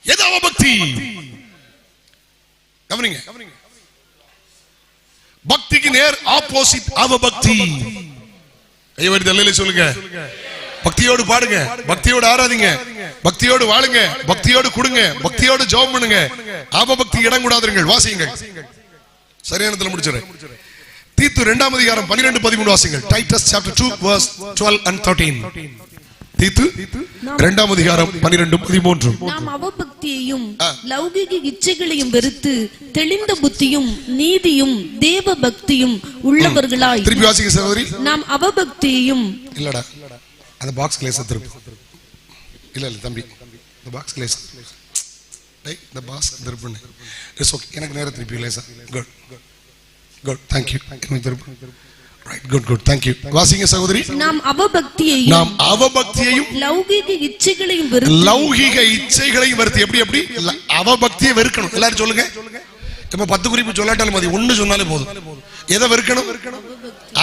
எது அவபக்தி? கவனிங்க, பக்திக்கு நேர் ஆப்போசிட் அவபக்தி. சொல்லுங்க, பக்தியோடு பாடுங்க, பக்தியோடு ஆராதிங்க, பக்தியோடு வாழுங்க, பக்தியோடு கொடுங்க, பக்தியோடு ஜெபம் பண்ணுங்க. அவபக்தி இடம் கூடாதுங்கள். வாசியுங்கள். சரியானதுல முடிச்சிடுறேன். தீத்து 2ஆம் அதிகாரம் 12-13 வாசிங்கள். Titus chapter 2 verse 12 and 13. தீத்து 2ஆம் அதிகாரம் 12-13. நாம் அவபக்தியையும் லௌகிக இச்சைகளையும் வெறுத்து தெளிந்த புத்தியும் நீதியும் தேவ பக்தியும் உள்ளவர்களாய். திருப்பி வாசிங்க சகோதரி. நாம் அவபக்தியையும் இல்லடா அந்த பாக்ஸ் கிளேஸ் திருப்பி. இல்ல தம்பி இந்த பாக்ஸ் கிளேஸ் டேய் இந்த பாக்ஸ் திருப்பி. It's okay. எனக்கு நேரா திருப்பி glaze. Good good thank you. Right good good thank you. வாசிங்க சகோதரி. நாம் அவபக்தியையும் லௌகிக இச்சைகளையும் வெறுத்து. எப்படி அவபக்தியை வெறுக்கணும். எல்லாரும் சொல்லுங்க. நம்ம 10 குறிப்பு சொல்லாட்டாலும் மதி, ஒண்ணு சொன்னாலே போதும். எதை வெறுக்கணும்?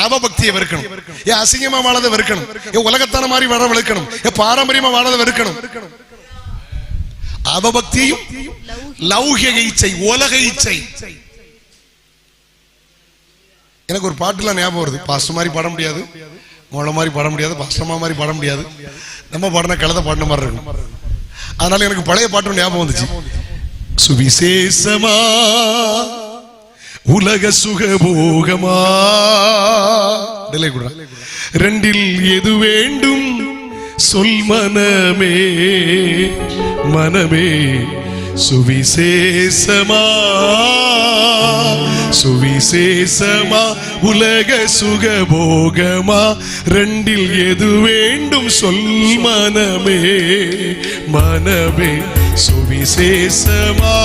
அவபக்தியை வெறுக்கணும். ஏன் அசிங்கமா வாழதை வெறுக்கணும். ஏன் உலகத்தான மாதிரி வாழ வெறுக்கணும். ஏன் பாரம்பரியமா வாழதை வெறுக்கணும். அவபக்தியையும் லௌகிக இச்சை, உலக இச்சை. எனக்கு ஒரு பாட்டுலாம் ஞாபகம் வருது. பாஸ்டர் மாதிரி பாட முடியாது, மோள மாதிரி பாட முடியாது, பாஸ்டர்மா மாதிரி பாட முடியாது. நம்ம பாடின கலதை பாடின மாதிரி இருக்கும். அதனால எனக்கு பழைய பாட்டு ஞாபகம் வந்துச்சு. சுவிசேஷமா உலக சுகபோகமா ரெண்டில் எது வேண்டும் சொல் மனமே மனமே. சுவிசேஷமா சுவிசேஷமா உலக சுகபோகமா ரெண்டில் எது வேண்டும் சொல் மனமே மனமே. சுவிசேஷமா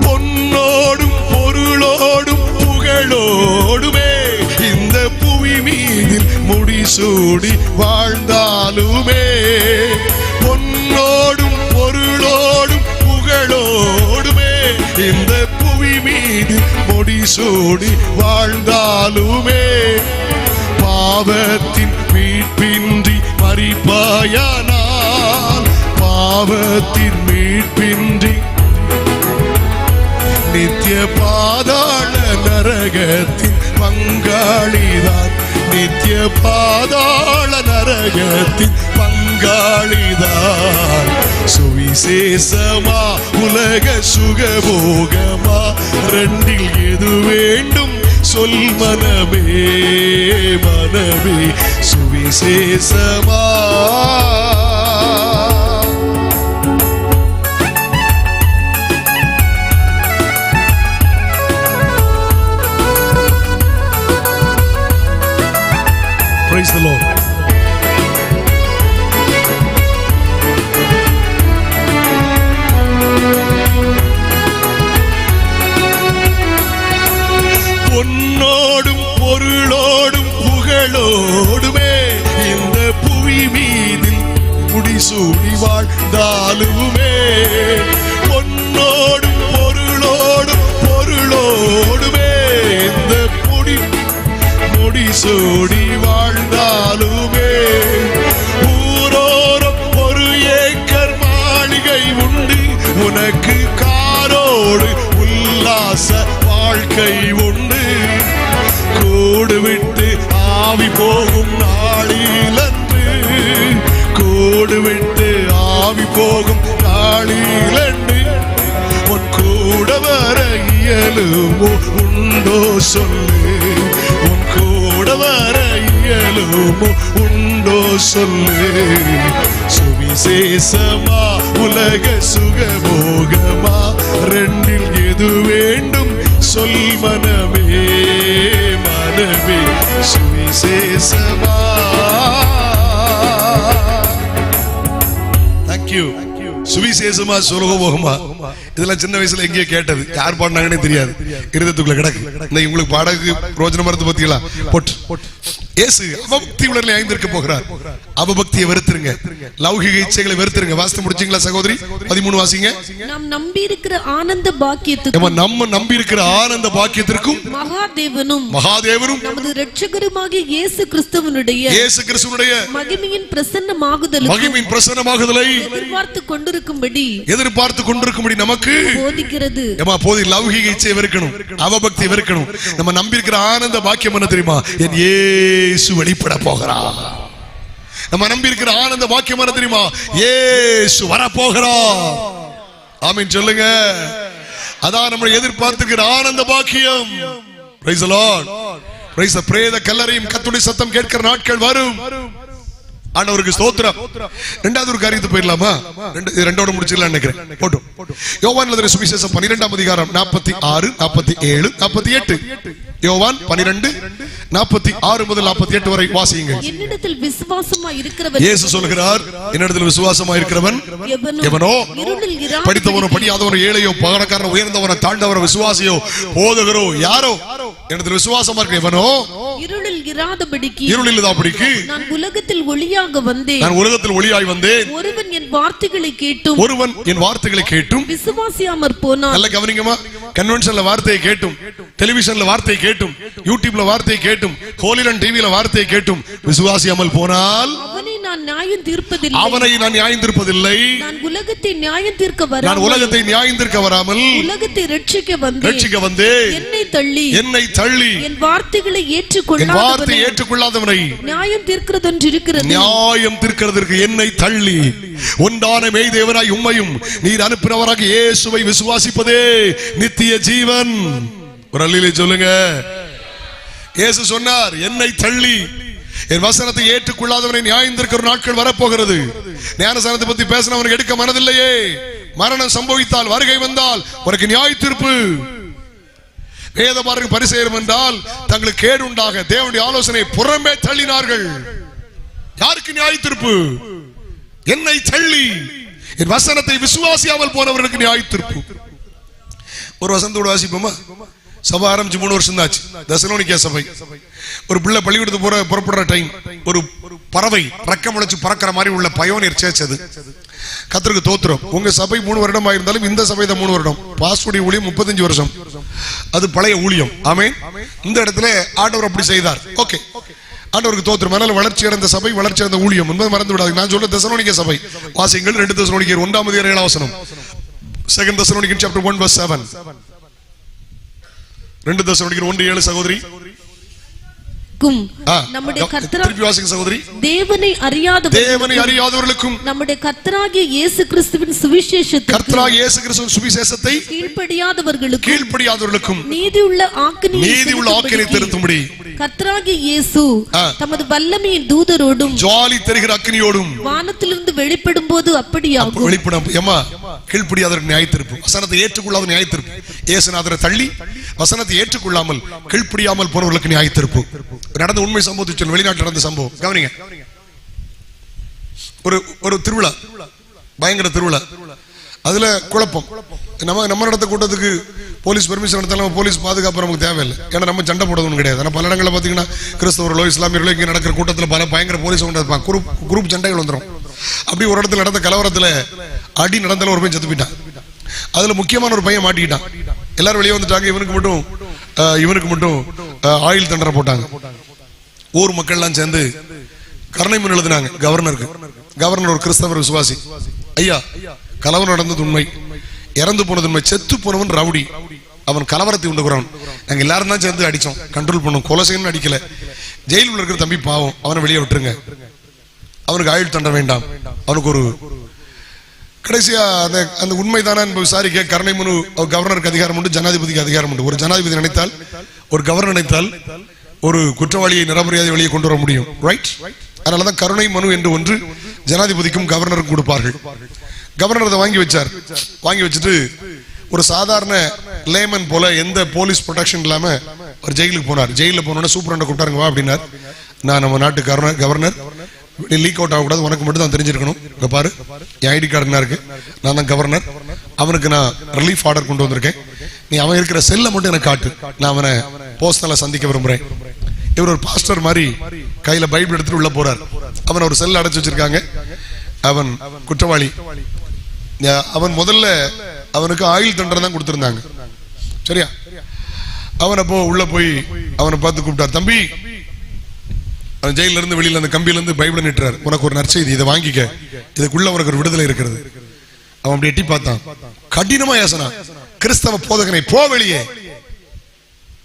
பொன்னோடும் பொருளோடும் புகழோடுமே இந்த புவி மீதில் முடிசூடி வாழ்ந்தாலுமே. பொன்னோடும் பொருளோடும் புகழோடுமே இந்த புவி மீது முடிசூடி வாழ்ந்தாலுமே. பாவத்தின் மீட்பின்றி மரிப்பாயானால் பாவத்தின் மீட்பின்றி நித்திய பாதாள நரகத்தின் பங்காளிதான். நித்திய பாதாள நரகத்தின் பங்காளிதான். சுவிசேஷமா உலக சுகபோகமா ரெண்டில் எது வேண்டும் சொல் மனமே மனமே சுவிசேஷமா. Praise the Lord. பொன்னோடும் பொருளோடும் புகழோடுமே இந்த புவி மீதில் முடிசூடி வாழ்ந்தாலுமே. பொன்னோடும் பொருளோடும் பொருளோடுமே இந்த முடிசூடி வாழ்ந்தாலுமே. ஊரோரம் ஒரு ஏக்கர் மாளிகை உண்டு உனக்கு காரோடு உல்லாச வாழ்க்கை உண்டு. கூடு விட்டு ஆவி போகும் நாளிலன்று கூடு விட்டு ஆவி போகும் நாளிலன்று உன் கூட வர இயலுமோ உண்டோ சொல்லு. உன் கூட வர இயலுமோ உண்டோ சொல்லு. சுவிசேஷமா உலக சுகபோகமா ரெண்டில் எது வேண்டும் சொல் மனமே மனமே சுவிசேஷமா. தேங்க்யூ. சுவிசேஷமா சுலபோகமா இதெல்லாம் சின்ன வயசுல எங்கேயோ கேட்டது, யார் பாடினாங்கன்னே தெரியாது, இருதயத்துக்குள்ள கிடக்கு. இன்னைக்கு உங்களுக்கு பாடகு ரோஜன மரத்தை பத்தியா போட்டு இயேசு அவபக்தி உலகில் ஐந்திருக்க போகிறார். அவபக்தியை வெறுத்துருங்க, லௌகிக இச்சைகளை வெறுத்துருங்க. வாசித்து முடிச்சீங்களா சகோதரி? 13 வாசிங்க. நாம் நம்பி இருக்கிற ஆனந்த பாக்கியத்துக்கும் நம்ம நம்பி இருக்கிற ஆனந்த பாக்கியத்திற்கும் மகாதேவரும் நமது இரட்சகருமாகிய இயேசு கிறிஸ்துவனுடைய மகிமையின் பிரசன்னமாகுதலை எதிர்பார்த்து கொண்டிருக்கும்படி நமக்கு போதிக்கிறது. லௌகிக இச்சையை வெறுக்கணும், அவபக்தி வெறுக்கணும். நம்ம நம்பி இருக்கிற ஆனந்த பாக்கியம் என்ன தெரியுமா? என் இயேசு வெளிப்பட போகிறார். நம்ம நம்பி இருக்கிற ஆனந்த பாக்கியம் என்ன தெரியுமா? இயேசு வரப்போகிறார். ஆமென் சொல்லுங்க. அதான் நம்ம எதிர்பார்த்திருக்கிற ஆனந்த பாக்கியம். Price the Lord. Praise the பிரேத கல்லறையும் கர்த்தருடைய சத்தம் கேட்கிற நாட்கள் வரும். ஆண்டவருக்கு ஸ்தோத்திரம். இரண்டாவது ஒரு காரியத்தை போயிடலாமா? ரெண்டோட முடிச்சிடலாம் நினைக்கிறேன். போட்டும். யோவான் எழுதின சுவிசேஷம் 12ஆம் அதிகாரம் 46, 47, 48. யோவான் 12:46 முதல் 48 வரை வாசியுங்க. என்னிடத்தில் விசுவாசமாய் இருக்கிறவன், இயேசு சொல்கிறார், என்னிடத்தில் விசுவாசமாய் இருக்கிறவன் எவனோ, படித்தவனோ படியாதவனோ, ஏழையோ பணக்காரனோ, உயர்ந்தவனோ தாழ்ந்தவனோ, விசுவாசியோ போதகரோ யாரோ என்னிடத்தில் விசுவாசமா இருக்க எவனோ இருளில் இராதபடிக்கு நான் உலகத்தில் ஒளியாக வந்தேன். நான் உலகத்தில் ஒளியாய் வந்தேன். ஒருவன் என் வார்த்தைகளை கேட்டும் விசுவாசியாமற் போனான். நல்ல கவனிங்கம்மா. கன்வென்ஷன்ல வார்த்தையை கேட்டும், டெலிவிஷன்ல வார்த்தையை கேட்டும், யூடியூப்ல வார்த்தையை கேட்டும், ஹோலிலண்ட் டிவில வார்த்தையை கேட்டும் விசுவாசியாமல் போனால் அவனை நான் நியாயம் தீர்ப்பதில்லை. நான் உலகத்தை நியாயம் தீர்க்க வராமல் உலகத்தை ரட்சிக்க வந்தேன். என்னை தள்ளி என் வார்த்தைகளை ஏற்றுக்கொள்ளாதவனை நியாயம் தீர்க்கிறதற்கு என்னை தள்ளி ஒன்றான மெய் தேவனாய் உம்மையும் நீர் அனுப்பினவராக இயேசுவை விசுவாசிப்பதே நித்திய ஜீவன். ஒரு அல்லேலூயா சொல்லுங்க. இயேசு சொன்னார், என்னை தள்ளி என் வசனத்தை ஏற்றுக்கொள்ளாதவனை நியாயம் தீர்க்கிற நாட்கள் வரப்போகிறது. ஞானஸ்நானத்தை பத்தி பேசினவனுக்கு எடுக்க மனதில்லையே. மரணம் சம்பவித்தால், வருகை வந்தால் உனக்கு நியாய தீர்ப்பு. வேதபாரகர் பரிசேயரும் என்றால் தங்களுக்கு கேடு உண்டாக தேவனுடைய ஆலோசனை புறம்பே தள்ளினார்கள். யாருக்கு நியாய தீர்ப்பு? என்னை தள்ளி என் வசனத்தை விசுவாசியாமல் போனவர்களுக்கு நியாய தீர்ப்பு. ஒரு வசனத்தோடு வாசிப்போமா? சபை ஆரம்பிச்சு 3 வருஷம் தாச்சு. தெசலோனிக்கே சபை. ஒரு பிள்ளை பள்ளிக்கூடத்துக்கு புறப்படுற டைம், ஒரு பறவை ரெக்கம் முளைச்சு பறக்கிற மாதிரி உள்ள பயோனியர் சேர்ச் அது. கர்த்தருக்கு தோத்திரம். உங்க சபை 3 வருடம் ஆயிருந்தாலும் இந்த சபை தான் 3 வருடம். பாஸ்டருடைய ஊழியம் 35 வருஷம். அது பழைய ஊழியம். ஆமென். இந்த இடத்துல ஆண்டவர் அப்படி செய்தார். ஓகே, ஆண்டவருக்கு தோத்திரம். அதனால வளர்ச்சி அடைந்த சபை, வளர்ச்சி அடைந்த ஊழியம் என்பதை மறந்து விடாது. நான் சொல்ல தெசலோனிக்கே சபை வாசிங்கள். 2 தெசலோனிக்கேயர் 1ஆம் அதிகாரம் 7ஆம் வசனம். 2 Thessalonians chapter 1 verse 7. 2 Thessalonians 1:7 சகோதரி. அறியாதவர்களுக்கும் நம்முடைய திருப்பி வாசிங்க சகோதரி. தேவனை அறியாதவர்களுக்கும் நம்முடைய கர்த்தராகிய இயேசு கிறிஸ்துவின் சுவிசேஷத்தை கீழ்ப்படியாதவர்களுக்கும் நீதியுள்ள ஆக்கினையை திருத்தும்படி கர்த்தராகிய இயேசு தமது வல்லமையின் தூதரோடும் ஜாலி தருகிற அக்கினியோடும் வானத்திலிருந்து வெளிப்படும் போது அப்படியாகும். வெளிப்படும் ஏமா கீழ்ப்படியாதவர்கள் நியாயத்தீர்ப்பு, வசனத்தை ஏற்றுக்கொள்ளாத நியாயத்தீர்ப்பு. இயேசுநாதரை தள்ளி வசனத்தை ஏற்றுக்கொள்ளாமல் கீழ்ப்படியாமல் போனவர்களுக்கு நியாயத்தீர்ப்பு. நடந்த உண்மை சம்பவத்தை சொல்ல, வெளிநாட்டில் நடந்த சம்பவம் கவனிங்க. ஒரு திருவிழா, பயங்கர திருவிழா. அதுல குழப்பம். நம்ம நடத்த கூட்டத்துக்கு போலீஸ் பெர்மிஷன் எடுத்தாலும் போலீஸ் பாதுகாப்பு நமக்கு தேவையில்லை. ஏன்னா நம்ம சண்டை போடுறது கிடையாது. ஆனால் பல இடங்களில் பார்த்தீங்கன்னா கிறிஸ்தவர்களோ இஸ்லாமியர்களோ இங்கே நடக்கிற கூட்டத்தில் பல பயங்கர போலீஸ் கொண்டு இருப்பாங்க. குரூப் சண்டைகள் வந்துடும். அப்படி ஒரு இடத்துல நடந்த கலவரத்தில் அடி நடந்தாலும் ஒரு பையன் செத்து போயிட்டான். அதுல முக்கியமான ஒரு பையன் மாட்டிக்கிட்டான். எல்லாரும் வெளியே வந்துட்டாங்க. இவனுக்கு மட்டும் ஆயுள் தண்டனை போட்டாங்க. ஊர் மக்கள்லாம் சேர்ந்து கருணை மனு எழுதினாங்க கவர்னருக்கு. கவர்னர் ஒரு கிறிஸ்தவர் விசுவாசி. ஐயா, கலவரம் நடந்தது உண்மை, இறந்து போனது உண்மை, செத்து போனவன் ரவுடி, அவன் கலவரத்தை உண்டுகிறவன். நாங்க எல்லாரும் தான் சேர்ந்து அடிச்சோம், கண்ட்ரோல் பண்ணோம், கொலை செய்யணும்னு அடிக்கல. ஜெயிலுள்ள இருக்கிற தம்பி பாவம், அவனை வெளியே விட்டுருங்க, அவனுக்கு ஆயுள் தண்டனை வேண்டாம். அவனுக்கு ஒரு கடைசியா அந்த உண்மைதானா என்பது விசாரிக்க கருணை மனு கவர்னருக்கு அதிகாரம் உண்டு, ஜனாதிபதிக்கு அதிகாரம் உண்டு. ஒரு ஜனாதிபதி நினைத்தால், ஒரு கவர்னர் நினைத்தால் ஒரு குற்றவாளியை நிரபராதியை வெளியே கொண்டு வர முடியும். ரைட்? அதனாலதான் கருணை மனு என்று ஒன்று ஜனாதிபதிக்கும் கவர்னருக்கும் கொடுப்பார்கள். கவர்னர் அதை வாங்கி வச்சார். வாங்கி வச்சுட்டு ஒரு சாதாரண லேமன் போல எந்த போலீஸ் ப்ரொடெக்ஷன் இல்லாம ஒரு ஜெயிலுக்கு போனார். ஜெயிலில் போனோட சூப்பரண்ட கூப்பிட்டாருங்க, வா அப்படின்னார். நான் நம்ம நாட்டு கவர்னர் லீக் அவுட் ஆகக்கூடாது, உனக்கு மட்டும் தான் தெரிஞ்சிருக்கணும். இங்க பாரு, என் ஐடி கார்டுனா இருக்கு, நான் தான் கவர்னர், அவனுக்கு நான் ரிலீஃப் ஆர்டர் கொண்டு வந்திருக்கேன், நீ அவன் இருக்கிற செல்லை மட்டும் எனக்கு காட்டு, நான் அவனை பர்சனலா சந்திக்க விரும்புறேன். இவர் ஒரு பாஸ்டர் மாதிரி கையில பைபிள் எடுத்துட்டு உள்ள போறார். அவன் ஒரு செல்ல அடைச்சு வச்சிருக்காங்க. அவன் குற்றவாளி. அவன் முதல்ல அவனுக்கு ஆயுள் தண்டனை தான் கொடுத்திருந்தாங்க. சரியா? அவன் அப்போ உள்ள போய் அவனை பார்த்து கூப்பிட்டார், தம்பி. அவன் ஜெயில இருந்து வெளியில அந்த கம்பியில இருந்து பைபிள் நிட்டுறார், உனக்கு ஒரு நற்செய்தி, இதை வாங்கிக்க, இதுக்குள்ள உனக்கு ஒரு விடுதலை இருக்கிறது. அவன் அப்படி எட்டி பார்த்தான். கடினமா யோசனா, கிறிஸ்தவ போதகனை போ வெளியே,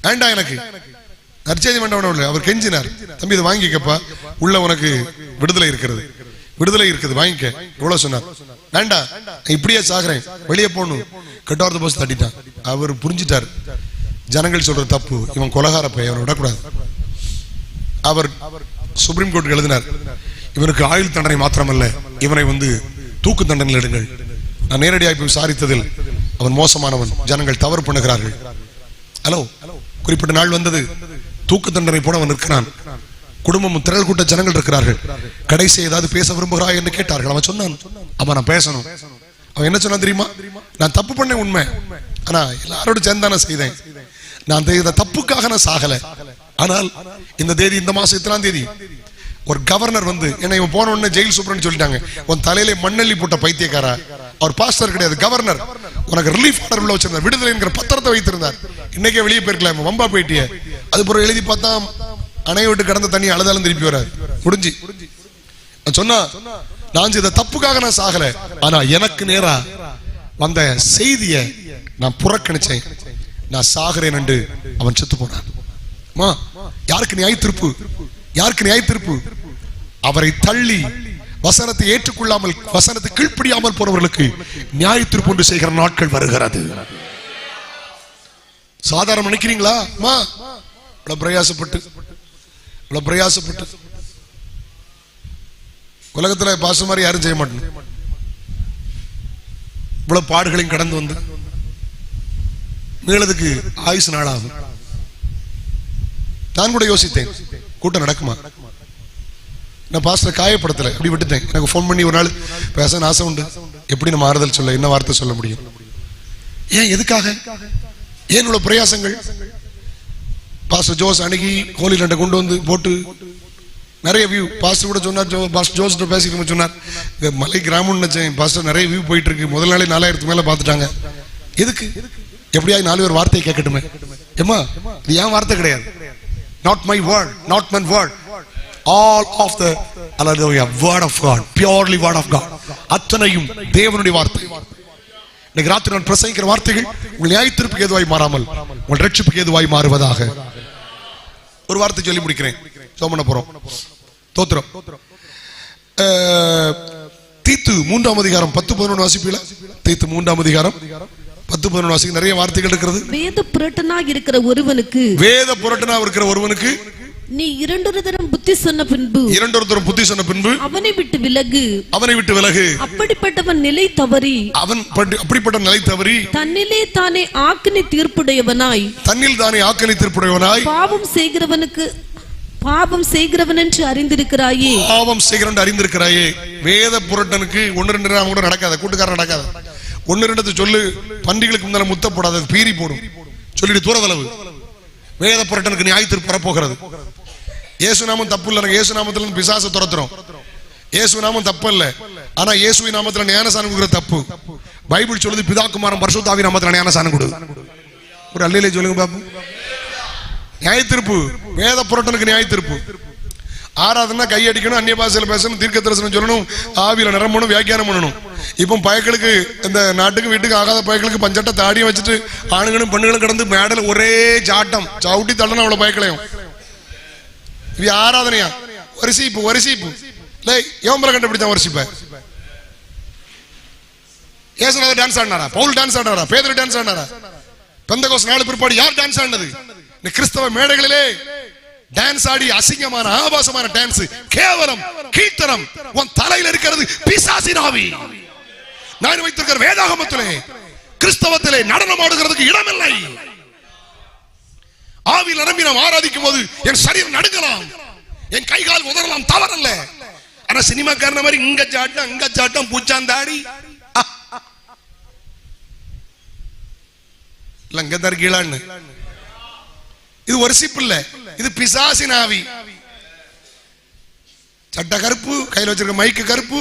வேண்டாம் எனக்கு நற்செய்தி வேண்டாம். அவர் கெஞ்சினார், தம்பி இதை வாங்கிக்கப்பா, உள்ள உனக்கு விடுதலை இருக்கிறது, வாங்கிக்க. எவ்வளவு சொன்னார்? வேண்டாம், இப்படியே சாகுறேன், வெளியே போகணும். கட்டாரத்து போஸ் தட்டிட்டான். அவர் புரிஞ்சிட்டார், ஜனங்கள் சொல்ற தப்பு, இவன் கொலகார பையன், அவனை விடக்கூடாது. அவர் சுப்ரீம் கோர்ட்டுக்கு எழுதினார், இவனுக்கு ஆயுள் தண்டனை மாத்திரமல்ல, இவனை தூக்கு தண்டனை எடுங்கள். நான் நேரடியாக போய் விசாரித்ததில் அவன் மோசமானவன், ஜனங்கள் தவறு பண்ணுகிறார்கள். ஹலோ, குறிப்பிட்ட நாள் வந்தது, தூக்கு தண்டனை போட அவன் இருக்கிறான். குடும்பமும் திரள் கூட்ட ஜனங்கள் இருக்கிறார்கள். கடைசி ஏதாவது பேச விரும்புகிறாய் என்று கேட்டார்கள். அவன் சொன்னான், ஆமா நான் பேசணும். அவன் என்ன சொன்னான் தெரியுமா? நான் தப்பு பண்ணேன் உண்மை, ஆனா எல்லாரோட சேர்ந்தான செய்தேன். நான் இந்த தப்புக்காக நான் சாகல. ஆனால் இந்த தேதி, இந்த மாசம் இத்தனாம் தேதி ஒரு கவர்னர் என்னை இவன் போன உடனே ஜெயில் சூப்பர்னு சொல்லிட்டாங்க, உன் தலையிலே மண்ணள்ளி போட்ட பைத்தியக்காரா. அவர் பாஸ்டர் கிடையாது, கவர்னர். உனக்கு ரிலீஃப் ஆர்டர் உள்ள வச்சிருந்தார், விடுதலை என்கிற பத்திரத்தை வைத்திருந்தார். இன்னைக்கே வெளியே போயிருக்கலாம், வம்பா போயிட்டிய. அது பிறகு எழுதி பார்த்தா அணைய விட்டு கடந்த தண்ணி அழுதாலும் திருப்பி வராது, முடிஞ்சு. சொன்னா, நான் செய்த தப்புக்காக நான் சாகல, ஆனா எனக்கு நேரா வந்த செய்திய நான் புறக்கணிச்சேன், நான் சாகிறேன் என்று அவன் செத்து போனான். யாருக்கு நியாய தீர்ப்பு? யாருக்கு நியாய தீர்ப்பு? அவரை தள்ளி வசனத்தை ஏற்றுக்கொள்ளாமல், வசனத்தை கீழ்ப்படியாமல் போனவர்களுக்கு நியாய தீர்ப்பு ஒன்று செய்கிற நாட்கள் வருகிறது. சாதாரண நினைக்கிறீங்களா? பிரயாசப்பட்டு உலகத்துல பாச மாதிரி யாரும் செய்ய மாட்டேன். இவ்வளவு பாடுகளையும் கடந்து வந்து மீளதுக்கு ஆயுசு நாளாகும். நான் கூட யோசித்தேன், கூட்டம் நடக்குமா? நான் பாஸ்டர் காயப்படுத்தல, இப்படி விட்டுட்டேன். எனக்கு போன் பண்ணி ஒரு நாள் பேச ஆசை உண்டு, எப்படி நம்ம ஆறுதல் சொல்ல, என்ன வார்த்தை சொல்ல முடியும்? ஏன், எதுக்காக, ஏன் இவ்வளவு பிரயாசங்கள்? பாஸ்டர் ஜோஸ் அணுகி கோலிலண்டை கொண்டு வந்து போட்டு நிறைய வியூ. பாஸ்டர் கூட சொன்னார், பாஸ்டர் ஜோஸ் பேசிட்டு சொன்னார், மலை கிராமம்னு நினைச்சேன், பாஸ்டர் நிறைய வியூ போயிட்டு இருக்கு, முதல் நாளே 4000 மேல பாத்துட்டாங்க. எதுக்கு? எப்படியா 4 பேர் வார்த்தையை கேட்கட்டுமே. ஏமா, இது ஏன் வார்த்தை கிடையாது. Not my word, not my word. All of the hallelujah word of God, purely word of God. அத்தனையும் தேவனுடைய வார்த்தை. இன்னைக்கு ராத்திரி நான் பிரசங்கிக்கிற வார்த்தைகள் உங்கள் நியாய தீர்ப்புக்கு ஏதுவாய் மாறாமல் உங்கள் ரட்சிப்புக்கு ஏதுவாய் மாறுவதாக. ஒரு வார்த்தை சொல்லி முடிக்கிறேன், சோமன போறோம். தோத்திரம். தீத்து 3ஆம் அதிகாரம் 10-11 வாசிப்பீங்களா? தீத்து 3ஆம் அதிகாரம் 10-11 வாசிக்க நிறைய வார்த்தைகள் இருக்கிறது. வேத புரட்டனாக இருக்கிற ஒருவனுக்கு, வேத புரட்டனாக இருக்கிற ஒருவனுக்கு நீ இரண்டொரு தரம் புத்தி சொன்ன பின்பு, அவனை விட்டு விலகு. அப்படிப்பட்டவன் நிலை தவறி, தன்னிலே தானே ஆக்கினை தீர்ப்புடையவனாய், பாவம் செய்கிறவன் என்று அறிந்திருக்கிறாயே. வேத புரட்டனுக்கு 1-2 நாம கூட நடக்காத, கூட்டுக்காரன் நடக்காத. 1-2 சொல்லு, பன்றிகளுக்கு முன்னால முத்த போடாத, பீறி போடும் சொல்லிட்டு தூரதளவு. வேத புரட்டனுக்கு நியாய தீர்ப்பு வரப்போகிறது. இயேசு நாமம் தப்பு இல்ல, இயேசு நாமத்துல பிசாசை துரத்துறோம். இயேசு நாமம் தப்பு இல்ல, ஆனா இயேசுவின் நாமத்துல ஞானசானம் கொடுக்கிற தப்பு. பைபிள் சொல்லுது பிதாகுமாரன் பரிசுத்த ஆவி நாமத்துல ஞானசானம் கொடு. ஒரு அல்லேலூயா சொல்லுங்க பாப்போம். நியாய தீர்ப்பு, வேத புரட்டனுக்கு நியாய தீர்ப்பு. ஆராதனை கையடிக்கணும், அந்நிய பாஷையில பேசணும், தீர்க்க தரிசனம் சொல்லணும், ஆவியில நிரம்பணும், வியாக்கியானம் பண்ணணும். இப்போ பயக்களுக்கு, இந்த நாட்டுக்கு வீட்டுக்கு ஆகாத பயக்களுக்கு பஞ்சட்ட தாடியும் வச்சுட்டு ஆணுகளும் பெண்களும் கிடந்து மேடல ஒரே சாட்டம், சவுட்டி தள்ளணும் அவ்வளவு பயக்களையும். இது ஆராதனையா? வரிசைப்பு இல்லை, யோம்பரை கண்டுபிடிச்சான் வரிசைப்ப. ஏசுநாதர் டான்ஸ் ஆடினாரா? பவுல் டான்ஸ் ஆடினாரா? பேதுரு டான்ஸ் ஆடினாரா? பெந்தகோஸ்து நாள் பிற்பாடு யார் டான்ஸ் ஆடினது? இந்த கிறிஸ்தவ மேடைகளிலே டான்ஸ் ஆடி அசிங்கமான ஆபாசமான டான்ஸ், கேவலம், கீர்த்தனம். உன் தலையில் இருக்கிறது பிசாசின் ஆவி. நான் வைத்திருக்கிற வேதாகமத்திலே கிறிஸ்தவத்திலே நடனம் ஆடுகிறதுக்கு இடமில்லை. ஆவியில் நிரம்பி நாம் ஆராதிக்கும் போது என் சரீரம் நடுங்கலாம், என் கை கால் உதறலாம், தவறல்ல. ஆனா சினிமாக்காரன மாதிரி இங்க சாட்டம் அங்க சாட்டம், பூச்சாந்தாடி லங்க தர்கீழான்னு, இது வர்ஷிப் இல்ல, இது பிசாசின் ஆவி. சட்ட கருப்பு, கையில் வச்சிருக்க மைக்கு கருப்பு,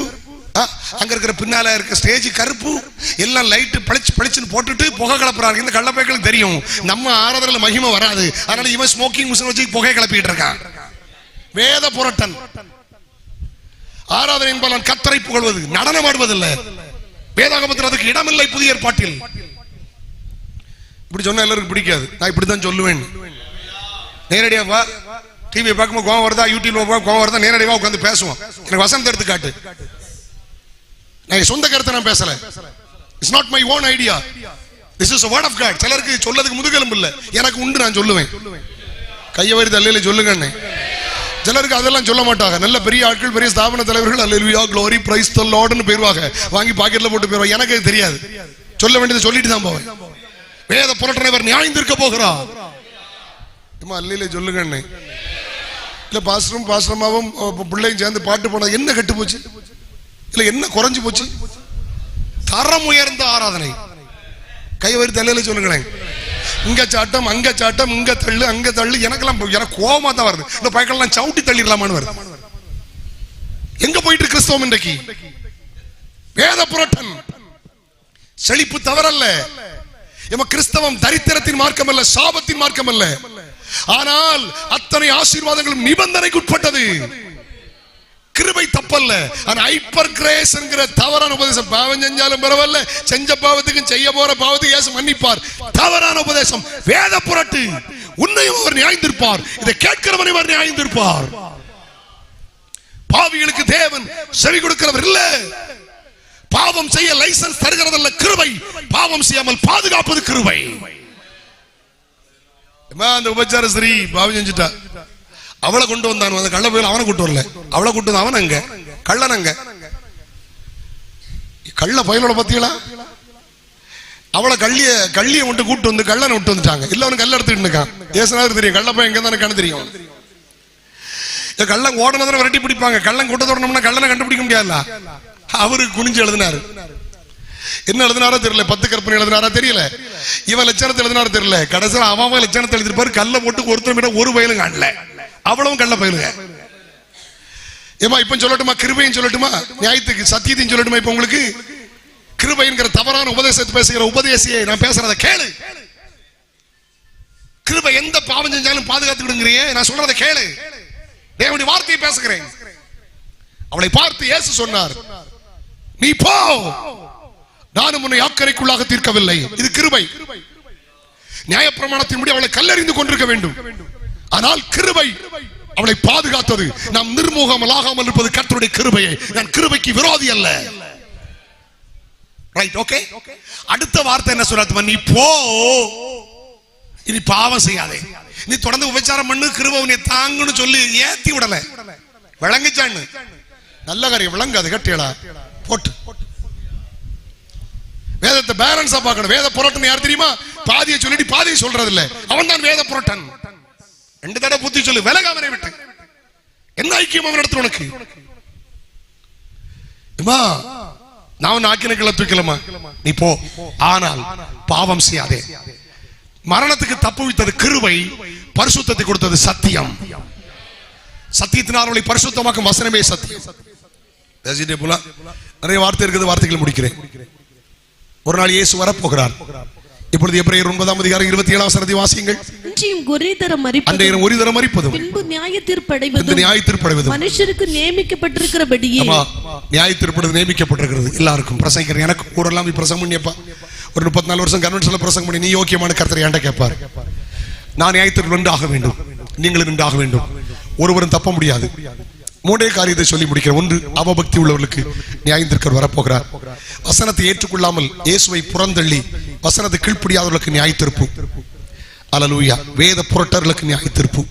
அங்க இருக்கிற பின்னால இருக்க ஸ்டேஜ் கருப்பு, எல்லாம் லைட் பளிச்சு பளிச்சுன்னு போட்டுட்டு புகை கிளப்புறாங்க. இந்த கள்ளப்பைகளுக்கு தெரியும் நம்ம ஆராதனையில மகிமை வராது, அதனால இவன் ஸ்மோக்கிங் மிஷின் வச்சு புகை கிளப்பிட்டு இருக்கான். வேத புரட்டன். ஆராதனை என்பதால் கர்த்தரை புகழ்வது, நடனம் ஆடுவதில்லை. வேதாகமத்தில் அதுக்கு இடமில்லை புதிய ஏற்பாட்டில். இப்படி சொன்னா எல்லாருக்கும் பிடிக்காது, நான் இப்படித்தான் சொல்லுவேன். நேரடியா வா, டிவி பார்க்கும்போது கோவம் வருதா, யூடியூப்ல கோவம் வருதா, நேரடியா உட்காந்து பேசுவோம். எனக்கு வசனத்தை எடுத்து காட்டு. நான் சொந்த கருத்தை நான் பேசல. It's not my own idea. This is a word of God. சிலருக்கு சொல்லதுக்கு முதுகெலும்பு இல்ல, எனக்கு உண்டு, நான் சொல்லுவேன். கையை வரி தள்ளையில சொல்லுங்க. சிலருக்கு அதெல்லாம் சொல்ல மாட்டாங்க. நல்ல பெரிய ஆட்கள், பெரிய ஸ்தாபன தலைவர்கள் அல்லேலூயா க்ளோரி பிரைஸ் தி லார்ட்னு போயிருவாங்க, வாங்கி பாக்கெட்ல போட்டு போயிருவாங்க. எனக்கு தெரியாது, சொல்ல வேண்டியதை சொல்லிட்டு தான் போவேன். வேத புரட்டனைவர் நியாயந்திருக்க போகிறார். அல்லேலூயா சொல்லுங்க. இல்ல பாஸ்டரும் பாஸ்டரமாவும் பிள்ளையும் சேர்ந்து பாட்டு போனது என்ன கெட்டு போச்சு, இல்ல என்ன குறைஞ்சு போச்சு? தரம் உயர்ந்த ஆராதனை. கைவரி தலையில சொல்லுங்களேன். இங்க சாட்டம் அங்க சாட்டம், இங்க தள்ளு அங்க தள்ளு. எனக்கு கோபமா தான் வருது. இந்த பைக்கெல்லாம் சவுட்டி தள்ளிடலாமான்னு வருது. எங்க போயிட்டு கிறிஸ்தவம் இன்றைக்கு? வேத புரட்டன். செழிப்பு தவறல்ல. கிறிஸ்தவம் தரித்திரத்தின் மார்க்கம் அல்ல, சாபத்தின் மார்க்கம் அல்ல. ஆனால் அத்தனை ஆசீர்வாதங்களும் நிபந்தனைக்கு உட்பட்டது. கிருபை தப்பல்ல, ஆனா ஹைப்பர் கிரேஸ் என்கிற தவறான உபதேசம். பாவம் செஞ்சாலும் பரவாயில்ல, செஞ்ச பாவத்துக்கும் செய்ய போற பாவத்துக்கு இயேசு மன்னிப்பார். தவறான உபதேசம், வேத புரட்டு. உன்னையும் அவர் நியாயந்திருப்பார், இதை கேட்கிறவனை அவர் நியாயந்திருப்பார். பாவிகளுக்கு தேவன் செவி கொடுக்கிறவர் இல்ல. பாவம் செய்ய லைசன்ஸ் தருகிறதல்ல கிருபை, பாவம் செய்யாமல் பாதுகாப்பது கிருபை. அந்த உபச்சார ஸ்ரீ பாவம் செஞ்சுட்டா, அவளை கொண்டு வந்தான், அந்த கள்ள போய் அவனை கூட்டு வரல, அவளை கூட்டு வந்து அவன் அங்க கள்ளன், அங்க கள்ள பயலோட பத்தியலா, அவளை கள்ளிய மட்டும் கூட்டு வந்து கள்ளனை விட்டு வந்துட்டாங்க. இல்ல அவனுக்கு கல்ல எடுத்துட்டு இருக்கான். ஏசுனாரு தெரியும், கள்ள பையன் எங்க தானே கண்ணு தெரியும். கள்ளன் ஓடனதை விரட்டி பிடிப்பாங்க, கள்ளன் கூட்ட தொடனோம்னா கள்ளனை கண்டுபிடிக்க முடியாதுல்ல. அவருக்கு குனிஞ்சு எழுதினாரு. என்ன எழுதினாரோ தெரியல, 10 கற்பனை எழுதினாரா தெரியல, இவன் லட்சணத்தை எழுதினாரோ தெரியல. கடைசியில் அவன் லட்சணத்தை எழுதிருப்பாரு. கல்ல போட்டு ஒருத்தர் ஒரு வயலும் காணல, அவ்வளவும் கள்ள பயிலுங்க. ஏமா இப்ப சொல்லட்டுமா, கிருபையும் சொல்லட்டுமா, நியாயத்துக்கு சத்தியத்தையும் சொல்லட்டுமா? இப்ப உங்களுக்கு கிருபைங்கிற தவறான உபதேசத்தை பேசுகிற உபதேசியை நான் பேசுறத கேளு. கிருபை எந்த பாவம் செஞ்சாலும் பாதுகாத்துக்கிடுங்கிறியே, நான் சொல்றத கேளு. தேவனுடைய வார்த்தையை பேசுகிறேன். அவளை பார்த்து இயேசு சொன்னார், நீ போ, நானும் உன்னை ஆக்கரைக்குள்ளாக தீர்க்கவில்லை. இது கிருபை. நியாயப்பிரமாணத்தின்படி அவளை கல்லறிந்து கொண்டிருக்க வேண்டும். ஆனால் கிருபை அவளை பாதுகாத்தது. நாம் நிர்மூகமாகாமல் இருப்பது கர்த்தருடைய கிருபையை. நான் கிருபைக்கு விரோதி அல்ல. Right, okay. அடுத்த வார்த்தை என்ன சொல்றாரு? நீ போ, இனி பாவம் செய்யாதே, நீ தொடர்ந்து உபச்சாரம் பண்ணு, கிருபை உன்னை தாங்குன்னு சொல்லி ஏத்தி விடல. விளங்குச்சான்னு நல்ல காரியம். விளங்காது கட்டியடா போட்டு. வேதத்தை பேலன்ஸா பார்க்கணும். வேத புரட்டன் யார் தெரியுமா? பாதியை சொல்லிட்டு பாதியை சொல்றது இல்ல, அவன் தான் வேத புரட்டன். 2 தடவை புத்தி சொல்லு, விலக அவனை விட்டு. என்ன ஐக்கியம் அவன் இடத்துல உனக்கு? நான் ஆக்கினக்களை தூக்கலமா, நீ போ, ஆனால் பாவம் செய்யாதே. மரணத்துக்கு தப்புவித்தது கிருபை, பரிசுத்தத்தை கொடுத்தது சத்தியம். சத்தியத்தினால் அவளை பரிசுத்தமாக்கும் வசனமே சத்தியம். நிறைய வார்த்தை இருக்குது, வார்த்தைகளை முடிக்கிறேன். ஒரு நாள் இயேசு வரப்போகிறார். இப்பொழுது எபிரேயர் 9ஆம் அதிகாரம் 27ஆம் வசனத்தை வாசியுங்கள். அன்றைய ஒரு தரம் மரிப்பதும் பின்பு நியாய தீர்ப்படைவதும் மனுஷருக்கு நியமிக்கப்பட்டிருக்கிறபடியே. நியாய தீர்ப்பது நியமிக்கப்பட்டிருக்கிறது எல்லாருக்கும். பிரசங்கிக்கிறேன், எனக்கு கூட எல்லாம் பிரசங்கம் பண்ணியப்பா. ஒரு 34 வருஷம் கன்வென்ஷன்ல பிரசங்கம் பண்ணி, நீ யோக்கியமான கர்த்தரை என்கிட்ட கேட்பார். நான் நியாயத்திற்கு நின்றாக வேண்டும், நீங்களும் நின்றாக வேண்டும். ஒருவரும் தப்ப முடியாது. 3 காரியத்தை சொல்லி முடிக்கிறேன். 1, அவபக்தி உள்ளவர்களுக்கு நியாயத்திற்கு வரப்போகிறார். வசனத்தை ஏற்றுக்கொள்ளாமல் இயேசுவை புறந்தள்ளி வசனத்தை கீழ்ப்படியாதவர்களுக்கு நியாயத்தீர்ப்பு. அல்லேலூயா. வேத புரட்டர்களுக்கு நியாயத்தீர்ப்பு.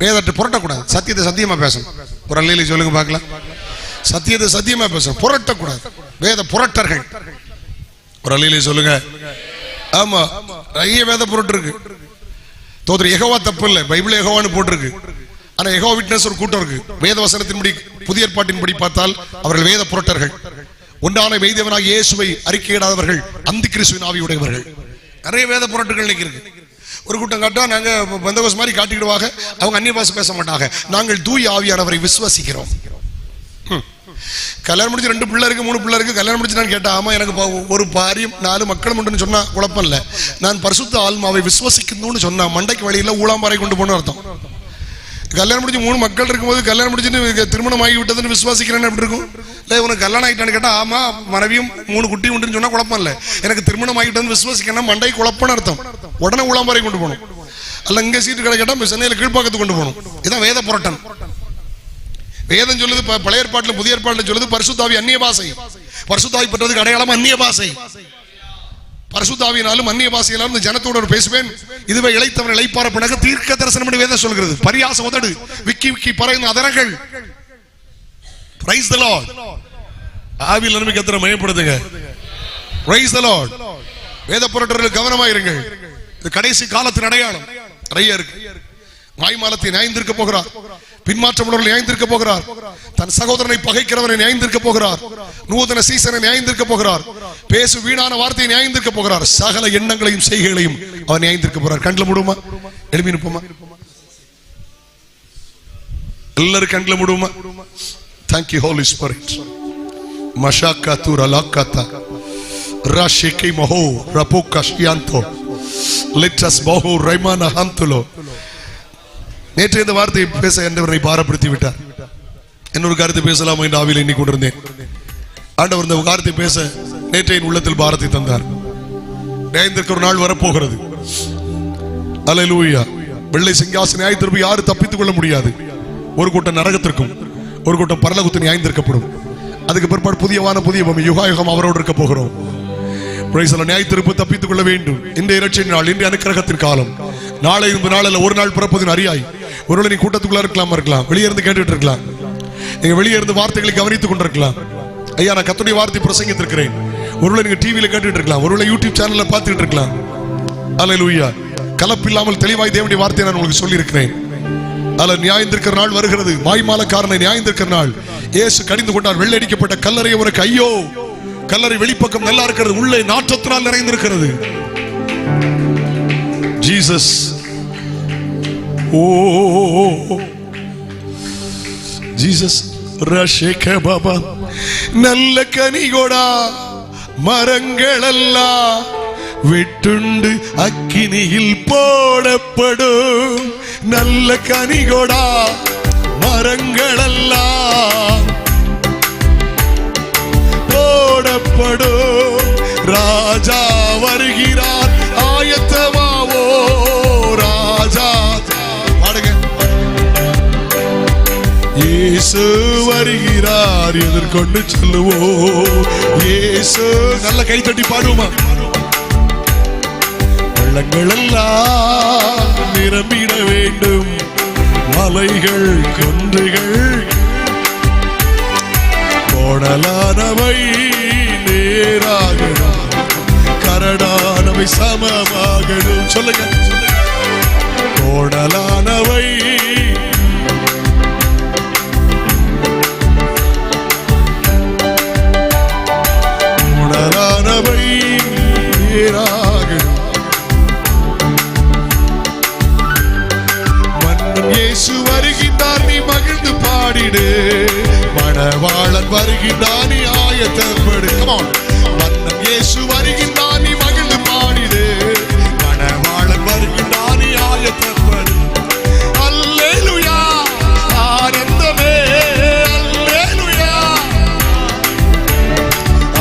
வேதத்தை புரட்டக்கூடாது, சத்தியத்தை சத்தியமா பேசணும். ஒரு அல்லேலூயா சொல்லுங்க பார்க்கலாம். சத்தியத்தை சத்தியமா பேசணும், புரட்டக்கூடாது. வேத புரட்டர்கள் ஒரு அல்லேலூயா சொல்லுங்க. ஆமா, நிறைய வேத புரட்டு இருக்கு. தோத்திர யெகோவா தப்பு இல்லை, பைபிள் யெகோவான்னு போட்டிருக்கு. ஆனா யெகோவா விட்னஸ் ஒரு கூட்டம் இருக்கு. வேத வசனத்தின்படி, புதிய ஏற்பாட்டின்படி பார்த்தால் அவர்கள் வேத புரட்டர்கள். ஒன்றான மெய்தேவனாகிய இயேசுவை அறிக்கையிடாதவர்கள், அந்தி கிறிஸ்துவின் ஆவியுடையவர்கள். நிறைய வேத புரட்டுகள் இருக்கு. ஒரு கூட்டம் காட்டா நாங்க பெந்தகோஸ்து மாதிரி காட்டிடுவாங்க. அவங்க அந்நிய பாஷை பேச மாட்டாங்க. நாங்கள் தூய ஆவியானவரை விசுவாசிக்கிறோம். கல்யாணம் முடிச்சு 2 பிள்ளை இருக்கு, 3 பிள்ளை இருக்கு. கல்யாணம் முடிச்சு நான் கேட்டேன், ஆமா எனக்கு ஒரு பாரியம் 4 மக்கள் உண்டுன்னு சொன்னா குழப்பம் இல்ல. நான் பரிசுத்த ஆத்மாவை விசுவாசிக்கணும்னு சொன்னா மண்டைக்கு வழியில ஊளாம்பாறை கொண்டு போன அர்த்தம். கல்யாணம் முடிச்சு 3 மக்கள் இருக்கும்போது கல்யாணம் முடிச்சுட்டு திருமணம் ஆகி விட்டதுன்னு விசுவாசிக்கிறேன்னு எப்படி இருக்கும்? இல்லை உனக்கு கல்யாணம் ஆகிட்டான்னு கேட்டா ஆமா மனைவியும் 3 குட்டி உண்டுன்னு சொன்னா குழப்பம் இல்லை. எனக்கு திருமணம் ஆகிட்டதுன்னு விசுவாசிக்கணும் மண்டை குழப்பம்னு அர்த்தம். உடனே ஊளாம்பாறை கொண்டு போகணும். அல்ல இங்க சீட்டு கடை கேட்டா சென்னையில கீழ்பாக்கத்துக்கு கொண்டு போகணும். இதான் வேத புரட்டன். வேதம் சொல்லுது, பழைய ஏற்பாட்டில் புதிய ஏற்பாட்டில் சொல்லுது பரிசுத்தாவி அந்நிய பாஷை. பரிசுத்தாவி பெற்றதுக்கு அடையாளம் அந்நிய பாஷை. பரிசுத்தாவினாலும் அந்நிய பாஷையினாலும் ஜனத்தோடு பேசுவேன், இதுவே இளைத்தவன் இளைப்பார பிணக்கு தீர்க்க தரிசனம் என்று வேதம் சொல்கிறது. பரியாச உதடு, விக்கி விக்கி பறையும் அதரங்கள். Praise the Lord. ஆவியில் நன்மை கர்த்தரை மகிமைப்படுத்துங்க. Price the Lord. வேத புரட்டர்கள் கவனமாயிருங்கள். இது கடைசி காலத்தின் அடையாளம். நிறைய இருக்கு. மாய்மாலத்தை நியாயந்திருக்க போகிறார். பின்மாற்றம் உள்ளவர்கள் நியாயந்திருக்க போகிறார். தன் சகோதரனை பகைக்கிறவரை நியாயந்திருக்க போகிறார். நூதன சீசனை நியாயந்திருக்க போகிறார். பேசு வீணான வார்த்தையை நியாயந்திருக்க போகிறார். சகல எண்ணங்களையும் செய்கைகளையும் அவர் நியாயந்திருக்க போகிறார். கண்ணில் மூடுமா? எழுப்பி நிற்போமா? எல்லாரும் கண்ணில் மூடுமா? Thank you Holy Spirit. Mashaka Lakatta Rashiki Moho Rapukashyanto Let us Moho Raimana Hantulo. நேற்று இந்த வார்த்தையை பேச ஆண்டவரை பாரப்படுத்தி விட்டார். இன்னொரு கருத்தை பேசலாம் என்று ஆவியில் எண்ணிக்கொண்டிருந்தேன். ஆண்டவர் இந்த வார்த்தை பேச நேற்றைய உள்ளத்தில் பாரத்தை தந்தார். நியாயத்திற்கு ஒரு நாள் வரப்போகிறது. அல்லேலூயா. வெள்ளை சிங்காசன நியாயத்திற்கு யாரும் தப்பித்துக் கொள்ள முடியாது. ஒரு கூட்டம் நரகத்திற்கும் ஒரு கூட்டம் பரலோகத்தில் நியாயந்திருக்கப்படும். அதுக்கு பிற்பாடு புதிய வானம் புதிய பூமி யுகாயுகம் அவரோடு இருக்க போகிறோம். நியாயத்திற்கு தப்பித்துக் கொள்ள வேண்டும். இன்றைய இரட்சை நாள், இன்றைய அனுக்கிரகத்தின் காலம். நாளை நாளில் ஒரு நாள் பிறப்பதின் அறியாய். ஒருவேளை நீ கூட்டத்துக்குள்ள இருக்கலாம், வெளியே இருந்து கேட்டுட்டு இருக்கலாம், நீங்க வெளியே இருந்து வார்த்தைகளை கவனித்துக் கொண்டிருக்கலாம். ஐயா நான் கர்த்தருடைய வார்த்தை பிரசங்கித்திருக்கிறேன். ஒருவேளை நீங்க டிவியில கேட்டுட்டு இருக்கலாம், ஒருவேளை யூடியூப் சேனல்ல பார்த்துட்டு இருக்கலாம். அல்லேலூயா. கலப்பில்லாமல் தெளிவாய் தேவனுடைய வார்த்தையை நான் உங்களுக்கு சொல்லி இருக்கிறேன். அல்ல நியாயந்திருக்கிற நாள் வருகிறது. மாய்மாலக்காரனை நியாயந்திருக்கிற நாள். இயேசு கடிந்து கொண்டார். வெள்ளடிக்கப்பட்ட கல்லறை அவருக்கு ஐயோ. கல்லறை வெளிப்பக்கம் நல்லா இருக்கிறது, உள்ளே நாற்றத்தினால் நிறைந்திருக்கிறது. ஜீசஸ் ஓ ஜீசஸ் ரஷேக பாபா. நல்ல கனிகொடா மரங்களெல்லாம் வெட்டுண்டு அக்கினியில் போடப்படும். நல்ல கனிகொடா மரங்களெல்லாம் போடப்படும். ராஜா வருகிறார், ஆயத்தமாவோ. ராஜா இயேசு வருகிறார் எதிர்கொண்டு செல்லுவோம். இயேசு நல்ல கைத்தட்டி பாடுவோமா? பள்ளங்கள் எல்லாம் நிரம்பிட வேண்டும், மலைகள் குன்றுகள் கோணலானவை நேராகணும், கரடானவை சமமாகணும். சொல்லுங்க. கோணலானவை கோணலானவை நேராகணும். மன்னன் இயேசு வருகின்றார், நீ மகிழ்ந்து பாடிடு. மணவாளன் வருகின்றார், நீ ஆயத்தப்படு. மன்னன் இயேசு வருகின்றார், நீ மகிழ்ந்து பாடிடு. மணவாளன் வருகின்றார், நீ ஆயத்தப்படு. அல்லேலூயா, ஆனந்தமே அல்லேலூயா.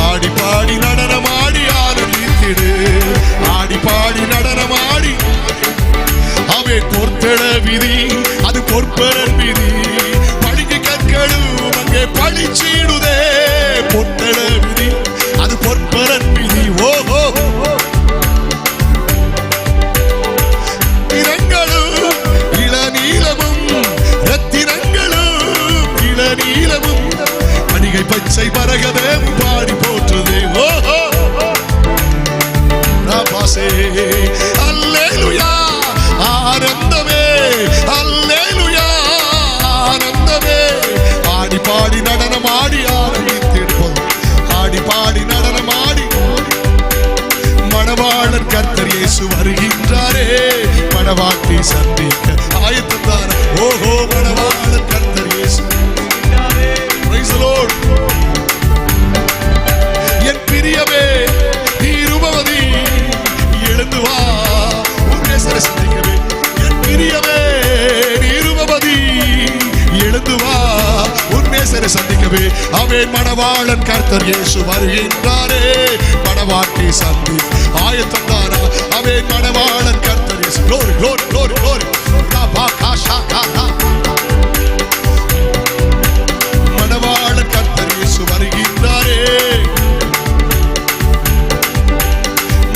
ஆடி பாடி நடனமாடி ஆனந்தித்திடு. ஆடி பாடி நடனமாடி அவை பொற்தட விதி, அது பொற்பரன் விதி. பழிக்கு கற்களும் அங்கே பழிச்சிடுதே. பொற்தட விதி, அது பொற்பரன் விதி. ஓஹோ, தினங்களும் இளநீலமும், ரத்தினங்களும் இளநீலமும், மணிகை பச்சை மரகதம் பாடி போற்றுதே. ஓஹோ, ராபாசே அல்லேலூயா, ஆனந்தமே அல்லேலூயா, ஆனந்தமே. ஆடி பாடி நடனமாடி ஆரம்பித்திருப்போம். ஆடி பாடி நடனமாடி. மணவாளன் கர்த்தர் இயேசு வருகின்றாரே, மணவாட்டி சந்திக்க ஆயத்தம்தான. ஓஹோ, மணவாளன் கர்த்தர் இயேசு. Praise the Lord. என் பிரியமே நீ ரூபவதி, எழுந்து வா உன் நேசரை சந்திக்கவே. என் பிரியமே நீ ரூபவதி, எழுந்து வா உன் நேசரை சந்திக்கவே. அவன் மணவாளன் கர்த்தர் இயேசு வருகின்றாரே, மணவாட்டி சந்தி ஆயத்தம் தானா. அவன் மணவாளன் கர்த்தர் இயேசு. Glory, glory, glory, glory. மணவாளன் கர்த்தர் இயேசு வருகின்றாரே.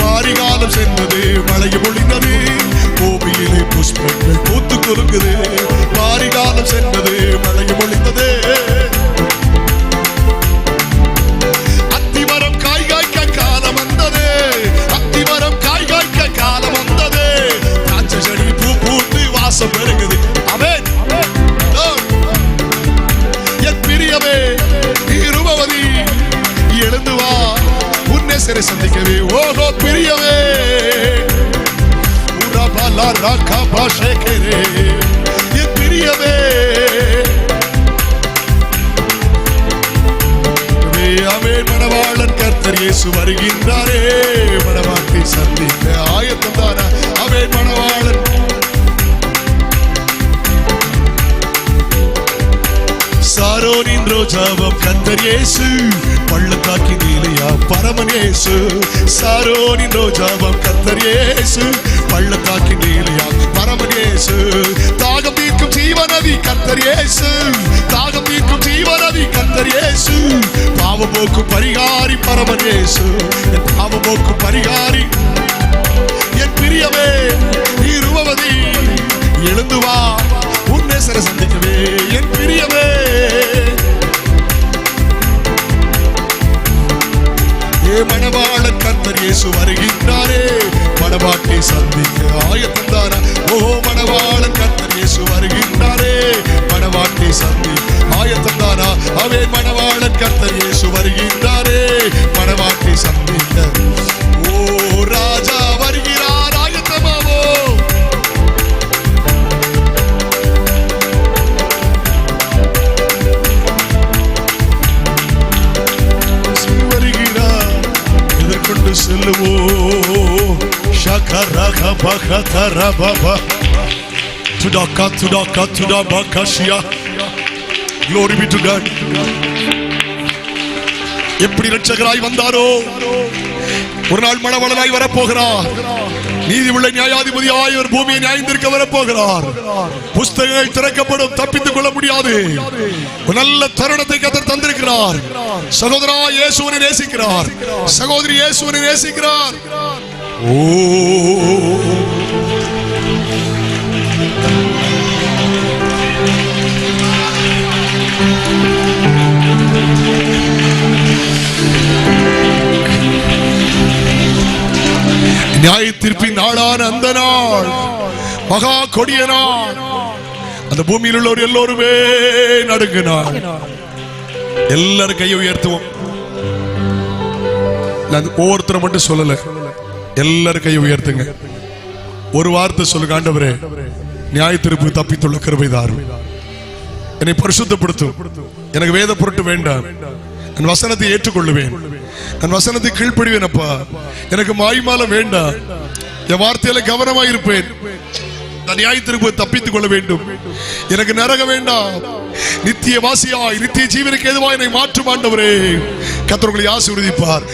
மாரிகாலம் சென்றது, மழையும் பொழிந்தது, பூமியிலே புஷ்பங்கள் பூத்து குலுங்குது. மாரிகாலம் சென்றது, மழையும் பொழிந்தது. அத்திமரம் காய் காய்க்க காலம் வந்தது. அத்திமரம் காய் காய்க்க காலம் வந்தது. திராட்சை செடி பூ பூத்து வாசம் பெருகுது. ஆமென். என் பிரியமே நீ ரூபவதி, எழுந்து வா உன் நேசரை சந்திக்கவே. ஓஹோ பிரியமே, உரபலா ராகா பாஷேகரே. என் பிரியமே, ஆமென். மணவாளன் கர்த்தர் இயேசு வருகின்றாரே, மணவாட்டி சந்திக்க ஆயத்தம் தானா. ஆமென். மணவாளன் சாரோனின் ரோஜாவம் கர்த்தர் இயேசு, பள்ளத்தாக்கி நீலையா பரமன் இயேசு. சாரோனின் ரோஜாவம் கர்த்தர் இயேசு, பள்ளத்தாக்கி நீலையா பரமன் இயேசு. தாகம் தீர்க்கும் ஜீவநதி கர்த்தர் இயேசு, தாகம் தீர்க்கும் ஜீவநதி கர்த்தர் இயேசு. பாவமோக்கும் பரிகாரி பரமன் இயேசு, என் பாவமோக்கும் பரிகாரி. என் பிரியமே நீ ரூபவதி, எழுந்து வா உன் நேசரை சந்திக்கவே. என் பிரியமே, மணவாளன் கர்த்தர் இயேசு வருகின்றாரே, மணவாட்டி சந்திக்க ஆயத்தம் தானா. ஓ மணவாளன் கர்த்தர் இயேசு வருகின்றாரே, மணவாட்டி சந்தி ஆயத்தம் தானா. அவே மணவாளன் கர்த்தர் இயேசு வருகின்றாரே, மணவாட்டி சந்திக்க. ஓ ராஜா வருகிறார், ஆயத்தமாவோ. எதிர்கொண்டு செல்லுவோ. ஷகரக பகதர பப துடக துடக துடபகஷியா. Glory be to God. எப்படி இரட்சகராய் வந்தாரோ ஒரு நாள் மணவாளனாய் வரப்போகிறார். நீதி உள்ள நியாயாதிபதியாய் ஒரு பூமியை நியாயந்திருக்க வரப்போகிறார். புஸ்தகங்கள் திறக்கப்படும், தப்பித்துக் கொள்ள முடியாது. ஒரு நல்ல தருணத்தை கர்த்தர் தந்திருக்கிறார். சகோதரா இயேசுவை நேசிக்கிறார், சகோதரி இயேசுவை நேசிக்கிறார். ஓ நியாய தீர்ப்பின் நாளான அந்த நாள் மகா கொடிய நாள். அந்த பூமியில் உள்ளவர் எல்லோருமே நடுங்கினார். எல்லாரும் கையை உயர்த்துவோம். ஒவ்வொருத்தரை மட்டும் சொல்லல, எல்லாரும் கையை உயர்த்துங்க. ஒரு வார்த்தை சொல்லுங்க, ஆண்டவரே நியாய தீர்ப்பு தப்பித்துள்ள கிருபை தாரும், என்னை பரிசுத்தப்படுத்தும், எனக்கு வேத பொருட்டு வேண்டாம், என் வசனத்தை ஏற்றுக்கொள்ளுவேன், என் வசனத்தை கீழ்ப்படிவேன். அப்பா எனக்கு மாய்மால வேண்டாம், என் வார்த்தையில கவனமாக இருப்பேன். நான் நியாய தீர்ப்பை தப்பித்துக் கொள்ள வேண்டும். எனக்கு நரக வேண்டாம், நித்திய வாசியாய் நித்திய ஜீவனுக்கு ஏதுவாய் என்னை மாற்றும் ஆண்டவரே. கர்த்தர் உங்களை ஆசீர்வதிப்பார்.